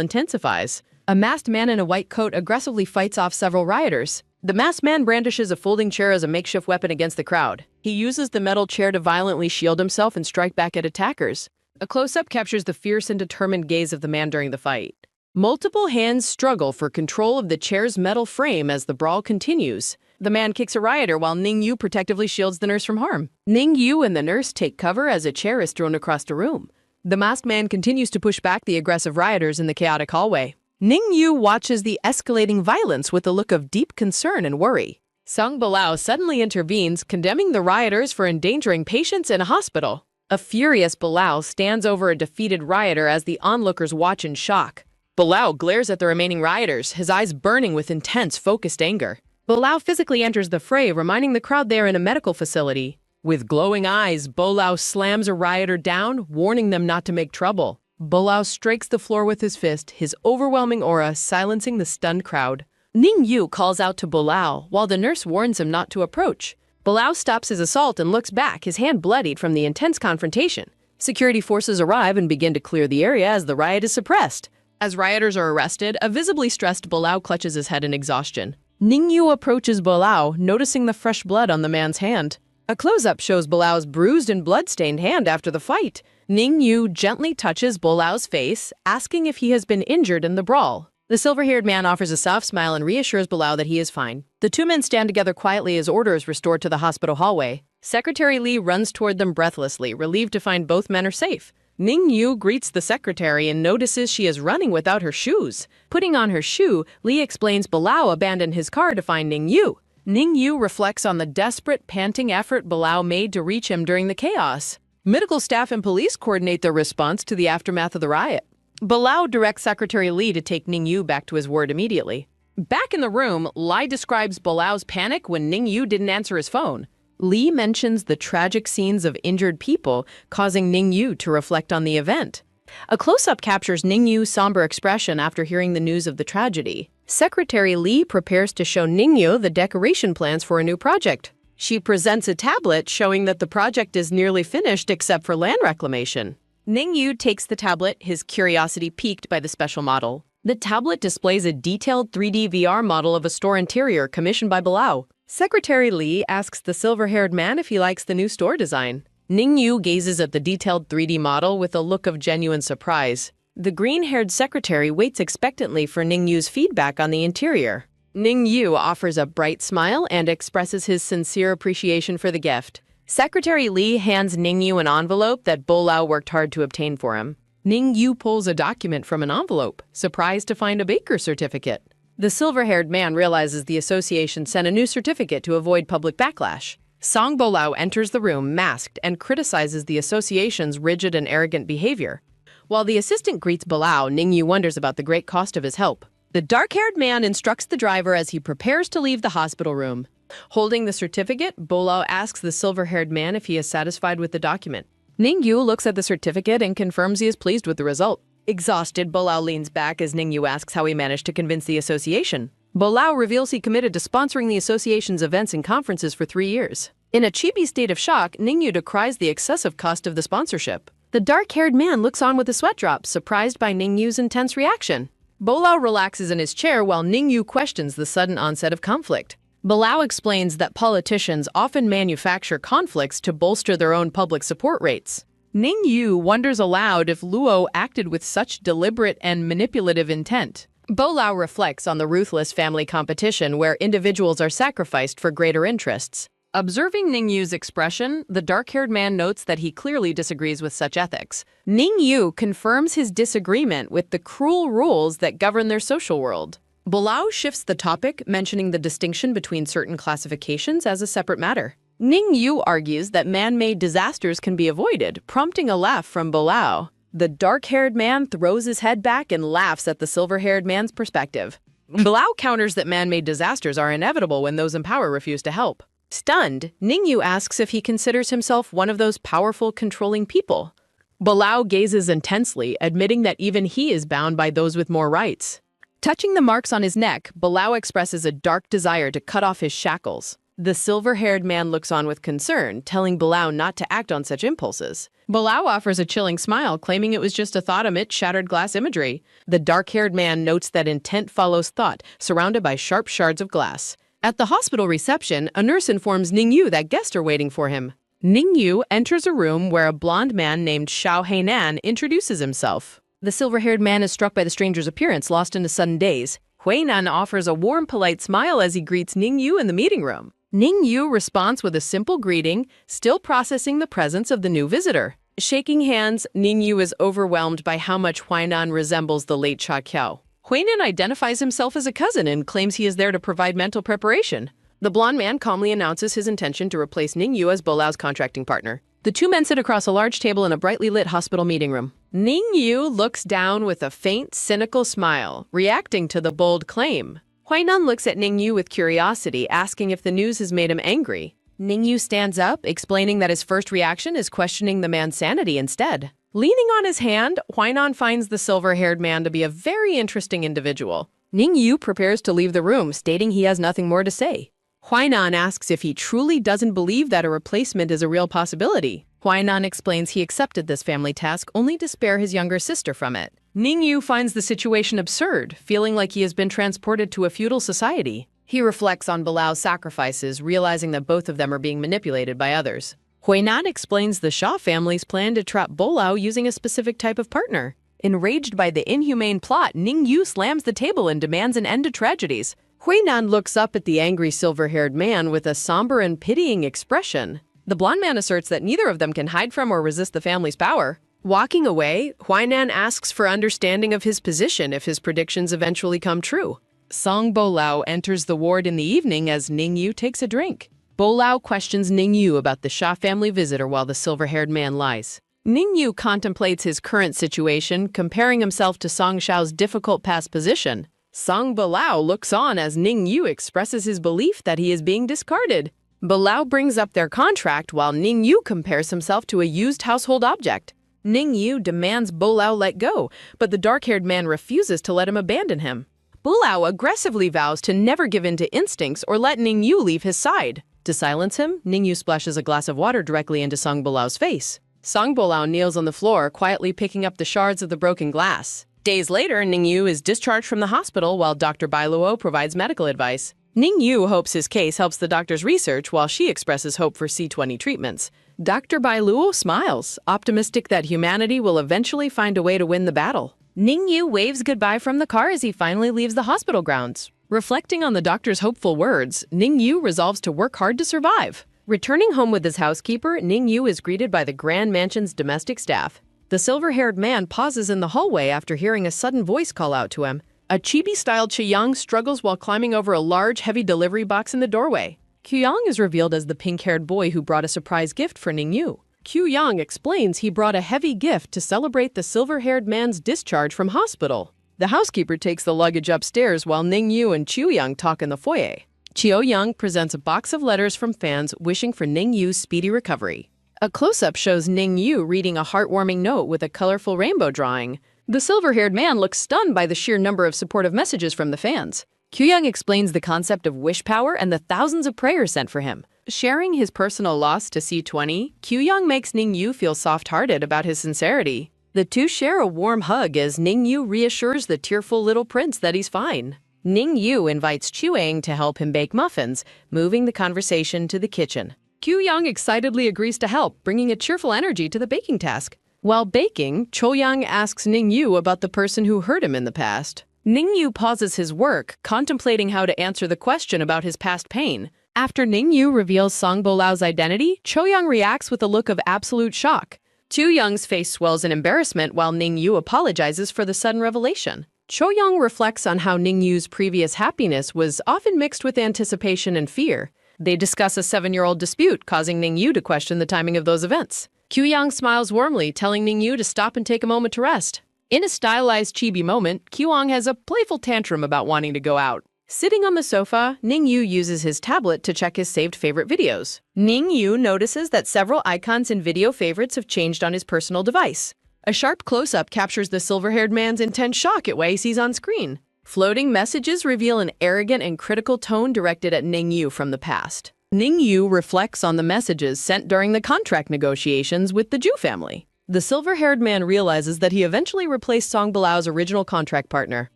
intensifies. A masked man in a white coat aggressively fights off several rioters. The masked man brandishes a folding chair as a makeshift weapon against the crowd. He uses the metal chair to violently shield himself and strike back at attackers. A close-up captures the fierce and determined gaze of the man during the fight. Multiple hands struggle for control of the chair's metal frame as the brawl continues. The man kicks a rioter while Ning Yu protectively shields the nurse from harm. Ning Yu and the nurse take cover as a chair is thrown across the room. The masked man continues to push back the aggressive rioters in the chaotic hallway. Ning Yu watches the escalating violence with a look of deep concern and worry. Sung Bolao suddenly intervenes, condemning the rioters for endangering patients in a hospital. A furious Bolao stands over a defeated rioter as the onlookers watch in shock. Bolao glares at the remaining rioters, his eyes burning with intense, focused anger. Bolao physically enters the fray, reminding the crowd they are in a medical facility. With glowing eyes, Bolao slams a rioter down, warning them not to make trouble. Bolao strikes the floor with his fist, his overwhelming aura silencing the stunned crowd. Ning Yu calls out to Bolao, while the nurse warns him not to approach. Bolao stops his assault and looks back, his hand bloodied from the intense confrontation. Security forces arrive and begin to clear the area as the riot is suppressed. As rioters are arrested, a visibly stressed Bolao clutches his head in exhaustion. Ning Yu approaches Bolao, noticing the fresh blood on the man's hand. A close-up shows Bolao's bruised and blood-stained hand after the fight. Ning Yu gently touches Bolao's face, asking if he has been injured in the brawl. The silver-haired man offers a soft smile and reassures Bolao that he is fine. The two men stand together quietly as order is restored to the hospital hallway. Secretary Li runs toward them breathlessly, relieved to find both men are safe. Ning Yu greets the secretary and notices she is running without her shoes. Putting on her shoe, Li explains Bolao abandoned his car to find Ning Yu. Ning Yu reflects on the desperate, panting effort Bolao made to reach him during the chaos. Medical staff and police coordinate their response to the aftermath of the riot. Bolao directs Secretary Li to take Ning Yu back to his ward immediately. Back in the room, Li describes Bolao's panic when Ning Yu didn't answer his phone. Li mentions the tragic scenes of injured people, causing Ning Yu to reflect on the event. A close-up captures Ning Yu's somber expression after hearing the news of the tragedy. Secretary Li prepares to show Ning Yu the decoration plans for a new project. She presents a tablet showing that the project is nearly finished except for land reclamation. Ning Yu takes the tablet, his curiosity piqued by the special model. The tablet displays a detailed 3D VR model of a store interior commissioned by Bolao. Secretary Li asks the silver-haired man if he likes the new store design. Ning Yu gazes at the detailed 3D model with a look of genuine surprise. The green-haired secretary waits expectantly for Ning Yu's feedback on the interior. Ning Yu offers a bright smile and expresses his sincere appreciation for the gift. Secretary Li hands Ning Yu an envelope that Bolao worked hard to obtain for him. Ning Yu pulls a document from an envelope, surprised to find a baker's certificate. The silver-haired man realizes the association sent a new certificate to avoid public backlash. Song Bolao enters the room masked and criticizes the association's rigid and arrogant behavior. While the assistant greets Bolao, Ning Yu wonders about the great cost of his help. The dark-haired man instructs the driver as he prepares to leave the hospital room. Holding the certificate, Bolao asks the silver-haired man if he is satisfied with the document. Ning Yu looks at the certificate and confirms he is pleased with the result. Exhausted, Bolao leans back as Ning Yu asks how he managed to convince the association. Bolao reveals he committed to sponsoring the association's events and conferences for 3 years. In a chibi state of shock, Ningyu decries the excessive cost of the sponsorship. The dark-haired man looks on with a sweat drop, surprised by Ningyu's intense reaction. Bolao relaxes in his chair while Ningyu questions the sudden onset of conflict. Bolao explains that politicians often manufacture conflicts to bolster their own public support rates. Ningyu wonders aloud if Luo acted with such deliberate and manipulative intent. Bolao reflects on the ruthless family competition where individuals are sacrificed for greater interests. Observing Ningyu's expression, the dark-haired man notes that he clearly disagrees with such ethics. Ningyu confirms his disagreement with the cruel rules that govern their social world. Bolao shifts the topic, mentioning the distinction between certain classifications as a separate matter. Ningyu argues that man-made disasters can be avoided, prompting a laugh from Bolao. The dark-haired man throws his head back and laughs at the silver-haired man's perspective. Bolao counters that man-made disasters are inevitable when those in power refuse to help. Stunned, Ningyu asks if he considers himself one of those powerful, controlling people. Bolao gazes intensely, admitting that even he is bound by those with more rights. Touching the marks on his neck, Bolao expresses a dark desire to cut off his shackles. The silver-haired man looks on with concern, telling Bolao not to act on such impulses. Bolao offers a chilling smile, claiming it was just a thought amid shattered glass imagery. The dark-haired man notes that intent follows thought, surrounded by sharp shards of glass. At the hospital reception, a nurse informs Ningyu that guests are waiting for him. Ningyu enters a room where a blonde man named Xiao Heinan introduces himself. The silver-haired man is struck by the stranger's appearance, lost in a sudden daze. Heinan offers a warm, polite smile as he greets Ningyu in the meeting room. Ningyu responds with a simple greeting, still processing the presence of the new visitor. Shaking hands, Ningyu is overwhelmed by how much Heinan resembles the late Cha Qiao. Heinan identifies himself as a cousin and claims he is there to provide mental preparation. The blonde man calmly announces his intention to replace Ningyu as Bolao's contracting partner. The two men sit across a large table in a brightly lit hospital meeting room. Ningyu looks down with a faint, cynical smile, reacting to the bold claim. Heinan looks at Ningyu with curiosity, asking if the news has made him angry. Ningyu stands up, explaining that his first reaction is questioning the man's sanity instead. Leaning on his hand, Heinan finds the silver-haired man to be a very interesting individual. Ningyu prepares to leave the room, stating he has nothing more to say. Heinan asks if he truly doesn't believe that a replacement is a real possibility. Heinan explains he accepted this family task only to spare his younger sister from it. Ningyu finds the situation absurd, feeling like he has been transported to a feudal society. He reflects on Bolao's sacrifices, realizing that both of them are being manipulated by others. Heinan explains the Shaw family's plan to trap Bolao using a specific type of partner. Enraged by the inhumane plot, Ningyu slams the table and demands an end to tragedies. Heinan looks up at the angry silver-haired man with a somber and pitying expression. The blonde man asserts that neither of them can hide from or resist the family's power. Walking away, Heinan asks for understanding of his position if his predictions eventually come true. Song Bolao enters the ward in the evening as Ningyu takes a drink. Bolao questions Ningyu about the Sha family visitor while the silver-haired man lies. Ningyu contemplates his current situation, comparing himself to Song Xiao's difficult past position. Song Bolao looks on as Ningyu expresses his belief that he is being discarded. Bolao brings up their contract while Ningyu compares himself to a used household object. Ningyu demands Bolao let go, but the dark-haired man refuses to let him abandon him. Bolao aggressively vows to never give in to instincts or let Ningyu leave his side. To silence him, Ningyu splashes a glass of water directly into Song Bolao's face. Song Bolao kneels on the floor, quietly picking up the shards of the broken glass. Days later, Ningyu is discharged from the hospital while Dr. Bailuo provides medical advice. Ningyu hopes his case helps the doctor's research while she expresses hope for C20 treatments. Dr. Bailuo smiles, optimistic that humanity will eventually find a way to win the battle. Ningyu waves goodbye from the car as he finally leaves the hospital grounds. Reflecting on the doctor's hopeful words, Ningyu resolves to work hard to survive. Returning home with his housekeeper, Ningyu is greeted by the Grand Mansion's domestic staff. The silver-haired man pauses in the hallway after hearing a sudden voice call out to him. A chibi-styled Qiyang struggles while climbing over a large, heavy delivery box in the doorway. Qiyang is revealed as the pink-haired boy who brought a surprise gift for Ningyu. Qiyang explains he brought a heavy gift to celebrate the silver-haired man's discharge from hospital. The housekeeper takes the luggage upstairs while Ningyu and Qiyang talk in the foyer. Qiyang presents a box of letters from fans wishing for Ningyu's speedy recovery. A close-up shows Ningyu reading a heartwarming note with a colorful rainbow drawing. The silver-haired man looks stunned by the sheer number of supportive messages from the fans. Kyuyang explains the concept of wish power and the thousands of prayers sent for him. Sharing his personal loss to C20, Kyuyang makes Ningyu feel soft-hearted about his sincerity. The two share a warm hug as Ningyu reassures the tearful little prince that he's fine. Ningyu invites Chuang to help him bake muffins, moving the conversation to the kitchen. Kyuyang excitedly agrees to help, bringing a cheerful energy to the baking task. While baking, Choyang asks Ningyu about the person who hurt him in the past. Ningyu pauses his work, contemplating how to answer the question about his past pain. After Ningyu reveals Song Bolao's identity, Choyang reacts with a look of absolute shock. Choyang's face swells in embarrassment while Ningyu apologizes for the sudden revelation. Choyang reflects on how Ningyu's previous happiness was often mixed with anticipation and fear. They discuss a 7-year-old dispute, causing Ningyu to question the timing of those events. Kyuyang smiles warmly, telling Ningyu to stop and take a moment to rest. In a stylized chibi moment, Kyuyang has a playful tantrum about wanting to go out. Sitting on the sofa, Ningyu uses his tablet to check his saved favorite videos. Ningyu notices that several icons in video favorites have changed on his personal device. A sharp close-up captures the silver-haired man's intense shock at what he sees on screen. Floating messages reveal an arrogant and critical tone directed at Ningyu from the past. Ningyu reflects on the messages sent during the contract negotiations with the Ju family. The silver-haired man realizes that he eventually replaced Song Bolao's original contract partner.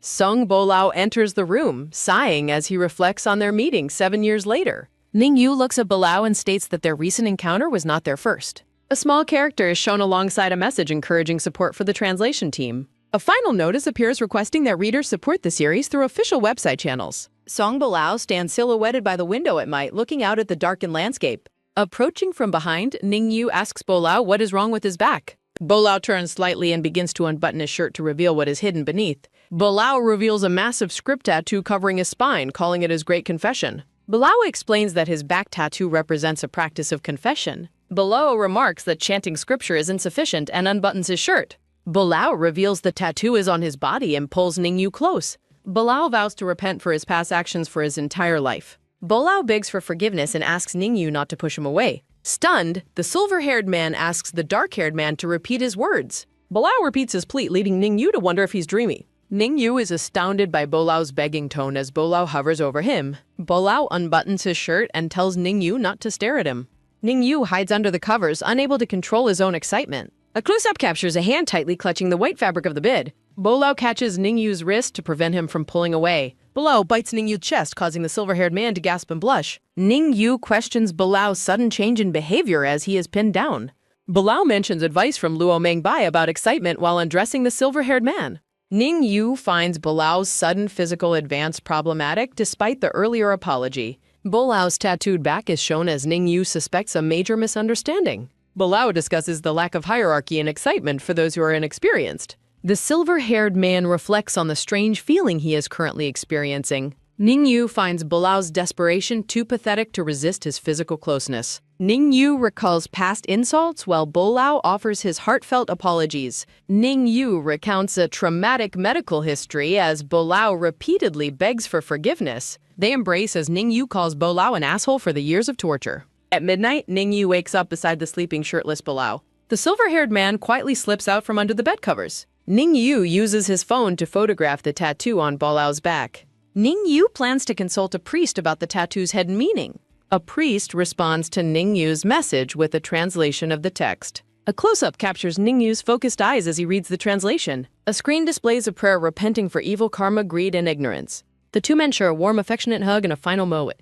Song Bolao enters the room, sighing as he reflects on their meeting 7 years later. Ningyu looks at Bolao and states that their recent encounter was not their first. A small character is shown alongside a message encouraging support for the translation team. A final notice appears requesting that readers support the series through official website channels. Song Bolao stands silhouetted by the window at night, looking out at the darkened landscape. Approaching from behind, Ningyu asks Bolao what is wrong with his back. Bolao turns slightly and begins to unbutton his shirt to reveal what is hidden beneath. Bolao reveals a massive script tattoo covering his spine, calling it his great confession. Bolao explains that his back tattoo represents a practice of confession. Bolao remarks that chanting scripture is insufficient and unbuttons his shirt. Bolao reveals the tattoo is on his body and pulls Ningyu close. Bolao vows to repent for his past actions for his entire life. Bolao begs for forgiveness and asks Ningyu not to push him away. Stunned, the silver-haired man asks the dark-haired man to repeat his words. Bolao repeats his plea, leading Ningyu to wonder if he's dreaming. Ningyu is astounded by Bolao's begging tone as Bolao hovers over him. Bolao unbuttons his shirt and tells Ningyu not to stare at him. Ningyu hides under the covers, unable to control his own excitement. A close-up captures a hand tightly clutching the white fabric of the bed. Bolao catches Ningyu's wrist to prevent him from pulling away. Bolao bites Ningyu's chest, causing the silver-haired man to gasp and blush. Ningyu questions Bolao's sudden change in behavior as he is pinned down. Bolao mentions advice from Luo Mengbai about excitement while undressing the silver-haired man. Ningyu finds Bolao's sudden physical advance problematic despite the earlier apology. Bolao's tattooed back is shown as Ningyu suspects a major misunderstanding. Bolao discusses the lack of hierarchy and excitement for those who are inexperienced. The silver-haired man reflects on the strange feeling he is currently experiencing. Ningyu finds Bolao's desperation too pathetic to resist his physical closeness. Ningyu recalls past insults while Bolao offers his heartfelt apologies. Ningyu recounts a traumatic medical history as Bolao repeatedly begs for forgiveness. They embrace as Ningyu calls Bolao an asshole for the years of torture. At midnight, Ningyu wakes up beside the sleeping shirtless Bolao. The silver-haired man quietly slips out from under the bed covers. Ningyu uses his phone to photograph the tattoo on Bolao's back. Ningyu plans to consult a priest about the tattoo's hidden meaning. A priest responds to Ningyu's message with a translation of the text. A close-up captures Ningyu's focused eyes as he reads the translation. A screen displays a prayer repenting for evil karma, greed, and ignorance. The two men share a warm, affectionate hug and a final moment.